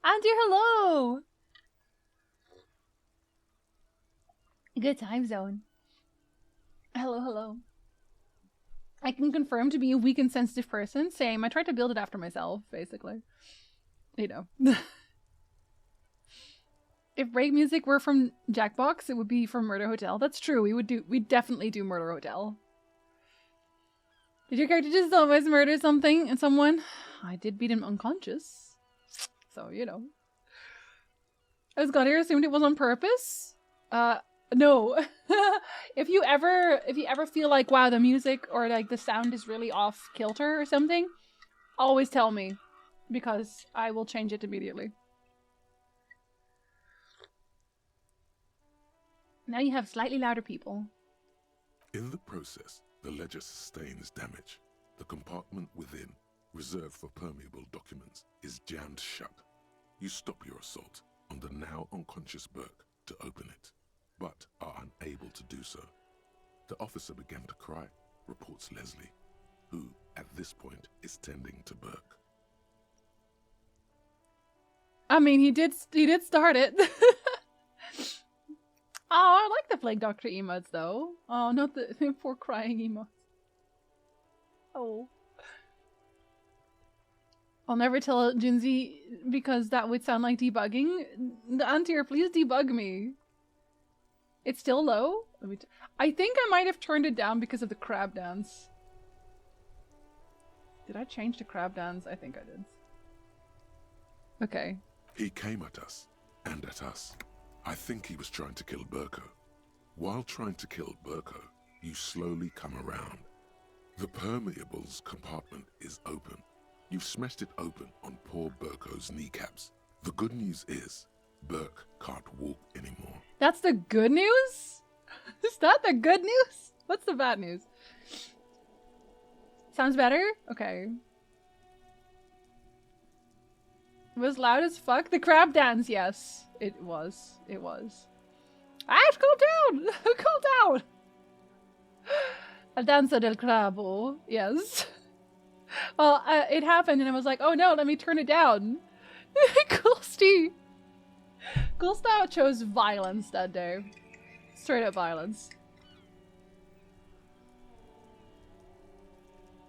Andrew, hello! Good time zone. Hello, hello. I can confirm to be a weak and sensitive person. Same. I tried to build it after myself, basically. You know. If break music were from Jackbox, it would be from Murder Hotel. That's true. We'd definitely do Murder Hotel. Did your character just always murder something and someone? I did beat him unconscious. So, you know. I just got here, assumed it was on purpose. No. If you ever feel like, wow, the music or like the sound is really off kilter or something, always tell me, because I will change it immediately. Now you have slightly louder people. In the process, the ledger sustains damage. The compartment within, reserved for permeable documents, is jammed shut. You stop your assault on the now unconscious Burke to open it, but are unable to do so. The officer began to cry, reports Leslie. who, at this point, is tending to Burke. I mean, he did start it. Oh, I like the Plague Doctor emotes though. Oh, not the poor crying emotes. Oh. I'll never tell Jinzi because that would sound like debugging. The Antir, please debug me. It's still low? I think I might have turned it down because of the crab dance. Did I change the crab dance? I think I did. Okay. He came at us, and at us. I think he was trying to kill Burko. While trying to kill Burko, you slowly come around. The permeables compartment is open. You've smashed it open on poor Burko's kneecaps. The good news is, Burke can't walk anymore. That's the good news? Is that the good news? What's the bad news? Sounds better? Okay. It was loud as fuck. The crab dance, yes. It was. It was. Ah, calm down! Calm down! A danza del crabo, yes. Well, it happened and I was like, oh no, let me turn it down. Coolsty. Coolsty chose violence that day. Straight up violence.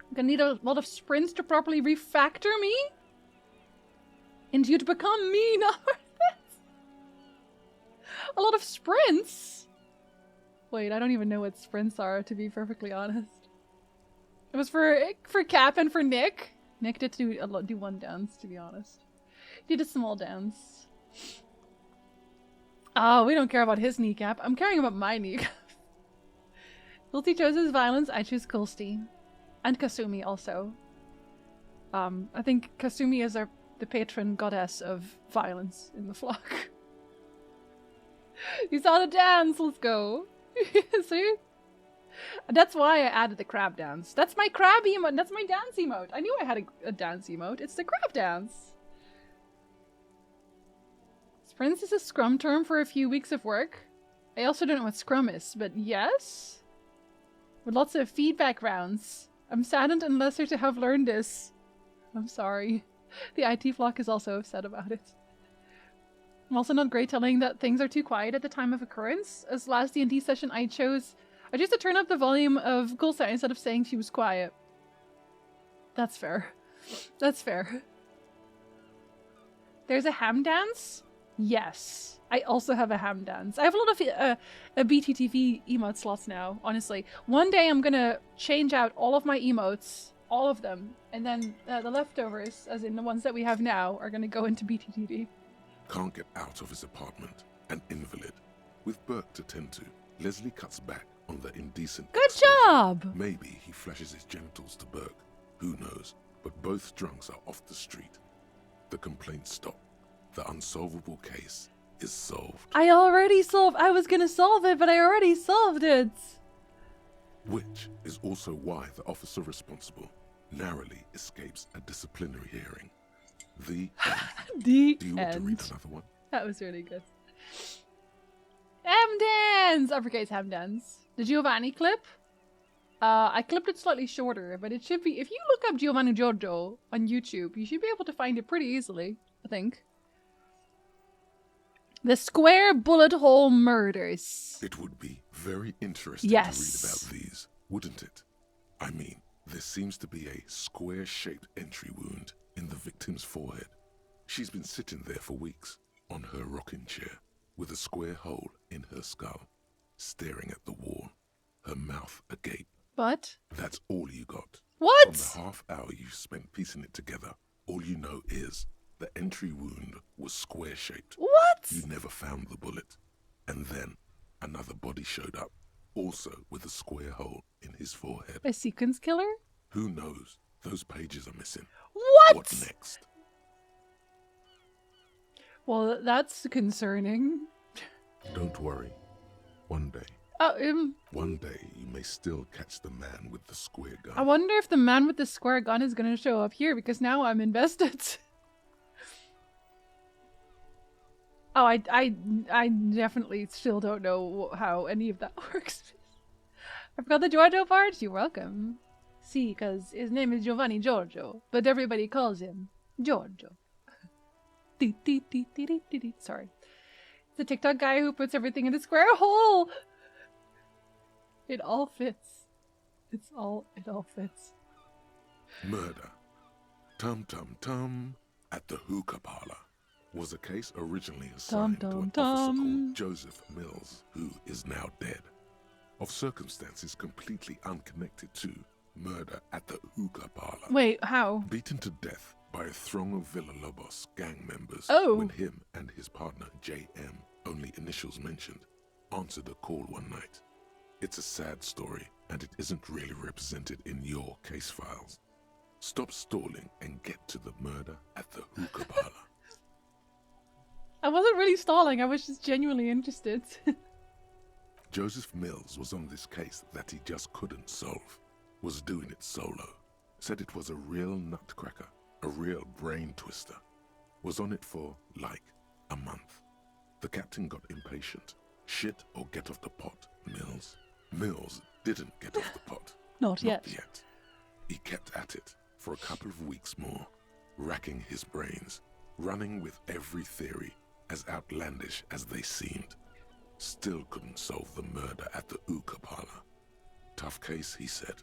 I'm gonna need a lot of sprints to properly refactor me? And you to become me, not this. A lot of sprints? Wait, I don't even know what sprints are, to be perfectly honest. It was for Cap and for Nick. Nick did do one dance, to be honest. He did a small dance. Oh, we don't care about his kneecap. I'm caring about my kneecap. Kulsti chose his violence. I choose Kulsti. And Kasumi also. I think Kasumi is the patron goddess of violence in the flock. You saw the dance. Let's go. See? That's why I added the crab dance. That's my crab emote. That's my dance emote. I knew I had a dance emote. It's the crab dance. Sprints is a scrum term for a few weeks of work. I also don't know what scrum is, but yes? With lots of feedback rounds. I'm saddened and lesser to have learned this. I'm sorry. The IT flock is also upset about it. I'm also not great telling that things are too quiet at the time of occurrence. As last D&D session I chose to turn up the volume of Gulsa instead of saying she was quiet. That's fair. That's fair. There's a ham dance? Yes. I also have a ham dance. I have a lot of BTTV emote slots now, honestly. One day I'm gonna change out all of my emotes, all of them, and then the leftovers, as in the ones that we have now, are gonna go into BTTV. Can't get out of his apartment, an invalid. With Burke to tend to, Leslie cuts back on the indecent. Good job! Maybe he flashes his genitals to Burke. Who knows? But both drunks are off the street. The complaints stop. The unsolvable case is solved. I was gonna solve it, but I already solved it! Which is also why the officer responsible narrowly escapes a disciplinary hearing. The end. The Do you want to read another one? That was really good. Ham dance! Uppercase ham dance. The Giovanni clip? I clipped it slightly shorter, but it should be... If you look up Giovanni Giorgio on YouTube, you should be able to find it pretty easily, I think. The Square Bullet Hole Murders. It would be very interesting yes. to read about these, wouldn't it? I mean, there seems to be a square-shaped entry wound in the victim's forehead. She's been sitting there for weeks, on her rocking chair, with a square hole in her skull, staring at the wall, her mouth agape. What? That's all you got. What? From the half hour you spent piecing it together, all you know is the entry wound was square-shaped. What? You never found the bullet. And then another body showed up, also with a square hole in his forehead. A sequence killer? Who knows? Those pages are missing. What? What next? Well, that's concerning. Don't worry. One day. One day you may still catch the man with the square gun. I wonder if the man with the square gun is going to show up here, because now I'm invested. Oh, I definitely still don't know how any of that works. I forgot the Giorgio part. You're welcome. See, because his name is Giovanni Giorgio, but everybody calls him Giorgio. Sorry. It's a TikTok guy who puts everything in a square hole. It all fits. It all fits. Murder. Tum Tum Tum at the hookah parlor was a case originally assigned to an officer called Joseph Mills, who is now dead, of circumstances completely unconnected to murder at the hookah parlor. Wait, how? Beaten to death by a throng of Villalobos gang members when him and his partner J.M., only initials mentioned, answered a call one night. It's a sad story, and it isn't really represented in your case files. Stop stalling and get to the murder at the hookah parlor. I wasn't really stalling, I was just genuinely interested. Joseph Mills was on this case that he just couldn't solve, was doing it solo, said it was a real nutcracker, a real brain twister, was on it for, like, a month. The captain got impatient. Shit or get off the pot, Mills. Mills didn't get off the pot. Not yet. He kept at it for a couple of weeks more, racking his brains, running with every theory, as outlandish as they seemed. Still couldn't solve the murder at the hookah parlor. Tough case, he said.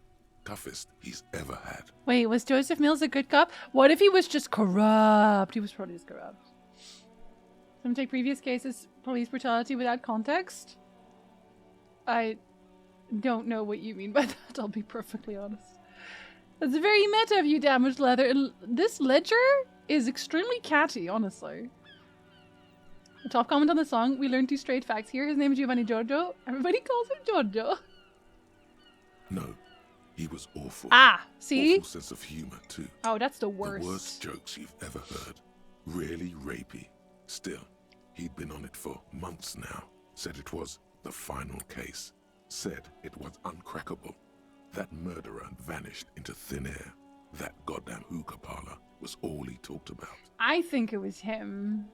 Toughest he's ever had. Wait, was Joseph Mills a good cop? What if he was just corrupt? He was probably just corrupt. Some take previous cases, police brutality without context? I don't know what you mean by that, I'll be perfectly honest. That's very meta of you, Damaged Leather. And this ledger is extremely catty, honestly. The top comment on the song, we learned 2 straight facts here. His name is Giovanni Giorgio. Everybody calls him Giorgio. No, he was awful. Ah, see? Awful sense of humor, too. Oh, that's the worst. The worst jokes you've ever heard. Really rapey. Still, he'd been on it for months now. Said it was the final case. Said it was uncrackable. That murderer vanished into thin air. That goddamn hookah parlor was all he talked about. I think it was him.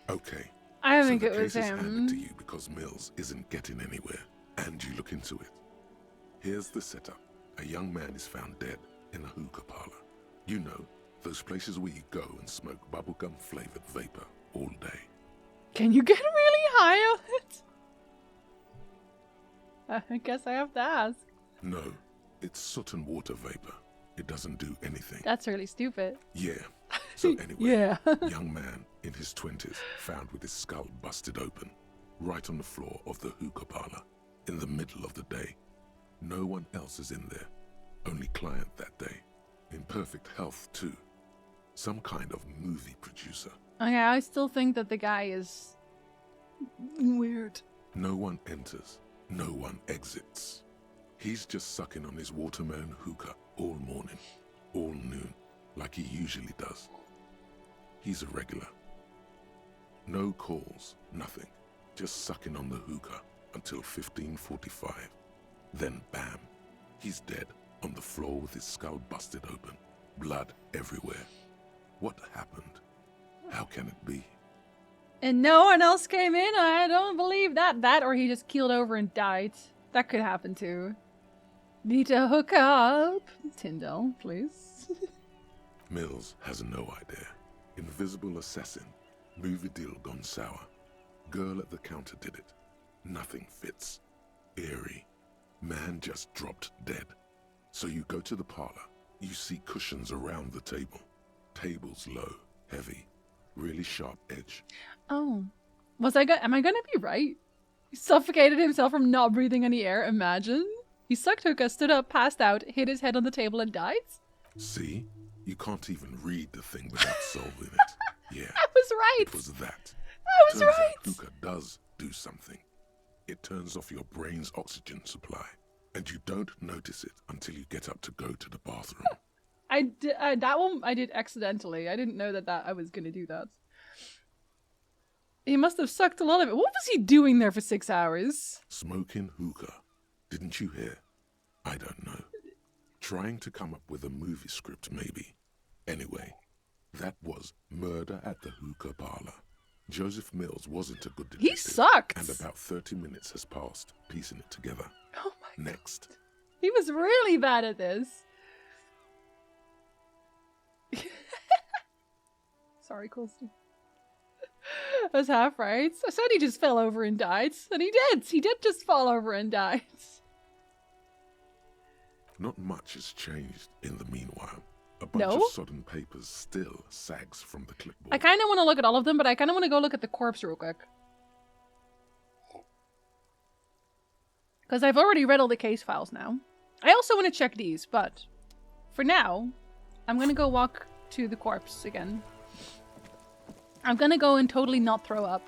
Okay. I think so it was the case is him. handed to you because Mills isn't getting anywhere, and you look into it. Here's the setup. A young man is found dead in a hookah parlor. You know, those places where you go and smoke bubblegum-flavored vapor all day. Can you get really high on it? I guess I have to ask. No, it's soot and water vapor. It doesn't do anything. That's really stupid. Yeah. So anyway, yeah. Young man in his 20s found with his skull busted open, right on the floor of the hookah parlor, in the middle of the day. No one else is in there. Only client that day. In perfect health, too. Some kind of movie producer. Okay, I still think that the guy is weird. No one enters. No one exits. He's just sucking on his watermelon hookah all morning, all noon, like he usually does. He's a regular. No calls, nothing. Just sucking on the hookah until 15:45. Then bam, he's dead on the floor with his skull busted open, blood everywhere. What happened? How can it be? And no one else came in? I don't believe that. That or he just keeled over and died. That could happen too. Need to hook up. Tyndall, please. Mills has no idea. Invisible assassin. Movie deal gone sour. Girl at the counter did it. Nothing fits. Eerie. Man just dropped dead. So you go to the parlor. You see cushions around the table. Table's low, heavy, really sharp edge. Oh. Am I gonna be right? He suffocated himself from not breathing any air, imagine. He sucked hookah, stood up, passed out, hit his head on the table and died? See? You can't even read the thing without solving it. Yeah. I was right! It was that. I was Turns right! out hookah does do something. It turns off your brain's oxygen supply. And you don't notice it until you get up to go to the bathroom. That one I did accidentally. I didn't know that I was gonna do that. He must have sucked a lot of it. What was he doing there for 6 hours? Smoking hookah. Didn't you hear? I don't know. Trying to come up with a movie script, maybe. Anyway, that was Murder at the Hookah Parlor. Joseph Mills wasn't a good detective. He sucked! And about 30 minutes has passed, piecing it together. Oh Next. He was really bad at this. Sorry, Colston. I was half right. I said he just fell over and died. And he did. He did just fall over and die. Not much has changed in the meanwhile. A bunch of sodden papers still sags from the clipboard. I kind of want to look at all of them, but I kind of want to go look at the corpse real quick. Because I've already read all the case files now. I also want to check these, but for now, I'm going to go walk to the corpse again. I'm going to go and totally not throw up.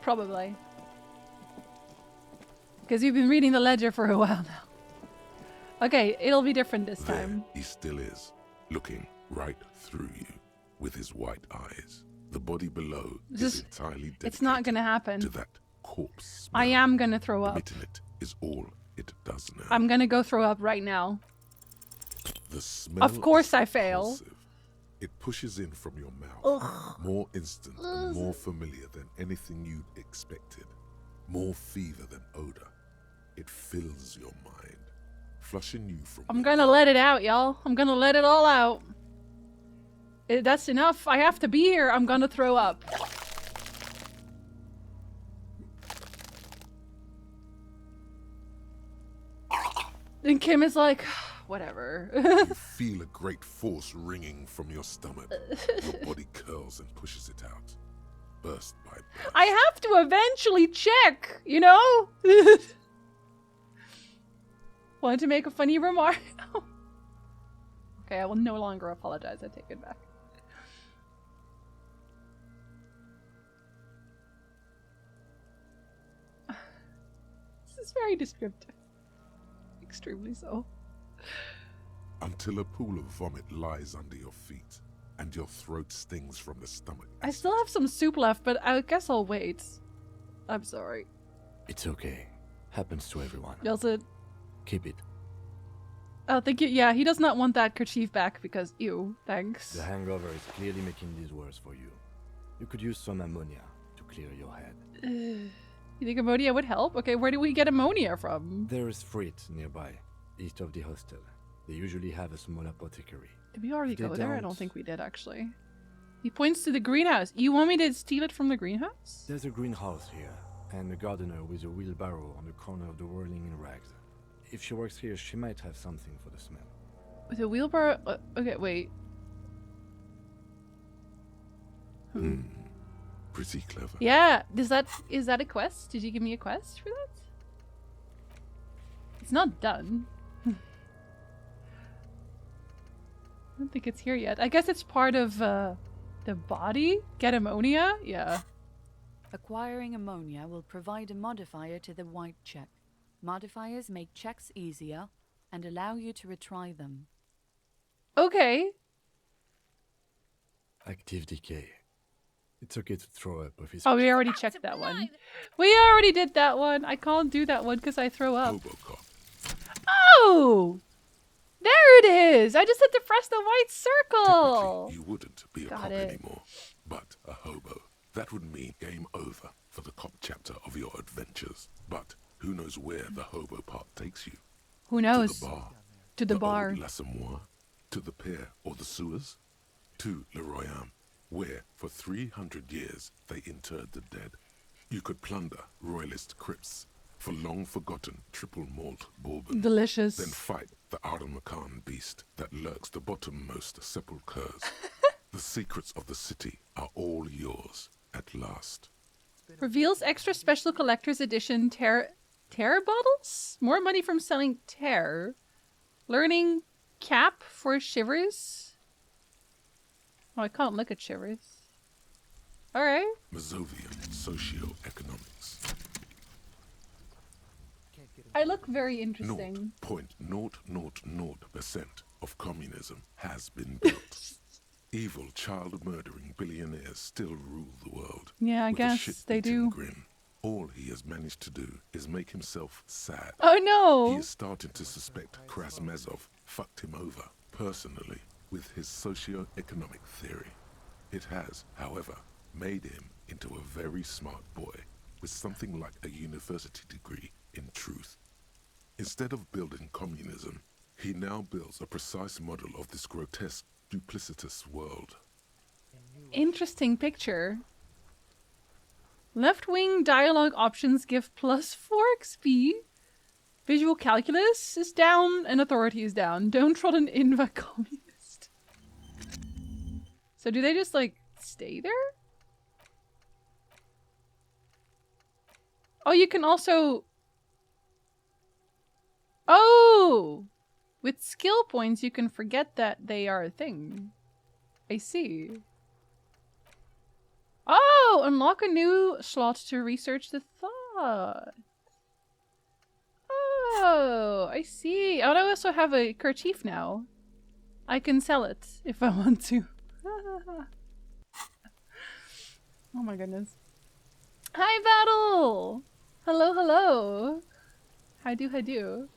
Probably. Because you've been reading the ledger for a while now. Okay, it'll be different this time. He still is, looking right through you with his white eyes. The body below is entirely dedicated it's not going to happen. to that corpse smell. I am going to throw up. Emitting it is all it does now. I'm going to go throw up right now. The smell of course I fail. Repulsive. It pushes in from your mouth, more instant and more familiar than anything you'd expected. More fever than odor. It fills your mind, flushing you from... I'm gonna let it out, y'all. I'm gonna let it all out. That's enough. I have to be here. I'm gonna throw up. And Kim is like, whatever. You feel a great force ringing from your stomach. Your body curls and pushes it out. Burst by burst. I have to eventually check, you know? Want to make a funny remark? Okay, I will no longer apologize. I take it back. This is very descriptive. Extremely so. Until a pool of vomit lies under your feet and your throat stings from the stomach. I still have some soup left, but I guess I'll wait. I'm sorry. It's okay. Happens to everyone. Does it? Keep it. Oh, thank you. Yeah, he does not want that kerchief back because, ew, thanks. The hangover is clearly making these worse for you. You could use some ammonia to clear your head. You think ammonia would help? Okay, where do we get ammonia from? There is Frit nearby, east of the hostel. They usually have a small apothecary. Did we already go there? I don't think we did, actually. He points to the greenhouse. You want me to steal it from the greenhouse? There's a greenhouse here, and a gardener with a wheelbarrow on the corner of the whirling in rags. If she works here, she might have something for the smell. With a wheelbarrow? Okay, wait. Pretty clever. Yeah, is that a quest? Did you give me a quest for that? It's not done. I don't think it's here yet. I guess it's part of the body? Get ammonia? Yeah. Acquiring ammonia will provide a modifier to the white check. Modifiers make checks easier and allow you to retry them. Okay. Active decay. It's okay to throw up if it's... Oh, we already checked that one. We already did that one. I can't do that one because I throw up. Oh! There it is! I just had to press the white circle! Typically, you wouldn't be a cop anymore. But a hobo. That would mean game over for the cop chapter of your adventures. But who knows where the hobo part takes you? Who knows? To the bar. To the bar. Old L'Assommoir. To the pier or the sewers. To Le Royaume, where for 300 years they interred the dead. You could plunder royalist crypts for long-forgotten triple malt bourbon. Delicious. Then fight the Aramakan beast that lurks the bottommost sepulchres. The secrets of the city are all yours at last. Reveals extra special collector's edition terror bottles? More money from selling terror. Learning cap for Shivers? Oh, I can't look at Shivers. Alright. Mazovian socioeconomics. I look very interesting. 0.000% of communism has been built. Evil child-murdering billionaires still rule the world. Yeah, I guess they do. Grin. All he has managed to do is make himself sad. Oh no! He is starting to suspect Krasmezov fucked him over, personally, with his socio-economic theory. It has, however, made him into a very smart boy with something like a university degree in truth. Instead of building communism, he now builds a precise model of this grotesque, duplicitous world. Interesting picture. Left-wing dialogue options give +4 XP. Visual calculus is down and authority is down. Downtrodden inva communist. So do they just like stay there? Oh, you can also... Oh! With skill points, you can forget that they are a thing. I see. Oh! Unlock a new slot to research the thought. Oh, I see. Oh, I also have a kerchief now. I can sell it if I want to. Oh my goodness. Hi, Battle! Hello, hello. How do?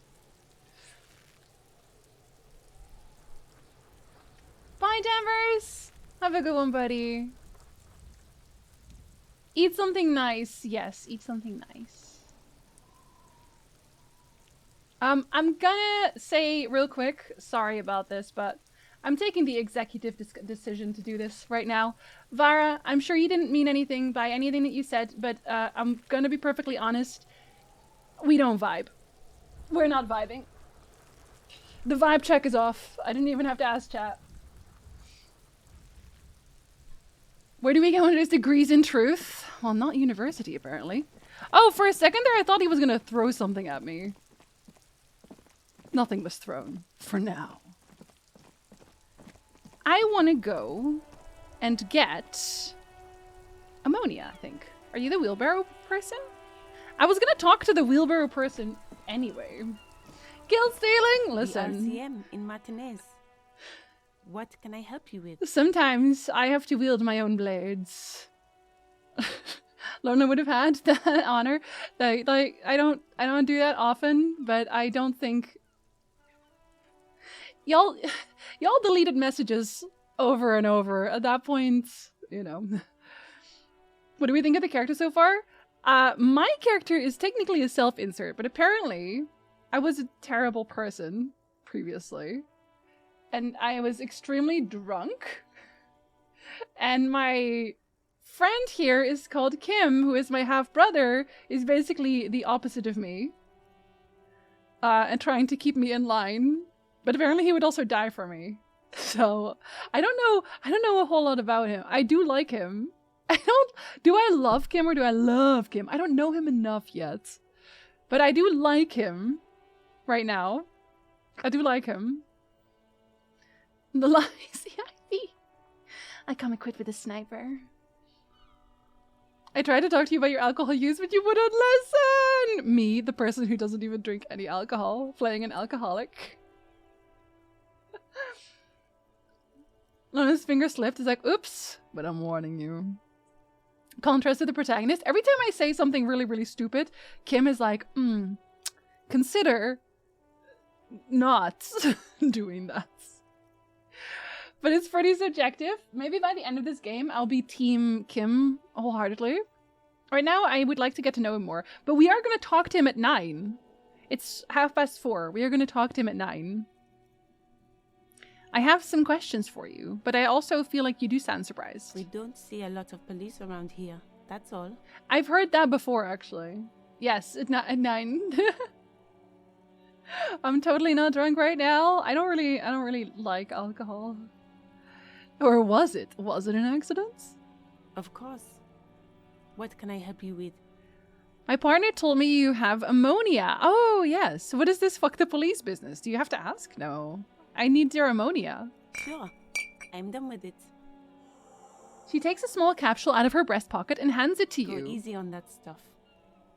Bye, Danvers! Have a good one, buddy. Eat something nice. Yes, eat something nice. I'm gonna say real quick, sorry about this, but I'm taking the executive decision to do this right now. Vara, I'm sure you didn't mean anything by anything that you said, but I'm gonna be perfectly honest. We don't vibe. We're not vibing. The vibe check is off. I didn't even have to ask chat. Where do we get one of his degrees in truth? Well, not university, apparently. Oh, for a second there, I thought he was gonna throw something at me. Nothing was thrown. For now. I want to go and get ammonia, I think. Are you the wheelbarrow person? I was gonna talk to the wheelbarrow person anyway. Guild stealing? Listen. The RCM in Martinez. What can I help you with? Sometimes I have to wield my own blades. Lorna would have had that honor. Like I don't do that often, but I don't think y'all deleted messages over and over. At that point, you know. What do we think of the character so far? My character is technically a self-insert, but apparently I was a terrible person previously. And I was extremely drunk. And my friend here is called Kim, who is my half-brother, is basically the opposite of me. And trying to keep me in line. But apparently he would also die for me. So, I don't know a whole lot about him. I do like him. Do I love Kim or do I love Kim? I don't know him enough yet. But I do like him right now. I do like him. The lies, I come equipped with a sniper. I tried to talk to you about your alcohol use, but you wouldn't listen! Me, the person who doesn't even drink any alcohol, playing an alcoholic. When his finger slipped, he's like, oops, but I'm warning you. Contrast to the protagonist, every time I say something really, really stupid, Kim is like, consider not doing that. But it's pretty subjective. Maybe by the end of this game, I'll be Team Kim wholeheartedly. Right now, I would like to get to know him more. But we are going to talk to him at 9. It's 4:30. We are going to talk to him at 9. I have some questions for you, but I also feel like you do sound surprised. We don't see a lot of police around here. That's all. I've heard that before, actually. Yes, at 9. I'm totally not drunk right now. I don't really like alcohol. Or was it? Was it an accident? Of course. What can I help you with? My partner told me you have ammonia. Oh, yes. What is this fuck the police business? Do you have to ask? No. I need your ammonia. Sure. I'm done with it. She takes a small capsule out of her breast pocket and hands it to you. Go easy on that stuff.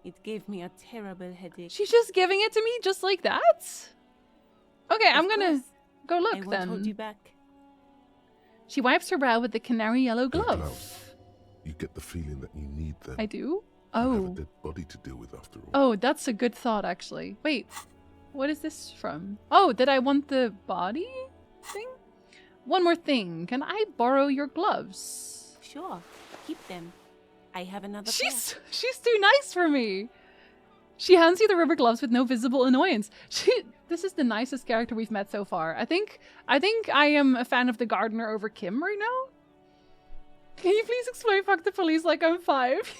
It gave me a terrible headache. She's just giving it to me just like that? Okay, I'm gonna go look I won't then. hold you back. She wipes her brow with the canary yellow glove. Gloves. You get the feeling that you need them. I do? You Oh. have a dead body to deal with after all. Oh, that's a good thought, actually. Wait, what is this from? Oh, did I want the body thing? One more thing. Can I borrow your gloves? Sure. Keep them. I have another She's too nice for me. She hands you the rubber gloves with no visible annoyance. This is the nicest character we've met so far. I think I am a fan of the gardener over Kim right now. Can you please explain fuck the police like I'm 5?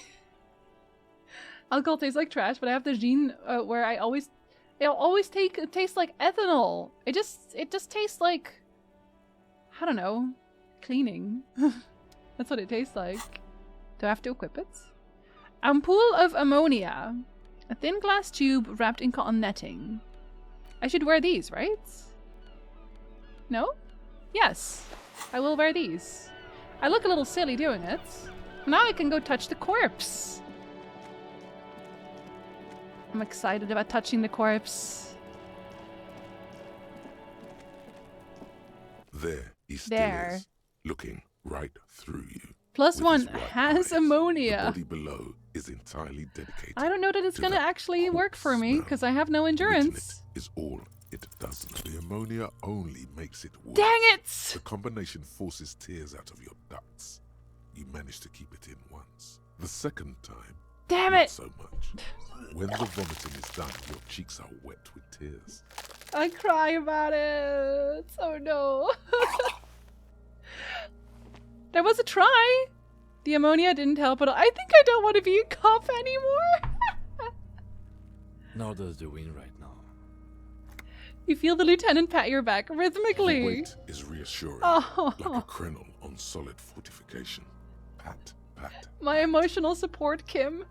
Alcohol tastes like trash, but I have the gene where it'll always taste like ethanol. It just tastes like, I don't know, cleaning. That's what it tastes like. Do I have to equip it? Ampoule of ammonia. A thin glass tube wrapped in cotton netting. I should wear these, right? No? Yes. I will wear these. I look a little silly doing it. Now I can go touch the corpse. I'm excited about touching the corpse. There he still is, looking right through you. +1 has ammonia. The body below is entirely dedicated. I don't know that it's gonna actually work for me because I have no endurance. Is all it doesn't. The ammonia only makes it worse. Dang it! The combination forces tears out of your ducts. You manage to keep it in once. The second time, damn not it! so much. When the vomiting is done, your cheeks are wet with tears. I cry about it. Oh no. There was a try. The ammonia didn't help, but I think I don't want to be a cop anymore. Nor does the wind right now. You feel the lieutenant pat your back The rhythmically. weight is reassuring, Oh. like a krenel on solid fortification. Pat, pat. My emotional support, Kim.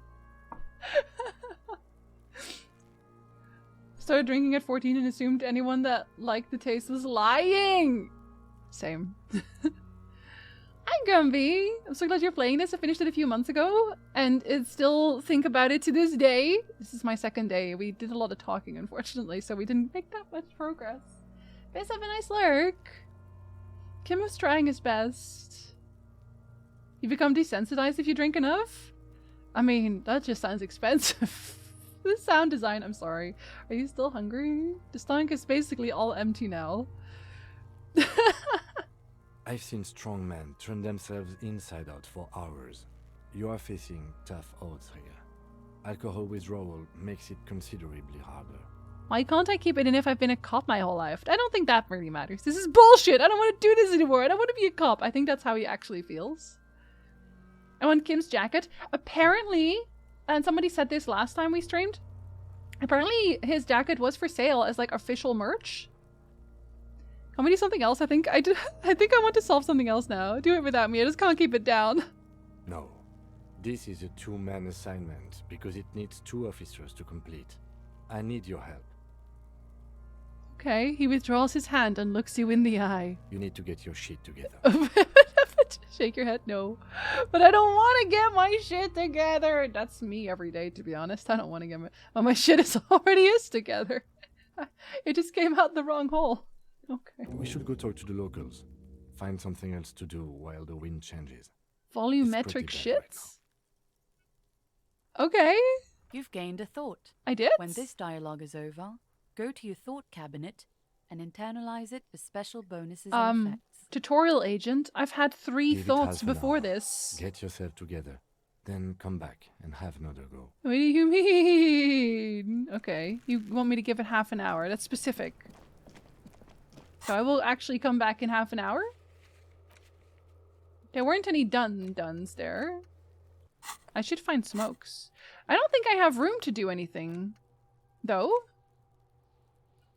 Started drinking at 14 and assumed anyone that liked the taste was lying. Same. Hi, Gumby. I'm so glad you're playing this. I finished it a few months ago, and still think about it to this day. This is my second day. We did a lot of talking, unfortunately, so we didn't make that much progress. Guys, have a nice lurk. Kim was trying his best. You become desensitized if you drink enough? I mean, that just sounds expensive. The sound design, I'm sorry. Are you still hungry? The stomach is basically all empty now. I've seen strong men turn themselves inside out for hours. You are facing tough odds here. Alcohol withdrawal makes it considerably harder. Why can't I keep it in if I've been a cop my whole life? I don't think that really matters. This is bullshit! I don't want to do this anymore! I don't want to be a cop! I think that's how he actually feels. I want Kim's jacket. Apparently, and somebody said this last time we streamed, apparently his jacket was for sale as like official merch. Can we do something else? I think I want to solve something else now. Do it without me. I just can't keep it down. No. This is a two-man assignment because it needs 2 officers to complete. I need your help. Okay, he withdraws his hand and looks you in the eye. You need to get your shit together. Shake your head, no. But I don't want to get my shit together. That's me every day, to be honest. I don't want to get my shit already is together. It just came out the wrong hole. Okay. We should go talk to the locals. Find something else to do while the wind changes. Volumetric shits? Okay. You've gained a thought. I did? When this dialogue is over, go to your thought cabinet and internalize it for special bonuses and effects. Tutorial agent, I've had 3 Give it thoughts half an before hour. this. Get yourself together. Then come back and have another go. What do you mean? Okay, you want me to give it half an hour. That's specific. So I will actually come back in half an hour? There weren't any duns there. I should find smokes. I don't think I have room to do anything, though.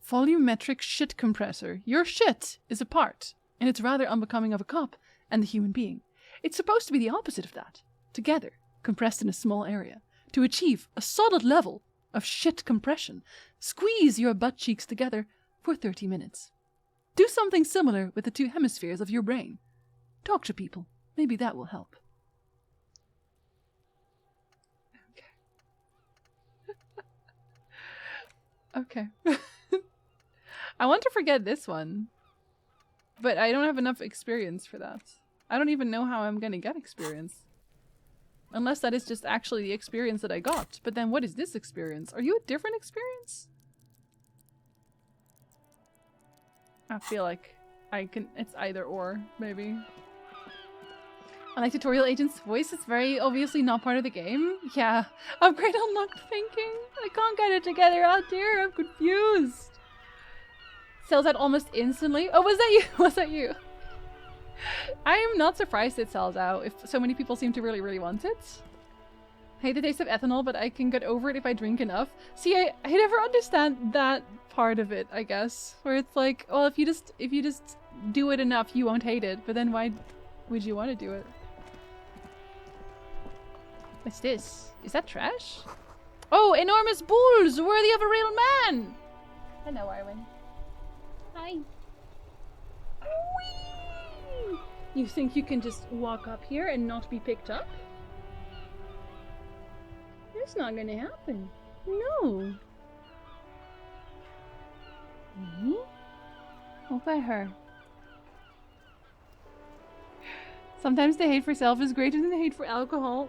Volumetric shit compressor. Your shit is a part, and it's rather unbecoming of a cop and the human being. It's supposed to be the opposite of that. Together, compressed in a small area. To achieve a solid level of shit compression, squeeze your butt cheeks together for 30 minutes. Do something similar with the 2 hemispheres of your brain. Talk to people. Maybe that will help. Okay. I want to forget this one. But I don't have enough experience for that. I don't even know how I'm gonna get experience. Unless that is just actually the experience that I got. But then what is this experience? Are you a different experience? I feel like it's either or, maybe. Unlike tutorial agent's voice, it's very obviously not part of the game. Yeah. Upgrade unlocked thinking. I can't get it together. Oh dear, I'm confused. Sells out almost instantly. Oh, was that you? Was that you? I'm not surprised it sells out if so many people seem to really, really want it. I hate the taste of ethanol, but I can get over it if I drink enough. See, I never understand that part of it, I guess. Where it's like, well, if you just do it enough, you won't hate it. But then why would you want to do it? What's this? Is that trash? Oh, enormous bulls worthy of a real man! Hello, Arwen. Hi. Whee! You think you can just walk up here and not be picked up? That's not gonna happen. No. Look at her. Sometimes the hate for self is greater than the hate for alcohol.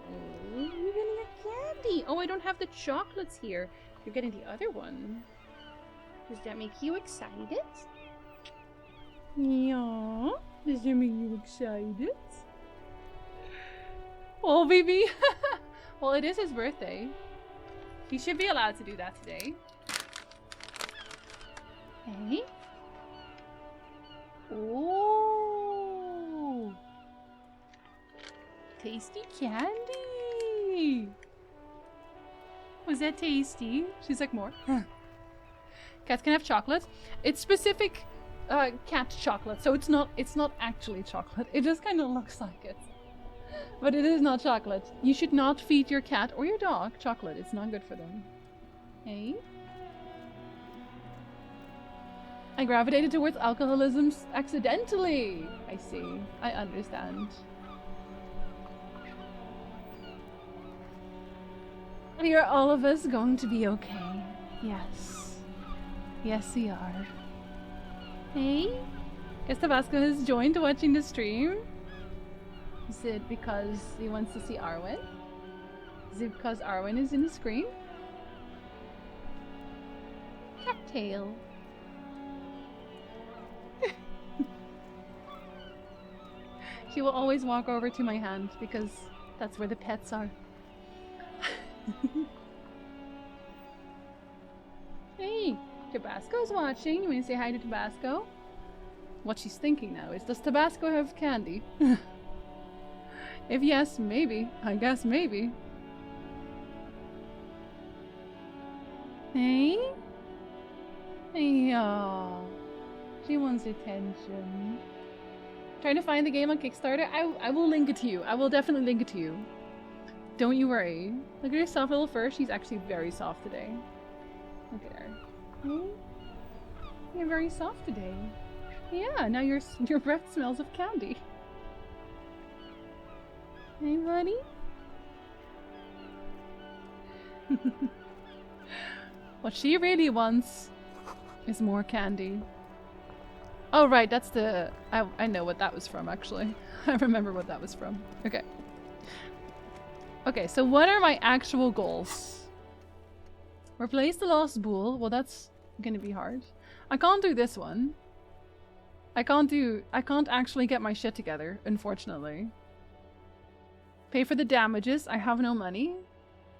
Oh, you're getting a candy. Oh, I don't have the chocolates here. You're getting the other one. Does that make you excited? Yeah. Does that make you excited? Oh, baby. Well, it is his birthday. He should be allowed to do that today. Hey. Oh. Tasty candy. Was that tasty? She's like, more. Cats can have chocolate. It's specific cat chocolate, so it's not actually chocolate. It just kind of looks like it. But it is not chocolate. You should not feed your cat or your dog chocolate. It's not good for them. Hey? I gravitated towards alcoholism accidentally. I see. I understand. We are all of us going to be okay. Yes. Yes, we are. Hey? Guess Tabasco has joined watching the stream. Is it because he wants to see Arwen? Is it because Arwen is in the screen? Cattail. She will always walk over to my hand because that's where the pets are. Hey, Tabasco's watching. You want to say hi to Tabasco? What she's thinking now is, does Tabasco have candy? If yes, maybe. I guess maybe. Hey? Hey, oh. She wants attention. Trying to find the game on Kickstarter? I will link it to you. I will definitely link it to you. Don't you worry. Look at her soft little fur. She's actually very soft today. Look at her. Hmm? You're very soft today. Yeah, now your breath smells of candy. Hey, buddy? What she really wants is more candy. Oh, right, that's the... I know what that was from, actually. I remember what that was from. Okay. Okay, so what are my actual goals? Replace the lost bull. Well, that's gonna be hard. I can't do this one. I can't actually get my shit together, unfortunately. Pay for the damages. I have no money.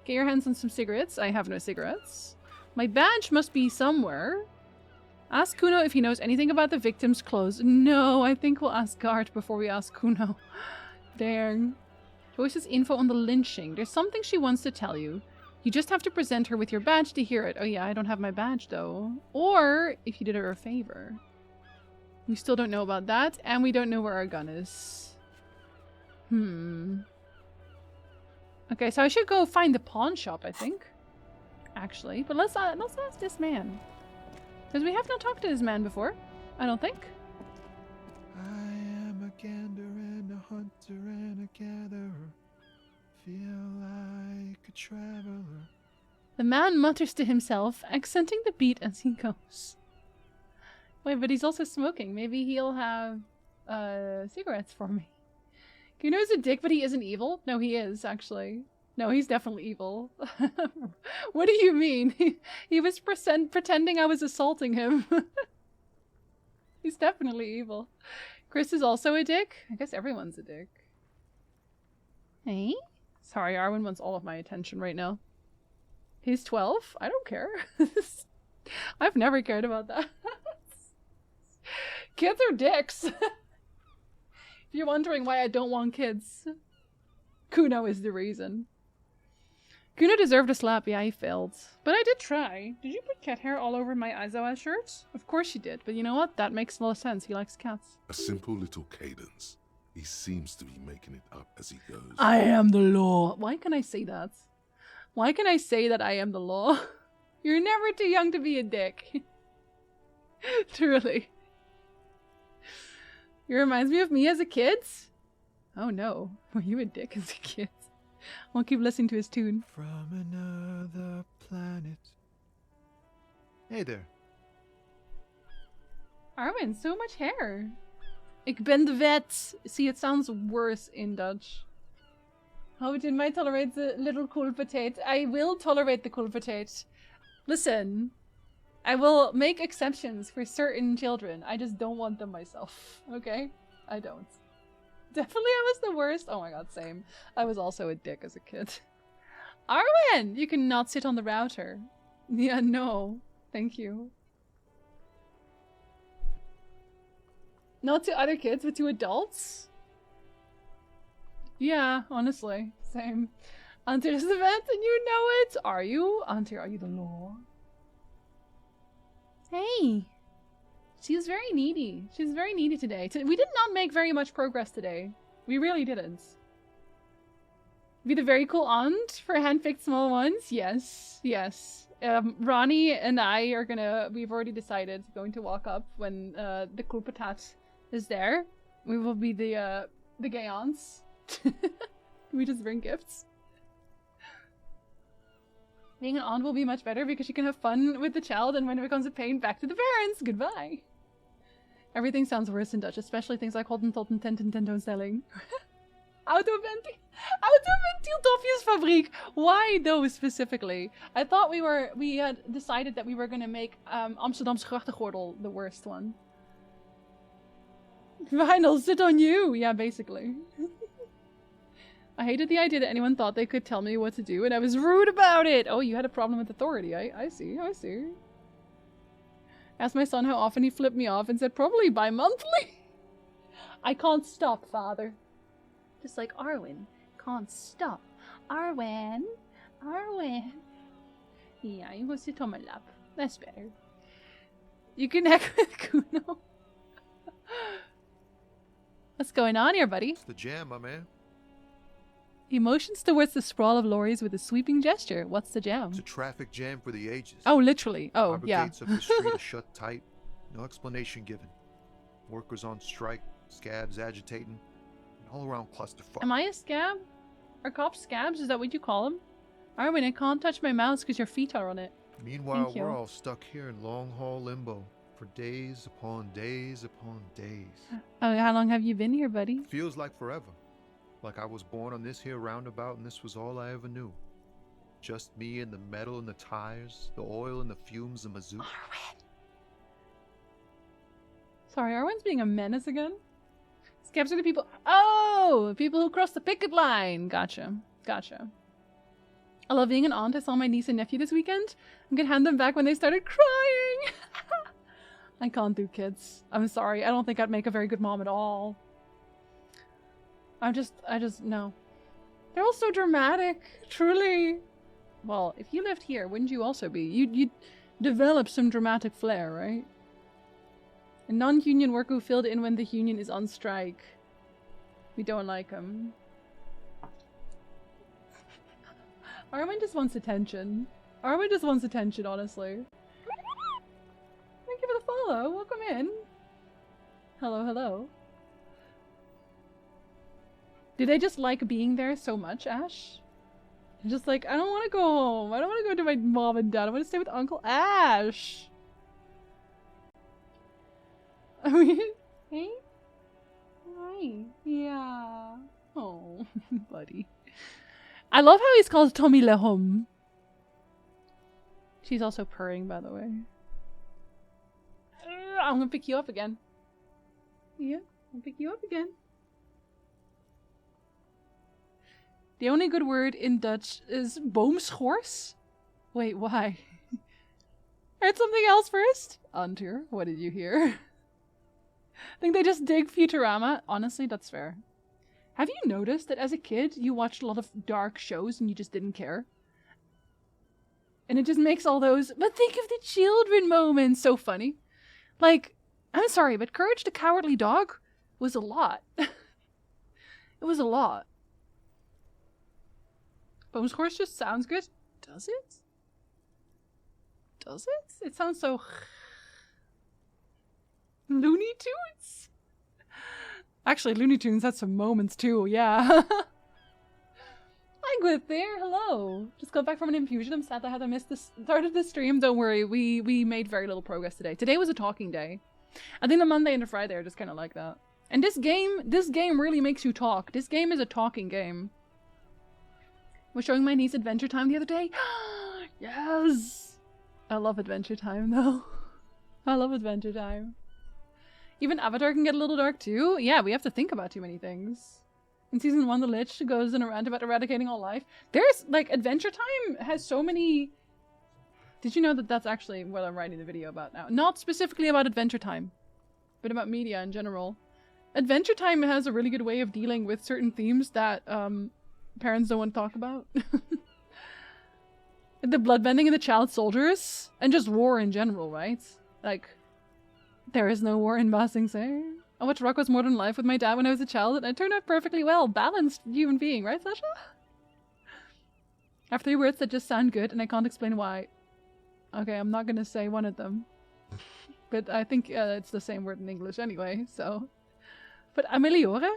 Get your hands on some cigarettes. I have no cigarettes. My badge must be somewhere. Ask Kuno if he knows anything about the victim's clothes. No, I think we'll ask Gart before we ask Kuno. Dang. Joyce's info on the lynching. There's something she wants to tell you. You just have to present her with your badge to hear it. Oh yeah, I don't have my badge though. Or if you did her a favor. We still don't know about that, and we don't know where our gun is. Okay, so I should go find the pawn shop, I think. Actually, but let's ask this man. Because we have not talked to this man before, I don't think. I am a gander and a hunter and a gatherer. Feel like a traveler. The man mutters to himself, accenting the beat as he goes. Wait, but he's also smoking. Maybe he'll have cigarettes for me. Kuno's a dick, but he isn't evil? No, he is, actually. No, he's definitely evil. What do you mean? He was pretending I was assaulting him. He's definitely evil. Chris is also a dick? I guess everyone's a dick. Hey? Sorry, Arwen wants all of my attention right now. He's 12? I don't care. I've never cared about that. Kids are dicks. If you're wondering why I don't want kids, Kuno is the reason. Kuno deserved a slap. Yeah, he failed. But I did try. Did you put cat hair all over my Aizawa shirt? Of course you did. But you know what? That makes a lot of sense. He likes cats. A simple little cadence. He seems to be making it up as he goes. I am the law. Why can I say that? Why can I say that I am the law? You're never too young to be a dick. Truly. It reminds me of me as a kid. Oh no. Were you a dick as a kid? I'll keep listening to his tune. From another planet. Hey there. Arwen, so much hair. Ik ben de vet. See, it sounds worse in Dutch. How did I tolerate the little cool potato? I will tolerate the cool potato. Listen, I will make exceptions for certain children. I just don't want them myself. Okay? I don't. Definitely I was the worst. Oh my god, same. I was also a dick as a kid. Arwen! You cannot sit on the router. Yeah, no. Thank you. Not to other kids, but to adults? Yeah, honestly. Same. Auntie is the vent and you know it! Are you? Auntie, are you the law? Hey! She's very needy. She's very needy today. We did not make very much progress today. We really didn't. Be the very cool aunt for handpicked small ones? Yes. Yes. Ronnie and I are gonna... We've already decided going to walk up when the cool patat is there. We will be the gay aunts. We just bring gifts. Being an aunt will be much better because you can have fun with the child, and when it becomes a pain, back to the parents. Goodbye. Everything sounds worse in Dutch, especially things like Hottentot en tentoonstelling. Autoventieltofjesfabriek. Why those specifically? I thought we had decided that we were gonna make Amsterdamse grachtengordel the worst one. Vinyl, sit on you. Yeah, basically. I hated the idea that anyone thought they could tell me what to do, and I was rude about it. Oh, you had a problem with authority. I see. I see. Asked my son how often he flipped me off and said probably bi-monthly. I can't stop, father. Just like Arwen can't stop. Arwen. Arwen. Yeah, you go sit on my lap. That's better. You connect with Kuno. What's going on here, buddy? It's the jam, my man. He motions towards the sprawl of lorries with a sweeping gesture. What's the jam? It's a traffic jam for the ages. Oh, literally. Oh, Harbor yeah. gates of the street are shut tight. No explanation given. Workers on strike, scabs agitating, an all-around clusterfuck. Am I a scab? Are cops scabs? Is that what you call them? Arwen, I can't touch my mouse because your feet are on it. Meanwhile, we're all stuck here in long-haul limbo for days upon days upon days. Oh, how long have you been here, buddy? Feels like forever. Like I was born on this here roundabout and this was all I ever knew. Just me and the metal and the tires, the oil and the fumes of mazout. Arwen! Sorry, Arwen's being a menace again? Scabs are the people... Oh! People who cross the picket line! Gotcha. Gotcha. I love being an aunt. I saw my niece and nephew this weekend. I'm gonna hand them back when they started crying! I can't do kids. I'm sorry. I don't think I'd make a very good mom at all. I just, no. They're all so dramatic, truly. Well, if you lived here, wouldn't you also be? You'd develop some dramatic flair, right? A non-union worker who filled in when the union is on strike. We don't like him. Arwen just wants attention. Arwen just wants attention, honestly. Thank you for the follow. Welcome in. Hello, hello. Do they just like being there so much, Ash? They're just like, I don't want to go home. I don't want to go to my mom and dad. I want to stay with Uncle Ash. I mean, hey? Hi. Yeah. Oh, buddy. I love how he's called Tommy Lehom. She's also purring, by the way. I'm gonna pick you up again. Yeah, I'll pick you up again. The only good word in Dutch is boomschors. Wait, why? Heard something else first? Antur, what did you hear? I think they just dig Futurama. Honestly, that's fair. Have you noticed that as a kid, you watched a lot of dark shows and you just didn't care? And it just makes all those, but think of the children moments so funny. Like, I'm sorry, but Courage the Cowardly Dog was a lot. It was a lot. Boomschors just sounds good. Does it? Does it? It sounds so... Looney Tunes? Actually, Looney Tunes had some moments too, yeah. Hi, Gwith there. Hello. Just got back from an infusion. I'm sad that I missed the start of the stream. Don't worry. We made very little progress today. Today was a talking day. I think the Monday and the Friday are just kind of like that. And this game really makes you talk. This game is a talking game. I was showing my niece Adventure Time the other day. Yes! I love Adventure Time though. I love Adventure Time. Even Avatar can get a little dark too. Yeah, we have to think about too many things. In season 1, the Lich goes in a rant about eradicating all life. There's, like, Adventure Time has so many... Did you know that that's actually what I'm writing the video about now? Not specifically about Adventure Time, but about media in general. Adventure Time has a really good way of dealing with certain themes that parents don't want to talk about. The bloodbending and the child soldiers, and just war in general, right? Like, there is no war in Ba Sing Se. I watched Rocko's Modern Life with my dad when I was a child, and it turned out perfectly well. Balanced human being, right, Sasha? I have 3 words that just sound good, and I can't explain why. Okay, I'm not gonna say one of them. But I think it's the same word in English anyway, so... But ameliore?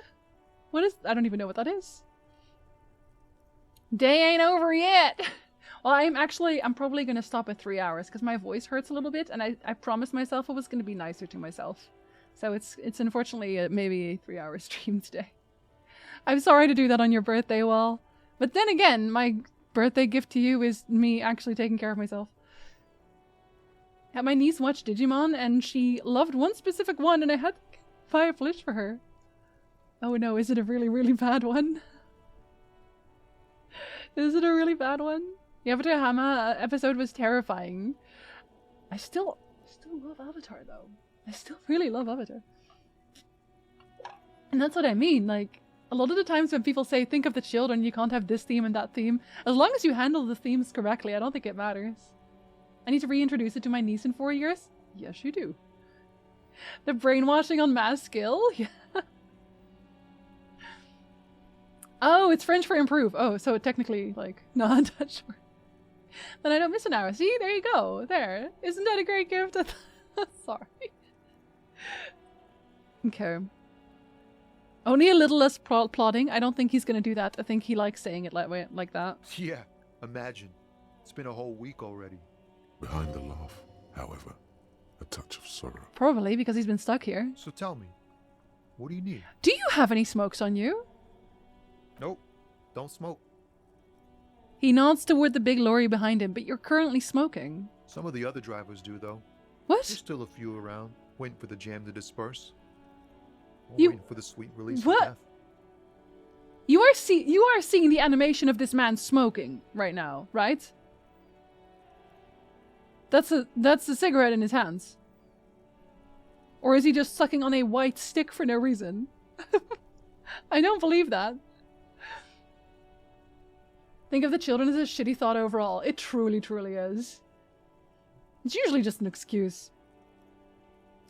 What is... I don't even know what that is. Day ain't over yet! Well, I'm probably gonna stop at 3 hours, because my voice hurts a little bit, and I promised myself I was gonna be nicer to myself. So it's unfortunately maybe a 3-hour stream today. I'm sorry to do that on your birthday, Wall. But then again, my birthday gift to you is me actually taking care of myself. Had my niece watch Digimon, and she loved one specific one, and I had to buy a plush for her. Oh no, is it a really, really bad one? Is it a really bad one? The Avatar Hama episode was terrifying. I still love Avatar though. I still really love Avatar. And that's what I mean, like, a lot of the times when people say, think of the children, you can't have this theme and that theme, as long as you handle the themes correctly, I don't think it matters. I need to reintroduce it to my niece in 4 years? Yes, you do. The brainwashing on mass skill? Yeah. Oh, it's French for improve. Oh, so technically, like, non-Dutch word. Then I don't miss an hour. See, there you go. There. Isn't that a great gift? Sorry. Okay. Only a little less plotting. I don't think he's gonna do that. I think he likes saying it like that. Yeah, imagine. It's been a whole week already. Behind the laugh, however, a touch of sorrow. Probably because he's been stuck here. So tell me, what do you need? Do you have any smokes on you? Nope, don't smoke. He nods toward the big lorry behind him, but you're currently smoking. Some of the other drivers do, though. What? There's still a few around, waiting for the jam to disperse. Or You... waiting for the sweet release what? from death. You are seeing the animation of this man smoking right now, right? That's a cigarette in his hands. Or is he just sucking on a white stick for no reason? I don't believe that. Think of the children as a shitty thought overall. It truly, truly is. It's usually just an excuse.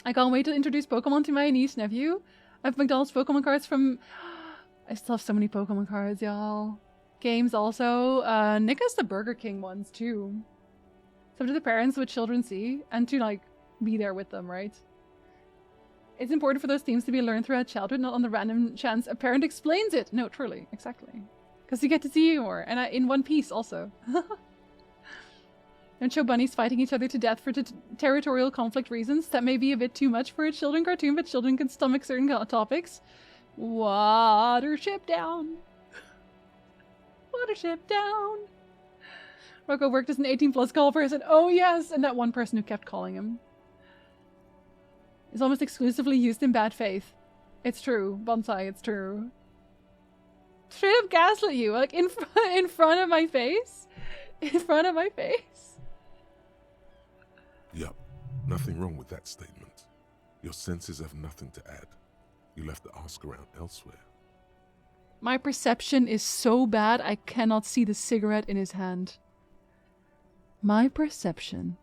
I can't wait to introduce Pokemon to my niece nephew. I have McDonald's Pokemon cards from... I still have so many Pokemon cards, y'all. Games also. Nick has the Burger King ones too. It's up to the parents what children see and to, like, be there with them, right? It's important for those themes to be learned throughout childhood, not on the random chance a parent explains it. No, truly. Exactly. Because you get to see more. And in one piece also. Don't show bunnies fighting each other to death for territorial conflict reasons. That may be a bit too much for a children cartoon, but children can stomach certain topics. Watership down. Watership down. Rocco worked as an 18+ call person. Oh yes, and that one person who kept calling him. Is almost exclusively used in bad faith. It's true. Bonsai, it's true. straight up gaslit you, like in front of my face, in front of my face. Yup, nothing wrong with that statement. Your senses have nothing to add. You left the ask around elsewhere. My perception is so bad I cannot see the cigarette in his hand. My perception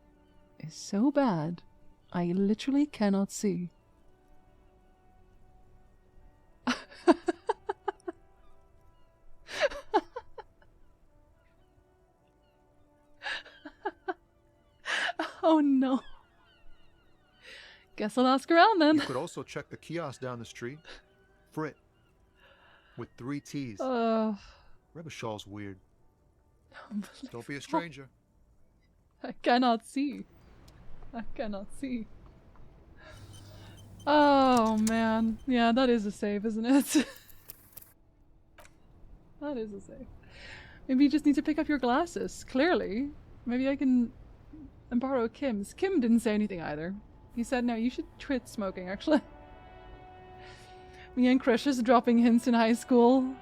is so bad I literally cannot see. Oh no. Guess I'll ask around then. You could also check the kiosk down the street. Frit. With 3 T's. Rebishaw's weird. Don't be a stranger. I cannot see. I cannot see. Oh man. Yeah, that is a save, isn't it? That is a save. Maybe you just need to pick up your glasses, clearly. Maybe I can borrow Kim's. Kim didn't say anything either. He said, no, you should quit smoking, actually. Me and Crushes dropping hints in high school.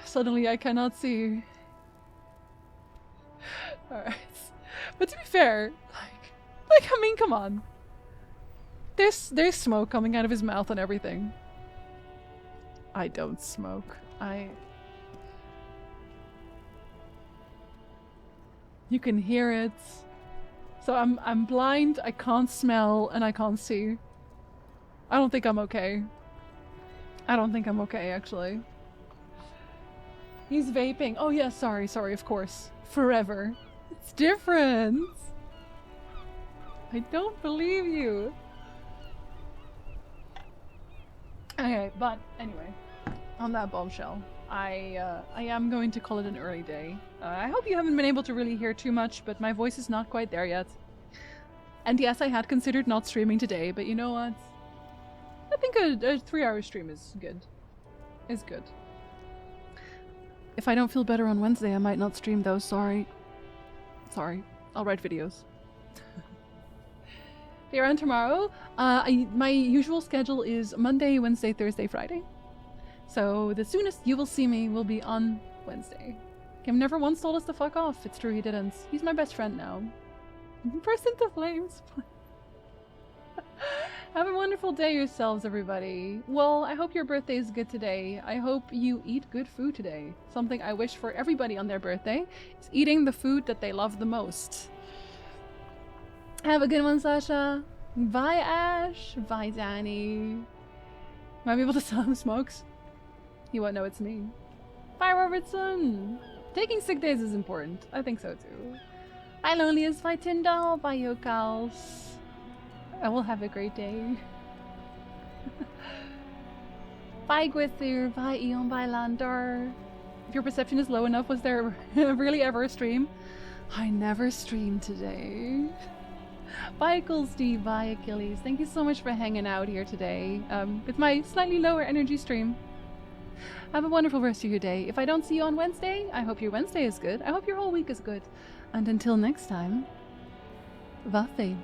Suddenly I cannot see. Alright. But to be fair, like, I mean, come on. There's smoke coming out of his mouth and everything. I don't smoke. You can hear it. So I'm blind, I can't smell, and I can't see. I don't think I'm okay. I don't think I'm okay, actually. He's vaping. Oh yeah, sorry, of course. Forever. It's different. I don't believe you. Okay, but anyway, on that bombshell, I am going to call it an early day. I hope you haven't been able to really hear too much, but my voice is not quite there yet. And yes, I had considered not streaming today, but you know what? I think a 3-hour stream is good. Is good. If I don't feel better on Wednesday, I might not stream though, sorry. Sorry. I'll write videos. Be around tomorrow. My usual schedule is Monday, Wednesday, Thursday, Friday. So the soonest you will see me will be on Wednesday. Kim never once told us to fuck off. It's true, he didn't. He's my best friend now. Burst into flames. Have a wonderful day yourselves, everybody. Well, I hope your birthday is good today. I hope you eat good food today. Something I wish for everybody on their birthday is eating the food that they love the most. Have a good one, Sasha. Bye, Ash. Bye, Danny. Might be able to sell him smokes. He won't know it's me. Bye, Robertson. Taking sick days is important. I think so too. Bye, Loneliest. Bye, Tyndall. Bye, Yokals. I will have a great day. Bye, Gwither. Bye, Eon. Bye, Landar. If your perception is low enough, was there really ever a stream? I never streamed today. Bye, Steve. Bye, Achilles. Thank you so much for hanging out here today with my slightly lower energy stream. Have a wonderful rest of your day. If I don't see you on Wednesday, I hope your Wednesday is good. I hope your whole week is good. And until next time, Vathid.